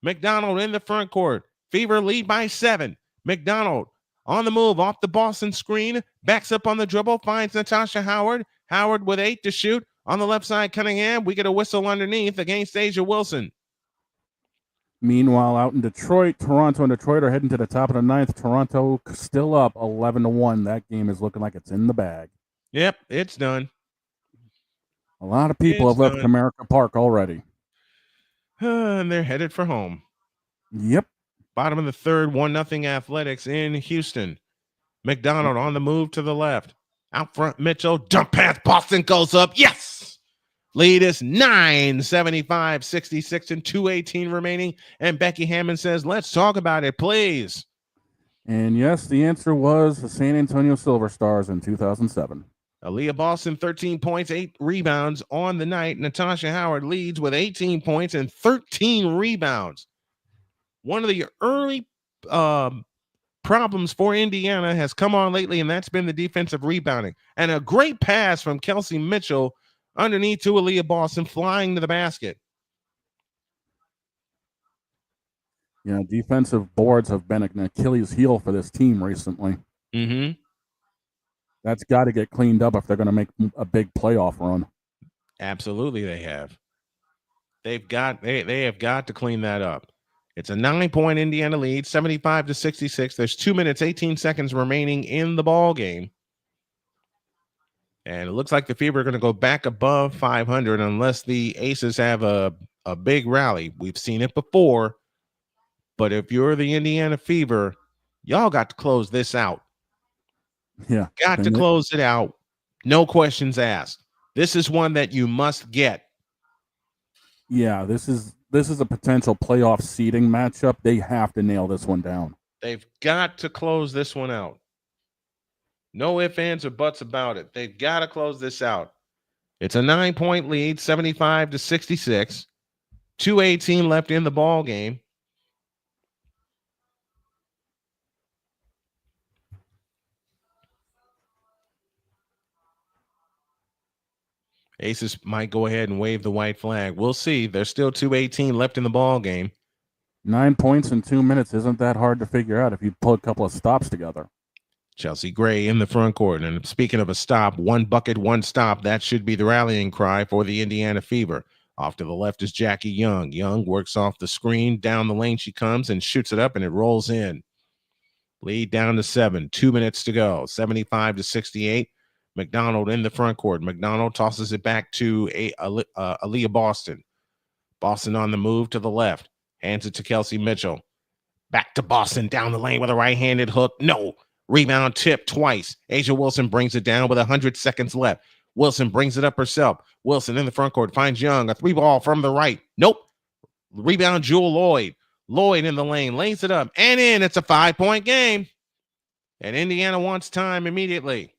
McDonald in the front court. Fever lead by 7. McDonald on the move off the Boston screen. Backs up on the dribble. Finds Natasha Howard. Howard with 8 to shoot. On the left side, Cunningham. We get a whistle underneath against A'ja Wilson. Meanwhile, out in Detroit, Toronto and Detroit are heading to the top of the 9th. Toronto still up 11-1. That game is looking like it's in the bag. Yep, it's done. A lot of people have left Comerica Park already. And they're headed for home. Yep. Bottom of the 3rd, 1-0 Athletics in Houston. McDonald on the move to the left. Out front, Mitchell. Jump pass. Boston goes up. Yes. Lead is 9, 75-66 and 2:18 remaining. And Becky Hammond says, let's talk about it, please. And yes, the answer was the San Antonio Silver Stars in 2007. Aliyah Boston, 13 points, 8 rebounds on the night. Natasha Howard leads with 18 points and 13 rebounds. One of the early problems for Indiana has come on lately, and that's been the defensive rebounding. And a great pass from Kelsey Mitchell underneath to Aliyah Boston, flying to the basket. Yeah, defensive boards have been an Achilles heel for this team recently. Mm-hmm. That's got to get cleaned up if they're going to make a big playoff run. Absolutely, they have. They have got to clean that up. It's a 9-point Indiana lead, 75-66. There's 2 minutes, 18 seconds remaining in the ball game. And it looks like the Fever are going to go back above 500 unless the Aces have a big rally. We've seen it before. But if you're the Indiana Fever, y'all got to close this out. Yeah. Got to close it out. No questions asked. This is one that you must get. Yeah, this is a potential playoff seeding matchup. They have to nail this one down. They've got to close this one out. No ifs, ands, or buts about it. They've got to close this out. It's a 9-point lead, 75-66. 2:18 left in the ball game. Aces might go ahead and wave the white flag. We'll see. There's still 2:18 left in the ball game. 9 points in 2 minutes isn't that hard to figure out if you pull a couple of stops together. Chelsea Gray in the front court. And speaking of a stop, 1 bucket, 1 stop. That should be the rallying cry for the Indiana Fever. Off to the left is Jackie Young. Young works off the screen. Down the lane she comes and shoots it up, and it rolls in. Lead down to 7. 2 minutes to go. 75-68. McDonald in the front court. McDonald tosses it back to Aliyah Boston. Boston on the move to the left. Hands it to Kelsey Mitchell. Back to Boston down the lane with a right-handed hook. No. Rebound tip twice. A'ja Wilson brings it down with 100 seconds left. Wilson brings it up herself. Wilson in the front court finds Young. A 3-ball from the right. Nope. Rebound Jewel Lloyd. Lloyd in the lane. Lays it up and in. It's a 5-point game. And Indiana wants time immediately.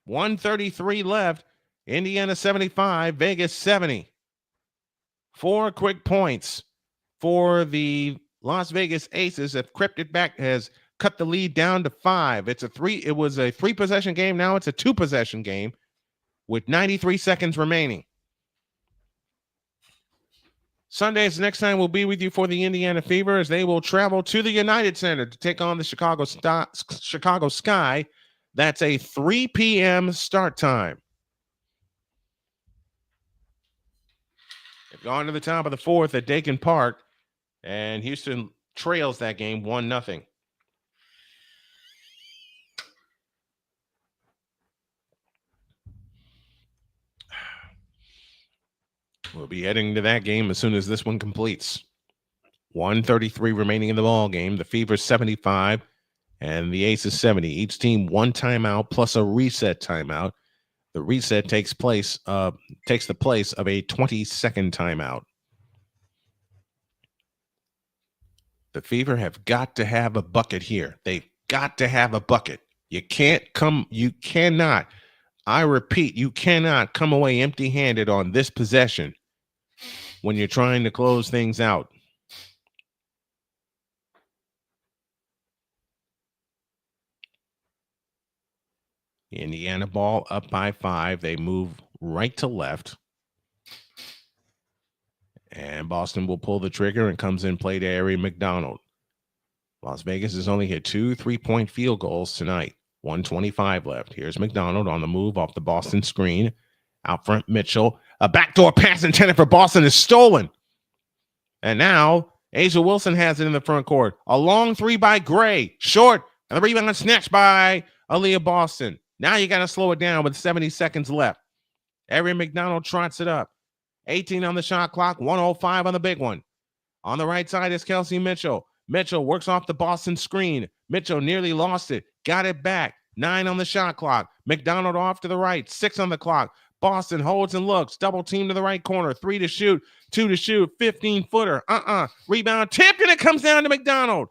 1:33 left. Indiana 75, Vegas 70. 4 quick points for the Las Vegas Aces have crept it back, has cut the lead down to 5. It was a 3-possession game. Now it's a 2-possession game with 93 seconds remaining. Sunday is the next time we'll be with you for the Indiana Fever as they will travel to the United Center to take on the Chicago Sky. That's a 3 p.m. start time. They've gone to the top of the 4th at Daikin Park, and Houston trails that game 1-0. We'll be heading to that game as soon as this one completes. 1:33 remaining in the ball game. The Fever 75 and the Aces 70. Each team 1 timeout plus a reset timeout. The reset takes the place of a 20-second timeout. The Fever have got to have a bucket here. They've got to have a bucket. You cannot, I repeat, you cannot come away empty-handed on this possession when you're trying to close things out. Indiana ball up by 5. They move right to left. And Boston will pull the trigger and comes in play to Ari McDonald. Las Vegas has only hit 2 3-point field goals tonight. 1:25 left. Here's McDonald on the move off the Boston screen. Out front, Mitchell. A backdoor pass intended for Boston is stolen. And now A'ja Wilson has it in the front court. A long 3 by Gray. Short. And the rebound snatched by Aliyah Boston. Now you got to slow it down with 70 seconds left. Ari McDonald trots it up. 18 on the shot clock. 1:05 on the big one. On the right side is Kelsey Mitchell. Mitchell works off the Boston screen. Mitchell nearly lost it. Got it back. 9 on the shot clock. McDonald off to the right. 6 on the clock. Boston holds and looks. Double team to the right corner. 3 to shoot. 2 to shoot. 15-footer. Rebound tipped, and it comes down to McDonald.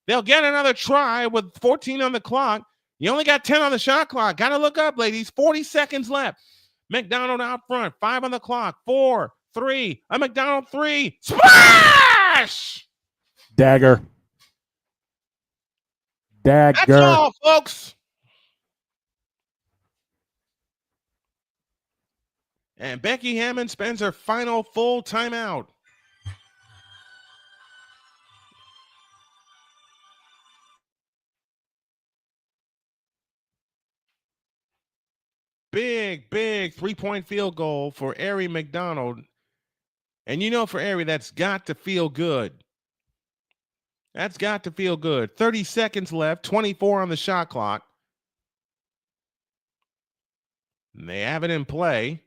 They'll get another try with 14 on the clock. You only got 10 on the shot clock. Got to look up, ladies. 40 seconds left. McDonald out front. 5 on the clock. 4, 3. A McDonald 3. Splash! Dagger. That's all, folks. And Becky Hammond spends her final full timeout. big 3-point field goal for Ari McDonald. And for Ari, that's got to feel good. That's got to feel good. 30 seconds left, 24 on the shot clock. And they have it in play.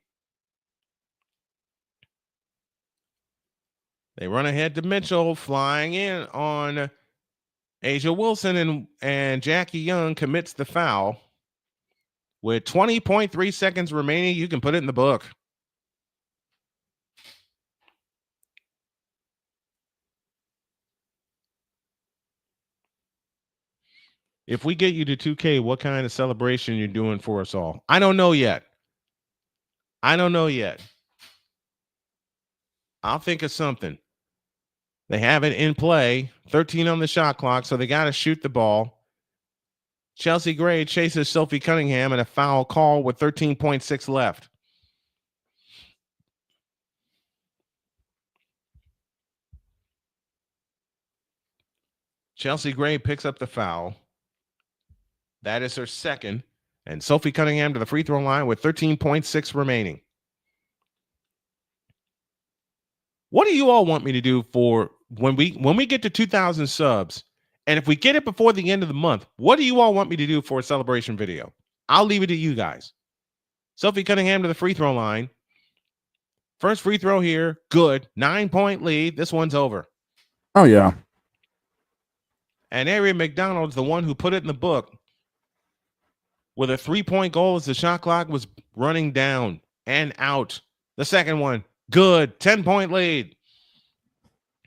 They run ahead to Mitchell, flying in on Asia Wilson, and Jackie Young commits the foul. With 20.3 seconds remaining, you can put it in the book. If we get you to 2K, what kind of celebration you're doing for us all? I don't know yet. I'll think of something. They have it in play, 13 on the shot clock, so they got to shoot the ball. Chelsea Gray chases Sophie Cunningham and a foul call with 13.6 left. Chelsea Gray picks up the foul. That is her second. And Sophie Cunningham to the free throw line with 13.6 remaining. What do you all want me to do for when we get to 2,000 subs? And if we get it before the end of the month, what do you all want me to do for a celebration video? I'll leave it to you guys. Sophie Cunningham to the free throw line. First free throw here. Good. 9-point lead. This one's over. Oh, yeah. And Ari McDonald's the one who put it in the book with a 3-point goal as the shot clock was running down and out. The second one. Good. 10-point lead.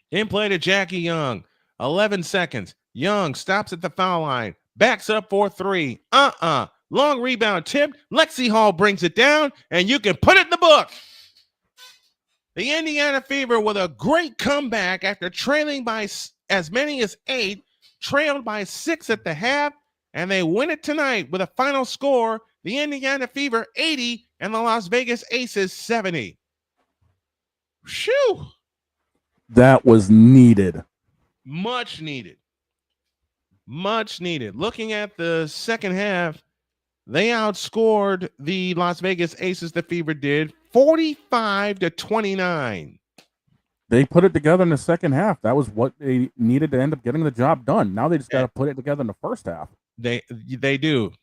In play to Jackie Young. 11 seconds. Young stops at the foul line. Backs up for 3. Long rebound tipped. Lexi Hall brings it down, and you can put it in the book. The Indiana Fever with a great comeback after trailing by as many as 8, trailed by 6 at the half, and they win it tonight with a final score. The Indiana Fever 80 and the Las Vegas Aces 70. Shoo! That was needed. Much needed. Looking at the second half, they outscored the Las Vegas Aces, the Fever did, 45-29. They put it together in the second half. That was what they needed to end up getting the job done. Now they just got to put it together in the first half. They do.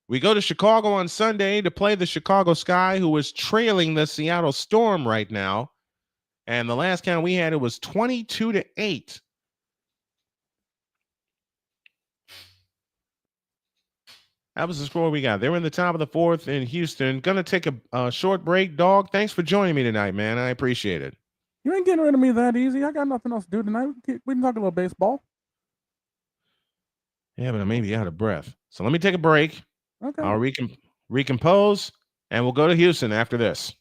We go to Chicago on Sunday to play the Chicago Sky, who is trailing the Seattle Storm right now. And the last count we had, it was 22-8. That was the score we got. They were in the top of the fourth in Houston. Gonna take a short break. Dog, thanks for joining me tonight, man. I appreciate it. You ain't getting rid of me that easy. I got nothing else to do tonight. We can talk a little baseball. Yeah, but I may be out of breath. So let me take a break. Okay. I'll recompose, and we'll go to Houston after this.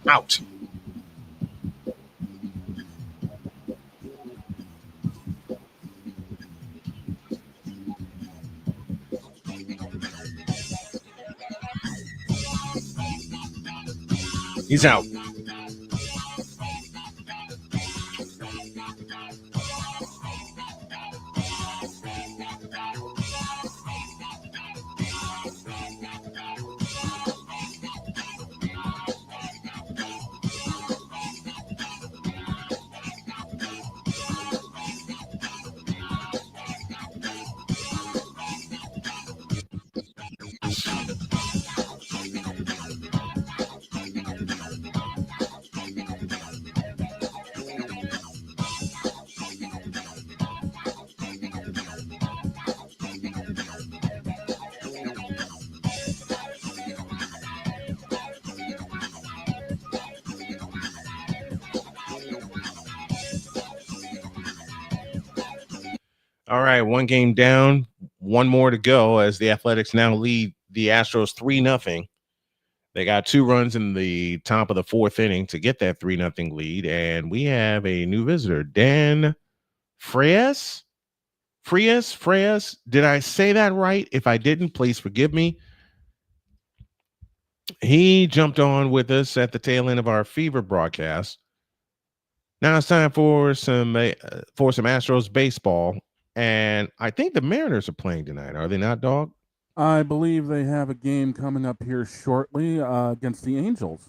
Out. He's out. All right, one game down, one more to go as the Athletics now lead the Astros 3-0. They got 2 runs in the top of the 4th inning to get that 3-0 lead, and we have a new visitor, Dan Frias. Frias. Did I say that right? If I didn't, please forgive me. He jumped on with us at the tail end of our Fever broadcast. Now it's time for some Astros baseball, and I think the Mariners are playing tonight. Are they not, Dog? I believe they have a game coming up here shortly against the Angels.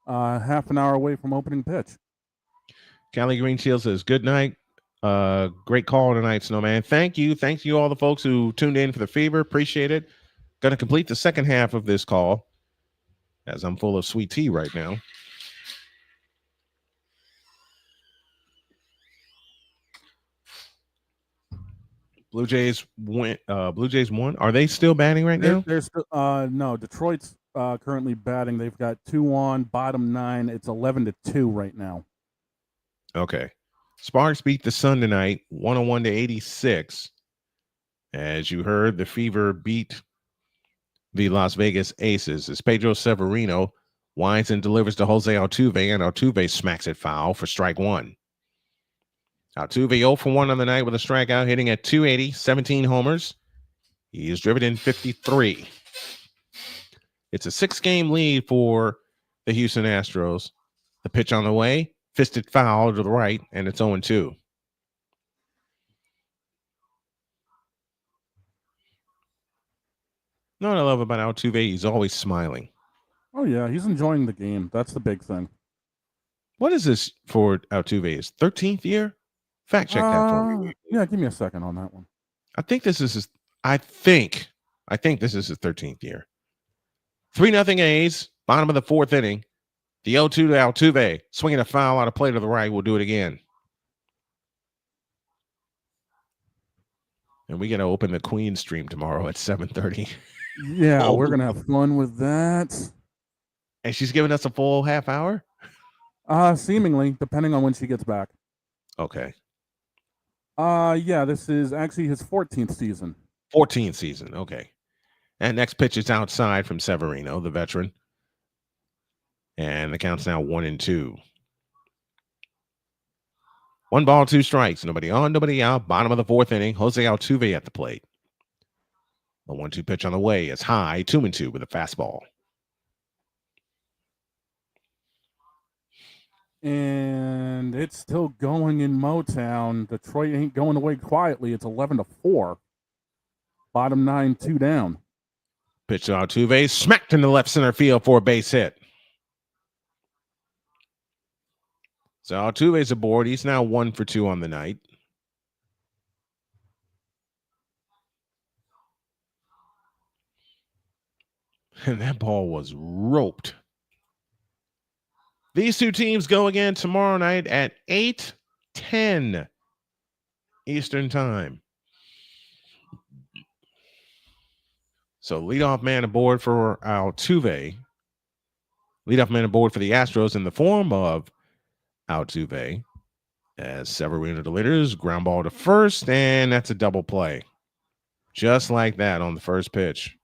Half an hour away from opening pitch. Callie Greenshield says, good night. Great call tonight, Snowman. Thank you. Thank you all the folks who tuned in for the Fever. Appreciate it. Going to complete the second half of this call as I'm full of sweet tea right now. Blue Jays won. Are they still batting right now? They're still, no, Detroit's currently batting. They've got 2 on, bottom 9. It's 11-2 right now. Okay. Sparks beat the Sun tonight, 101-86. As you heard, the Fever beat the Las Vegas Aces as Pedro Severino winds and delivers to Jose Altuve, and Altuve smacks it foul for strike 1. Altuve 0 for 1 on the night with a strikeout, hitting at 280, 17 homers. He is driven in 53. It's a 6-game lead for the Houston Astros. The pitch on the way, fisted foul to the right, and it's 0-2. You know what I love about Altuve? He's always smiling. Oh, yeah, he's enjoying the game. That's the big thing. What is this for Altuve? His 13th year? Fact check that for me. Yeah, give me a second on that one. I think this is his. I think this is his 13th year. 3-0 A's, bottom of the 4th inning. The 0-2 to Altuve, swinging a foul out of play to the right. We'll do it again. And we got to open the Queen stream tomorrow at 7:30. Yeah, we're gonna have fun with that. And she's giving us a full half hour? Seemingly, depending on when she gets back. Okay. Yeah, this is actually his 14th season. 14th season, okay. And next pitch is outside from Severino, the veteran. And the count's now 1-2. 1 ball, 2 strikes. Nobody on, nobody out. Bottom of the 4th inning. Jose Altuve at the plate. The 1-2 pitch on the way is high, 2-2 with a fastball. And it's still going in Motown. Detroit ain't going away quietly. It's 11-4. Bottom 9, 2 down. Pitch to Altuve, smacked in the left center field for a base hit. So Altuve's aboard. He's now 1 for 2 on the night. And that ball was roped. These two teams go again tomorrow night at 8:10 Eastern Time. So leadoff man aboard for Altuve. Leadoff man aboard for the Astros in the form of Altuve. As Severino delivers, ground ball to first, and that's a double play. Just like that on the first pitch.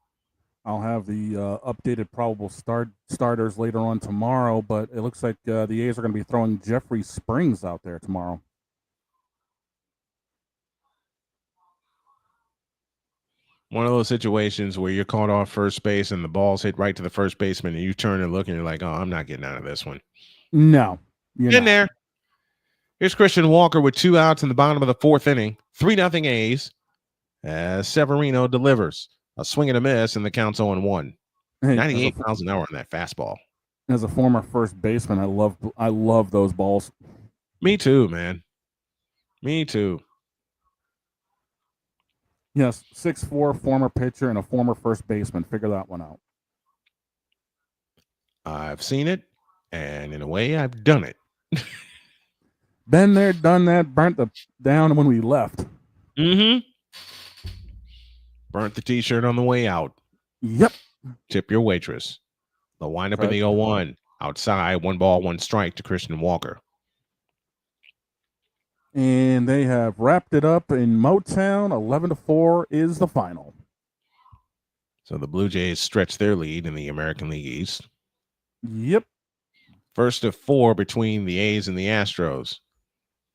I'll have the updated probable starters later on tomorrow, but it looks like the A's are going to be throwing Jeffrey Springs out there tomorrow. One of those situations where you're caught off first base and the ball's hit right to the first baseman, and you turn and look and you're like, oh, I'm not getting out of this one. No. In there. Here's Christian Walker with 2 outs in the bottom of the 4th inning. 3-0 A's as Severino delivers. A swing and a miss, and the count's 0-1. Hey, 98 miles an hour on that fastball. As a former first baseman, I love those balls. Me too, man. Me too. Yes, 6'4", former pitcher and a former first baseman. Figure that one out. I've seen it, and in a way, I've done it. Been there, done that, burnt the down when we left. Mm-hmm. Burnt the T-shirt on the way out. Yep. Tip your waitress. They'll wind up in the 0-1. Outside, 1 ball, 1 strike to Christian Walker. And they have wrapped it up in Motown. 11-4 is the final. So the Blue Jays stretch their lead in the American League East. Yep. First of 4 between the A's and the Astros.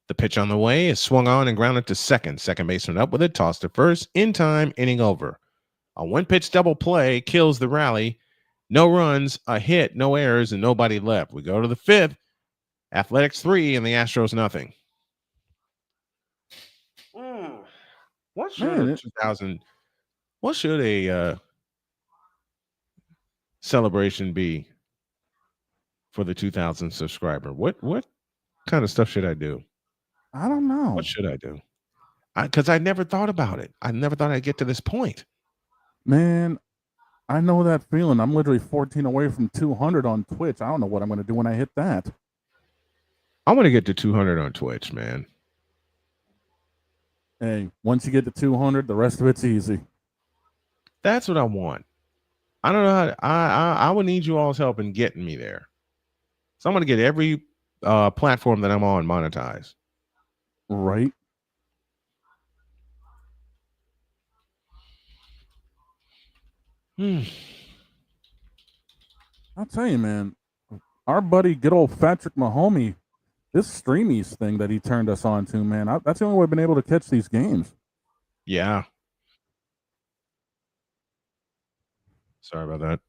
The pitch on the way is swung on and grounded to second. Second baseman up with it, tossed to first. In time, inning over. A one-pitch double play kills the rally. No runs, a hit, no errors, and nobody left. We go to the 5th. Athletics 3 and the Astros nothing. What should a celebration be for the 2,000 subscriber? What kind of stuff should I do? I don't know. What should I do? Because I never thought about it. I never thought I'd get to this point. Man, I know that feeling. I'm literally 14 away from 200 on Twitch. I don't know what I'm going to do when I hit that. I want to get to 200 on Twitch, man. Hey, once you get to 200, the rest of it's easy. That's what I want. I don't know how I would need you all's help in getting me there. So I'm going to get every platform that I'm on monetized. Right. I'll tell you, man, our buddy, good old Patrick Mahomey, this Streamies thing that he turned us on to, man, that's the only way I've been able to catch these games. Yeah. Sorry about that.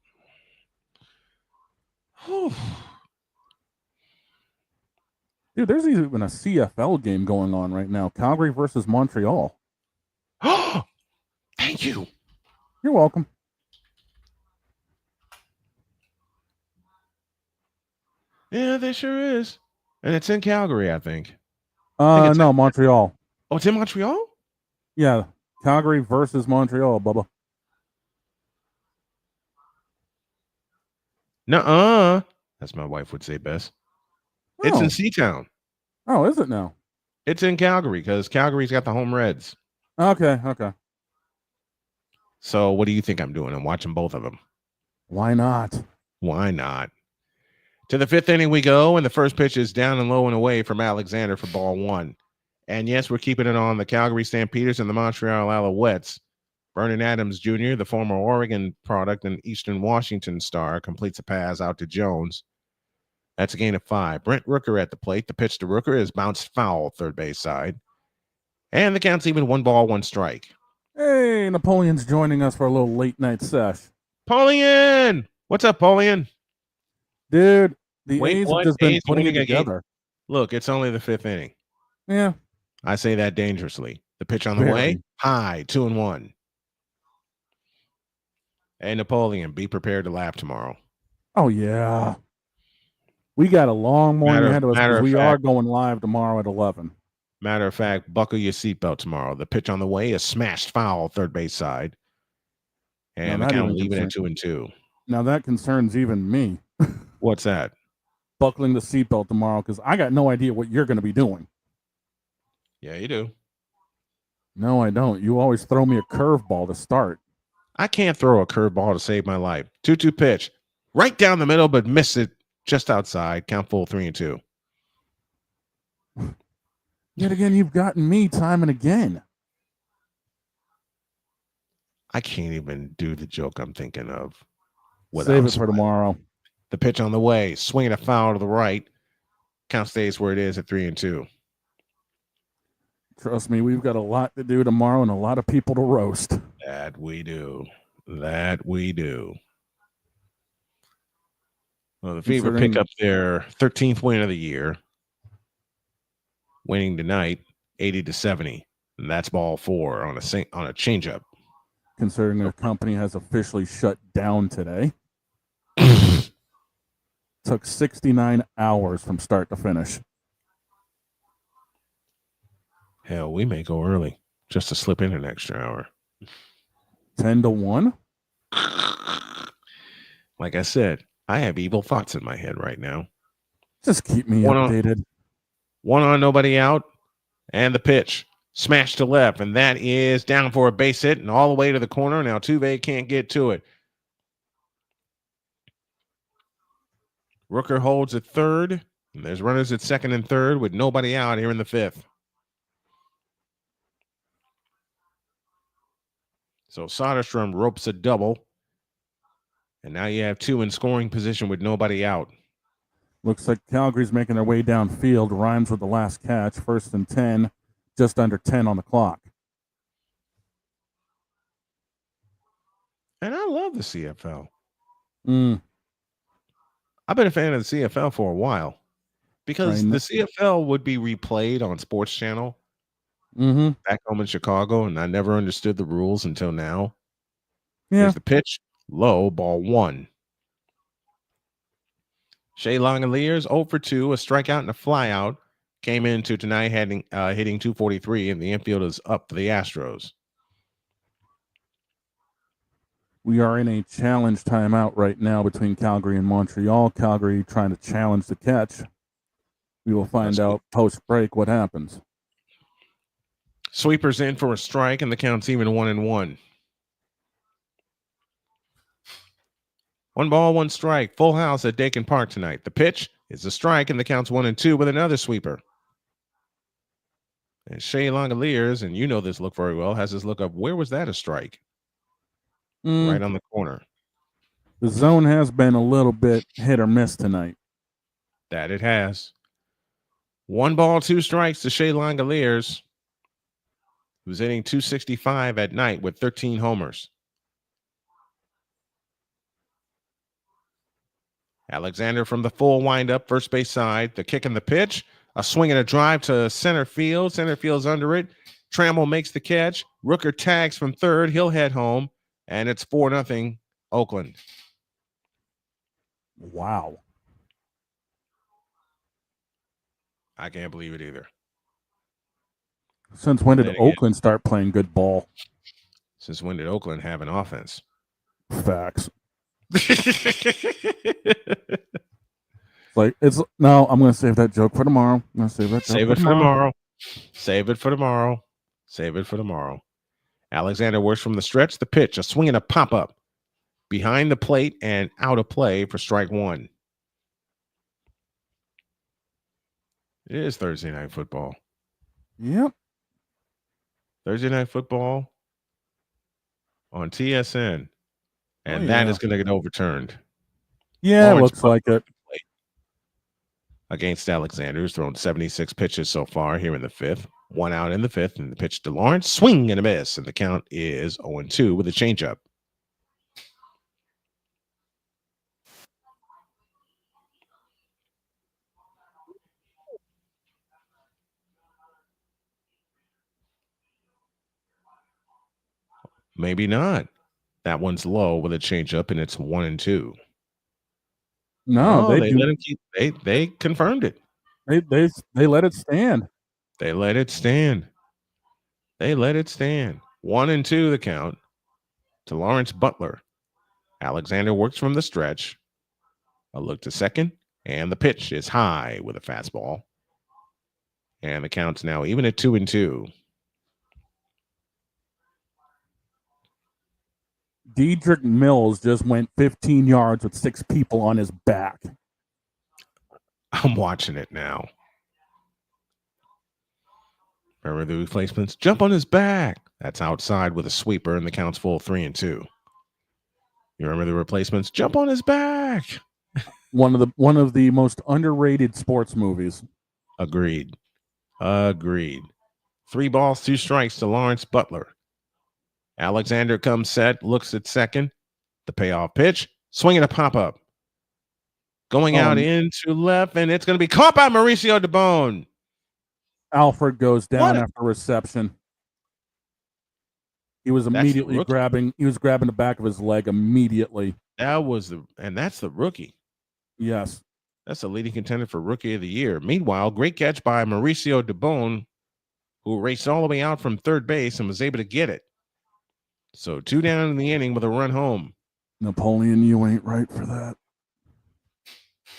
Dude, there's even a CFL game going on right now. Calgary versus Montreal. Thank you. You're welcome. Yeah, there sure is. And it's in Calgary, I think. No, Montreal. Oh, it's in Montreal? Yeah, Calgary versus Montreal, Bubba. Nuh-uh. As my wife would say best. Oh. It's in Seatown. Oh, is it now? It's in Calgary because Calgary's got the home Reds. Okay. So what do you think I'm doing? I'm watching both of them. Why not? Why not? To the 5th inning we go, and the first pitch is down and low and away from Alexander for ball 1. And yes, we're keeping it on the Calgary Stampeders and the Montreal Alouettes. Vernon Adams Jr., the former Oregon product and Eastern Washington star, completes a pass out to Jones. That's a gain of 5. Brent Rooker at the plate. The pitch to Rooker is bounced foul, third base side. And the count's even 1 ball, 1 strike. Hey, Napoleon's joining us for a little late night sesh. Paulian! What's up, Paulian? Dude, the A's have just been putting it together. Look, it's only the 5th inning. Yeah. I say that dangerously. The pitch on the way, high, 2-1. Hey, Napoleon, be prepared to laugh tomorrow. Oh, yeah. We got a long morning ahead of us because we are going live tomorrow at 11. Matter of fact, buckle your seatbelt tomorrow. The pitch on the way is smashed foul, third base side. And the count leaving at 2-2. Now that concerns even me. What's that? Buckling the seatbelt tomorrow because I got no idea what you're going to be doing. Yeah, you do. No, I don't. You always throw me a curveball to start. I can't throw a curveball to save my life. 2-2 pitch. Right down the middle, but missed it just outside. Count full, 3-2. Yet again, you've gotten me time and again. I can't even do the joke I'm thinking of. Save it for tomorrow. The pitch on the way. Swinging a foul to the right. Count stays where it is at 3-2. Trust me, we've got a lot to do tomorrow and a lot of people to roast. That we do. That we do. Well, the Fever pick up their 13th win of the year, winning tonight 80-70. And that's ball 4 on a changeup. Considering their company has officially shut down today. Took 69 hours from start to finish. Hell, we may go early just to slip in an extra hour. 10-1? Like I said, I have evil thoughts in my head right now. Just keep me updated. One on, nobody out. And the pitch. Smash to left. And that is down for a base hit and all the way to the corner. Now Tuve can't get to it. Rooker holds at third. And there's runners at second and third with nobody out here in the 5th. So Soderstrom ropes a double. And now you have 2 in scoring position with nobody out. Looks like Calgary's making their way downfield. Rhymes with the last catch. 1st and 10. Just under 10 on the clock. And I love the CFL. Mm. I've been a fan of the CFL for a while because the CFL would be replayed on Sports Channel back home in Chicago, and I never understood the rules until now. Yeah. Here's the pitch. Low, ball 1. Shea Langoliers 0 for 2, a strikeout and a flyout. Came into tonight hitting 243, and the infield is up for the Astros. We are in a challenge timeout right now between Calgary and Montreal. Calgary trying to challenge the catch. We will find out post-break what happens. Sweeper's in for a strike, and the count's even 1-1. 1 ball, 1 strike. Full house at Daikin Park tonight. The pitch is a strike, and the count's 1-2 with another sweeper. And Shea Langoliers, and you know this look very well, has his look up. Where was that a strike? Right on the corner. The zone has been a little bit hit or miss tonight. That it has. 1 ball, 2 strikes to Shea Langoliers, who's hitting 265 at night with 13 homers. Alexander from the full windup, first base side. The kick and the pitch. A swing and a drive to center field. Center field's under it. Trammell makes the catch. Rooker tags from third. He'll head home. And it's 4-0 Oakland. Wow. I can't believe it either. Since when did Oakland start playing good ball? Since when did Oakland have an offense? Facts. I'm going to save that joke for tomorrow. I'm going to save that joke Save it for tomorrow. Save it for tomorrow. Save it for tomorrow. Alexander works from the stretch. The pitch, a swing and a pop-up. Behind the plate and out of play for strike 1. It is Thursday Night Football. Yep. Thursday Night Football on TSN. And that is going to get overturned. Yeah, Lawrence looks like it. Against Alexander, who's thrown 76 pitches so far here in the 5th. 1 out in the 5th, and the pitch to Lawrence. Swing and a miss, and the count is 0-2 with a changeup. Maybe not. That one's low with a changeup, and it's 1-2. No, they let him keep. They confirmed it. They let it stand. They let it stand. They let it stand. 1-2 the count to Lawrence Butler. Alexander works from the stretch. A look to second, and the pitch is high with a fastball. And the count's now even at 2-2. Dedrick Mills just went 15 yards with 6 people on his back. I'm watching it now. Remember the replacements? Jump on his back. That's outside with a sweeper, and the count's full 3-2. You remember the replacements? Jump on his back. One of the most underrated sports movies. Agreed. 3 balls, 2 strikes to Lawrence Butler. Alexander comes set, looks at second. The payoff pitch, swinging a pop-up. Going out into left, and it's going to be caught by Mauricio DeBone. Alfred goes down after reception. He was immediately grabbing the back of his leg immediately. That's the rookie. Yes. That's the leading contender for Rookie of the Year. Meanwhile, great catch by Mauricio DeBone, who raced all the way out from third base and was able to get it. So 2 down in the inning with a run home. Napoleon, you ain't right for that.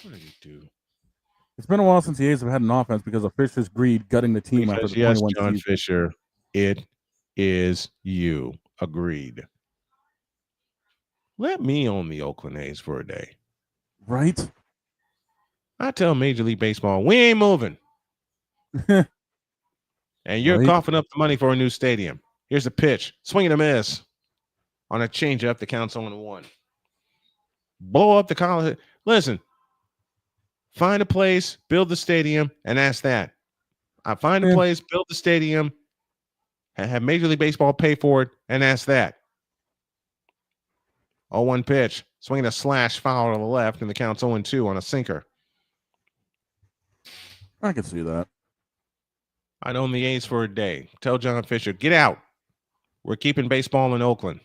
What did he do? It's been a while since the A's have had an offense because of Fisher's greed gutting the team after the 21 John season. Fisher, it is you. Agreed. Let me own the Oakland A's for a day. Right? I tell Major League Baseball, we ain't moving. And you're coughing up the money for a new stadium. Here's a pitch. Swing and a miss. on a changeup. The count's 0-1. Blow up the college. Listen, find a place, build the stadium, and ask that. I find a Yeah. place, build the stadium, and have Major League Baseball pay for it, and ask that. 0-1 pitch, swinging a slash foul to the left, and the count's 0-2 on a sinker. I can see that. I'd own the A's for a day. Tell John Fisher, get out. We're keeping baseball in Oakland.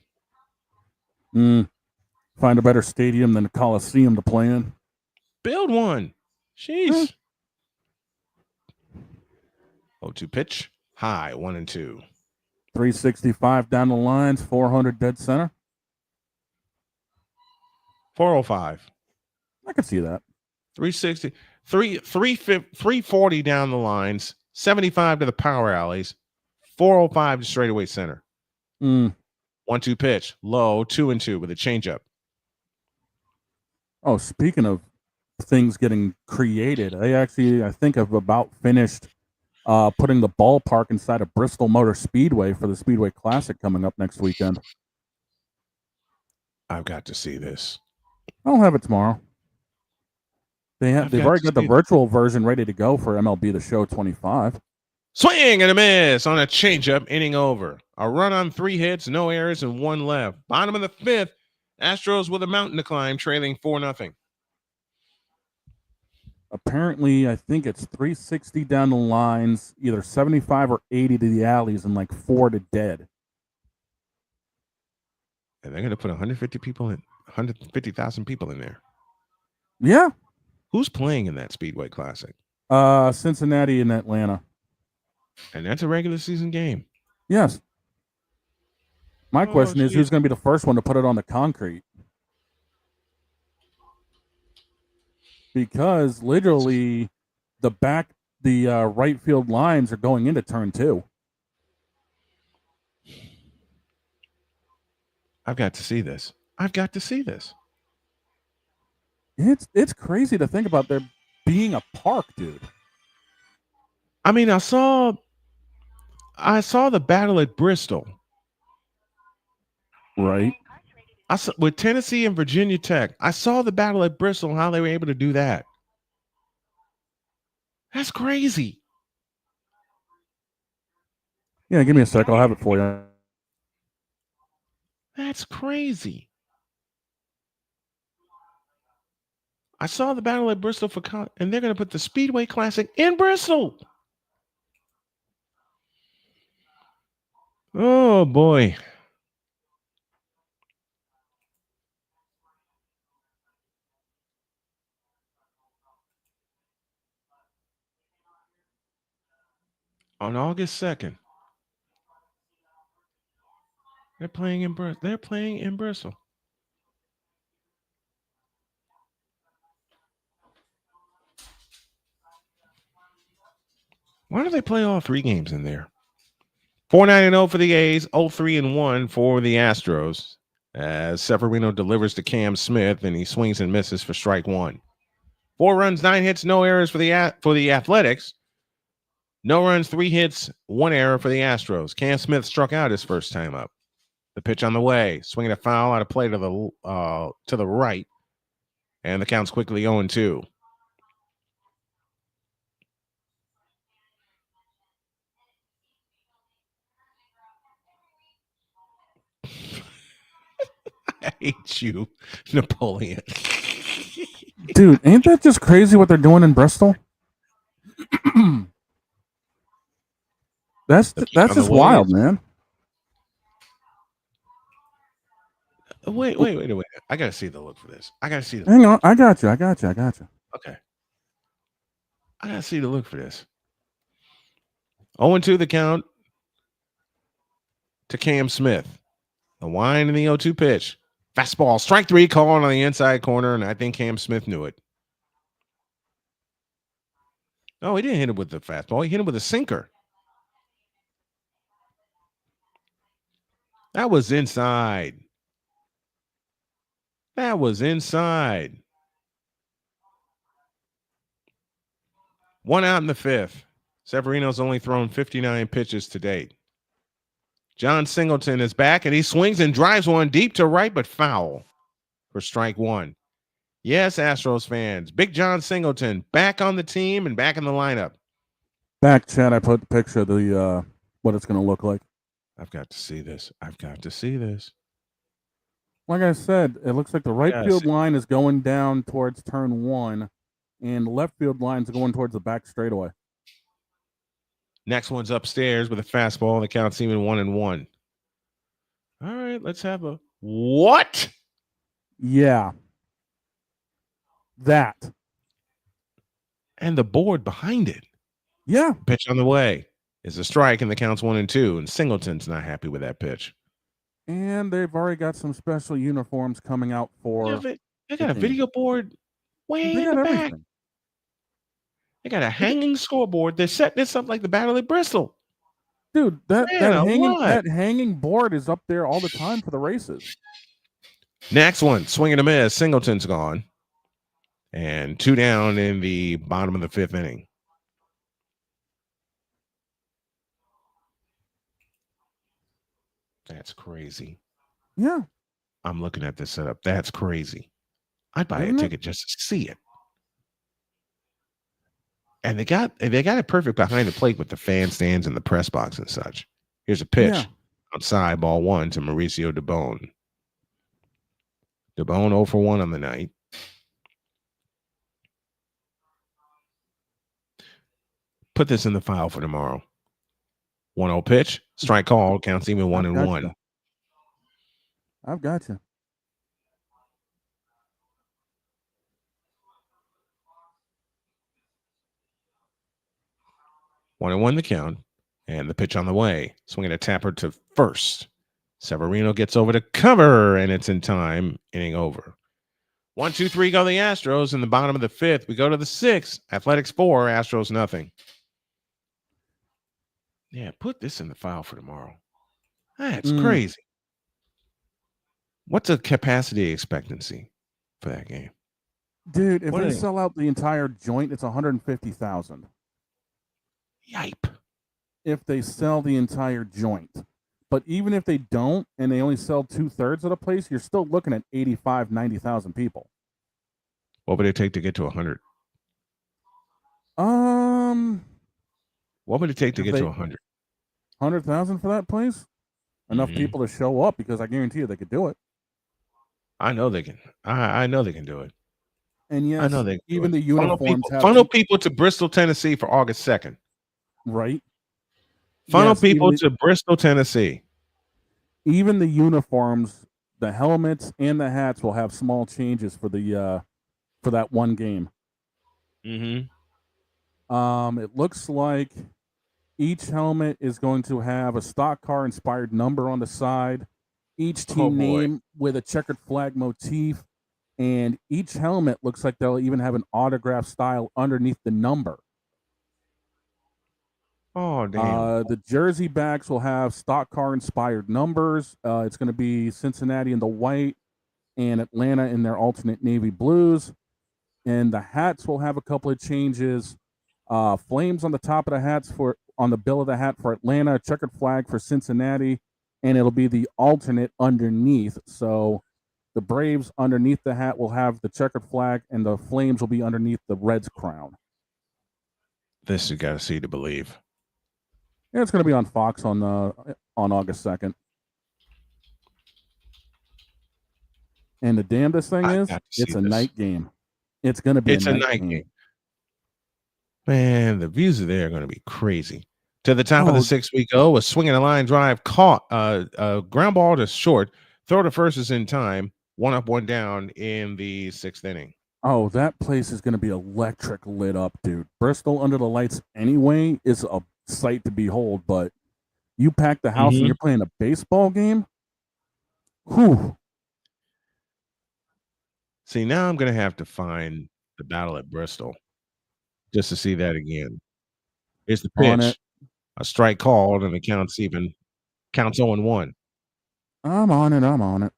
Find a better stadium than the Coliseum to play in. Build one. Jeez. 0-2 pitch. High, 1-2. 365 down the lines, 400 dead center. 405. I can see that. 360. 340 down the lines. 75 to the power alleys. 405 to straightaway center. 1-2 pitch. Low, 2-2 with a changeup. Oh, speaking of things getting created, I think I've about finished putting the ballpark inside of Bristol Motor Speedway for the Speedway Classic coming up next weekend. I've got to see this. I'll have it tomorrow. They've already got the virtual version ready to go for MLB The Show 25. Swing and a miss on a changeup, inning over. A run on 3 hits, no errors, and 1 left. Bottom of the 5th, Astros with a mountain to climb, trailing 4-0. Apparently, I think it's 360 down the lines, either 75 or 80 to the alleys, and like 4 to dead. And they're going to put 150,000 people in there. Yeah. Who's playing in that Speedway Classic? Cincinnati and Atlanta. And that's a regular season game. Yes. My question is, who's going to be the first one to put it on the concrete? Because literally the right field lines are going into turn 2. I've got to see this. It's crazy to think about there being a park, dude. I mean, I saw the battle at Bristol. Right. I saw with Tennessee and Virginia Tech. I saw the battle at Bristol, how they were able to do that. That's crazy. Yeah, give me a sec. I'll have it for you. That's crazy. I saw the battle at Bristol and they're going to put the Speedway Classic in Bristol. Oh, boy. On August 2nd, they're playing in Bristol. Why do they play all 3 games in there? 4-9-0 for the A's, 0-3-1 for the Astros. As Severino delivers to Cam Smith, and he swings and misses for strike 1. 4 runs, 9 hits, no errors for the Athletics. No runs, 3 hits, 1 error for the Astros. Cam Smith struck out his first time up. The pitch on the way, swinging a foul out of play to the right, and the count's quickly 0-2. I hate you, Napoleon. Dude, ain't that just crazy what they're doing in Bristol? That's just wild, man. Wait. I gotta see the look for this. Hang on, I got you. Okay. I gotta see the look for this. 0-2 the count to Cam Smith. The wind in the 0-2 pitch. Fastball, strike 3, called on the inside corner, and I think Cam Smith knew it. No, he didn't hit it with the fastball. He hit it with a sinker. That was inside. 1 out in the 5th. Severino's only thrown 59 pitches to date. John Singleton is back, and he swings and drives one deep to right, but foul for strike one. Yes, Astros fans, Big John Singleton back on the team and back in the lineup. Back chat, I put the picture of the what it's going to look like. I've got to see this. I've got to see this. Like I said, it looks like the right field line is going down towards turn one, and the left field lines are going towards the back straightaway. Next one's upstairs with a fastball. The count's even 1-1. All right, let's have a what? Yeah. That. And the board behind it. Yeah. Pitch on the way is a strike, and the count's 1-2. And Singleton's not happy with that pitch. And they've already got some special uniforms coming out for. Yeah, they got a video board way in the back. Everything. They got a hanging scoreboard. They're setting this up like the Battle at Bristol. Dude, that hanging board is up there all the time for the races. Next one, swing and a miss. Singleton's gone. And 2 down in the bottom of the 5th inning. That's crazy. Yeah. I'm looking at this setup. That's crazy. I'd buy a ticket just to see it. And they got it perfect behind the plate with the fan stands and the press box and such. Here's a pitch outside, ball 1 to Mauricio Debone. Debone 0 for 1 on the night. Put this in the file for tomorrow. 1-0 pitch, strike call, counts even 1-1. I've got you. One and 1 the count, and the pitch on the way. Swinging a tapper to first. Severino gets over to cover, and it's in time. Inning over. 1-2-3 go the Astros. In the bottom of the 5th, we go to the 6th. Athletics 4, Astros nothing. Yeah, put this in the file for tomorrow. That's crazy. What's a capacity expectancy for that game? Dude, if they sell out the entire joint, it's 150,000. Yipe. If they sell the entire joint. But even if they don't, and they only sell 2/3 of the place, you're still looking at 85, 90,000 people. What would it take to get to 100? What would it take to get to 100? 100,000 for that place? Enough people to show up, because I guarantee you they could do it. I know they can. I know they can do it. And yes, I know they even the uniforms funnel people to Bristol, Tennessee for August 2nd. Right. Funnel people to Bristol, Tennessee. Even the uniforms, the helmets, and the hats will have small changes for the for that one game. It looks like each helmet is going to have a stock car inspired number on the side, each team name with a checkered flag motif, and each helmet looks like they'll even have an autograph style underneath the number. Oh, damn. The jersey backs will have stock car inspired numbers. It's going to be Cincinnati in the white and Atlanta in their alternate navy blues. And the hats will have a couple of changes. Flames on the top of the hats on the bill of the hat for Atlanta, checkered flag for Cincinnati, and it'll be the alternate underneath. So the Braves underneath the hat will have the checkered flag, and the Flames will be underneath the Reds crown. This you got to see to believe. Yeah, it's going to be on Fox on August 2nd. And the damnedest thing is, it's a night game. It's going to be a night game. Man, the views of there are going to be crazy. To the top of the 6th we go. A swinging a line drive caught. A ground ball to short. Throw to first is in time. 1 up, 1 down in the 6th inning. Oh, that place is going to be electric lit up, dude. Bristol under the lights anyway is a sight to behold, but you pack the house and you're playing a baseball game? Whew. See, now I'm going to have to find the Battle at Bristol just to see that again. Here's the pitch. A strike called, and the counts 0-1. I'm on it.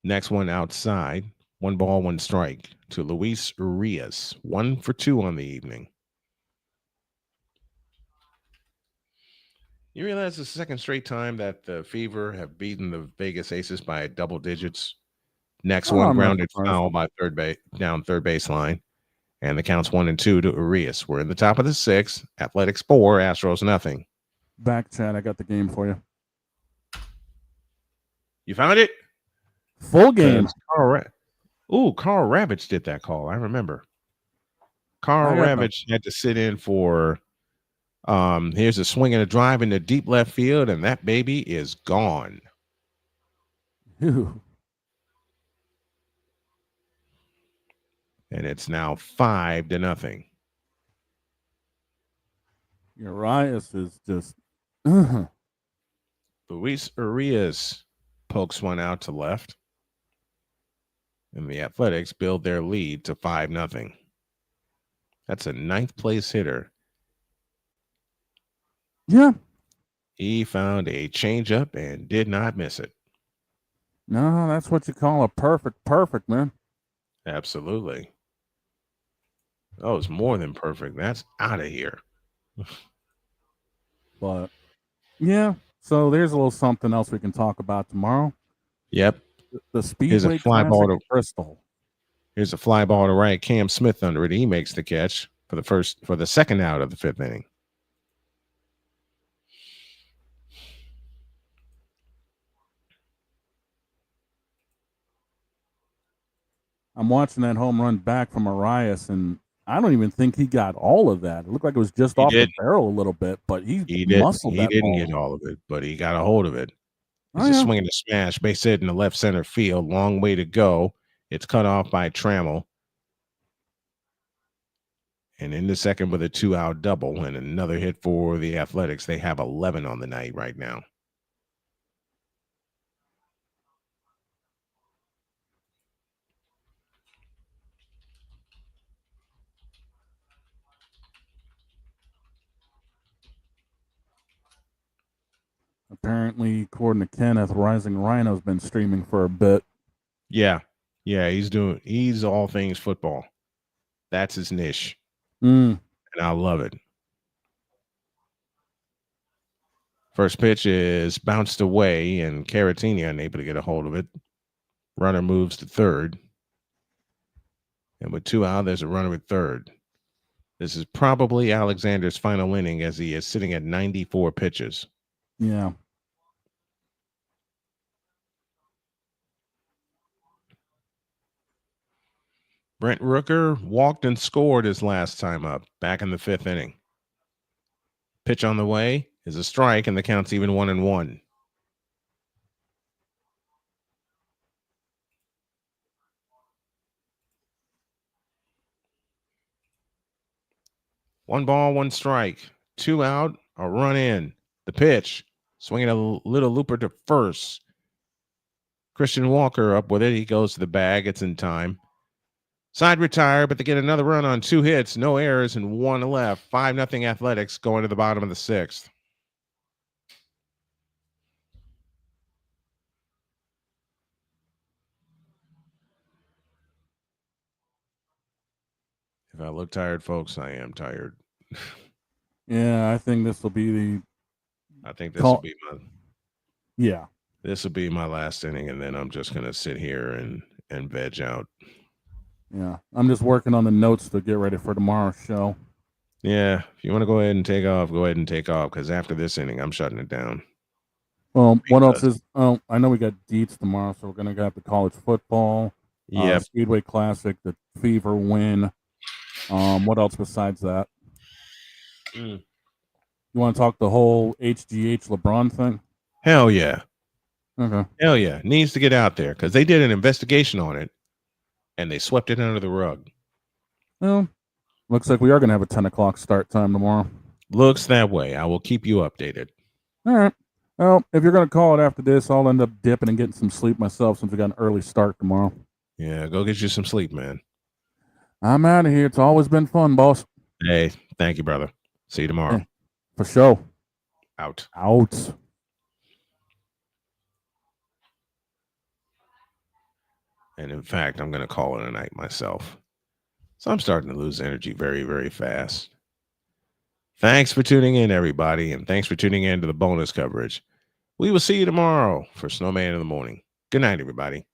Next one outside. 1 ball, 1 strike to Luis Urias. 1 for 2 on the evening. You realize it's the second straight time that the Fever have beaten the Vegas Aces by double digits. Next one, I'm not grounded surprised. foul by third baseline. And the counts 1 and 2 to Urias. We're in the top of the 6th. Athletics 4, Astros nothing. Back chat, I got the game for you. You found it? Full game. Carl Ravitch did that call. I remember. Carl Ravitch had to sit in for here's a swing and a drive in the deep left field, and that baby is gone. Ew. And it's now 5-0. Urias is just Luis Urias pokes one out to left. And the Athletics build their lead to 5-0. That's a 9th place hitter. Yeah. He found a changeup and did not miss it. No, that's what you call a perfect, man. Absolutely. Oh, it's more than perfect. That's out of here. But yeah, so there's a little something else we can talk about tomorrow. Yep. The Speedway Classic at Bristol. Here's a fly ball to right. Cam Smith under it. He makes the catch for the second out of the 5th inning. I'm watching that home run back from Urias, and I don't even think he got all of that. It looked like it was just off the barrel a little bit, but he muscled that ball. He didn't get all of it, but he got a hold of it. It's a swing and a smash. Base hit in the left center field. Long way to go. It's cut off by Trammell. And in the second with a 2-out double and another hit for the Athletics. They have 11 on the night right now. Apparently, according to Kenneth, Rising Rhino's been streaming for a bit. Yeah. Yeah, he's all things football. That's his niche. And I love it. First pitch is bounced away, and Caratini unable to get a hold of it. Runner moves to third. And with 2 out, there's a runner at third. This is probably Alexander's final inning as he is sitting at 94 pitches. Yeah. Brent Rooker walked and scored his last time up, back in the 5th inning. Pitch on the way is a strike, and the count's even 1-1. One ball, 1 strike. 2 out, a run in. The pitch, swinging a little looper to first. Christian Walker up with it. He goes to the bag. It's in time. Side retire, but they get another run on 2 hits, no errors, and 1 left. 5-0 Athletics going to the bottom of the 6th. If I look tired, folks, I am tired. Yeah, I think this will be this will be my. Yeah. This will be my last inning, and then I'm just gonna sit here and veg out. Yeah, I'm just working on the notes to get ready for tomorrow's show. Yeah, if you want to go ahead and take off, go ahead and take off, because after this inning, I'm shutting it down. Well, what else is? Oh, I know we got Deets tomorrow, so we're gonna have the college football. Yeah, Speedway Classic, the Fever win. What else besides that? You want to talk the whole HGH LeBron thing? Hell yeah. Okay. Hell yeah. Needs to get out there because they did an investigation on it and they swept it under the rug. Well, looks like we are going to have a 10 o'clock start time tomorrow. Looks that way. I will keep you updated. All right. Well, if you're going to call it after this, I'll end up dipping and getting some sleep myself since we got an early start tomorrow. Yeah, go get you some sleep, man. I'm out of here. It's always been fun, boss. Hey, thank you, brother. See you tomorrow. Yeah, for sure. Out. And in fact, I'm going to call it a night myself. So I'm starting to lose energy very, very fast. Thanks for tuning in, everybody, and thanks for tuning in to the bonus coverage. We will see you tomorrow for Snowman in the Morning. Good night, everybody.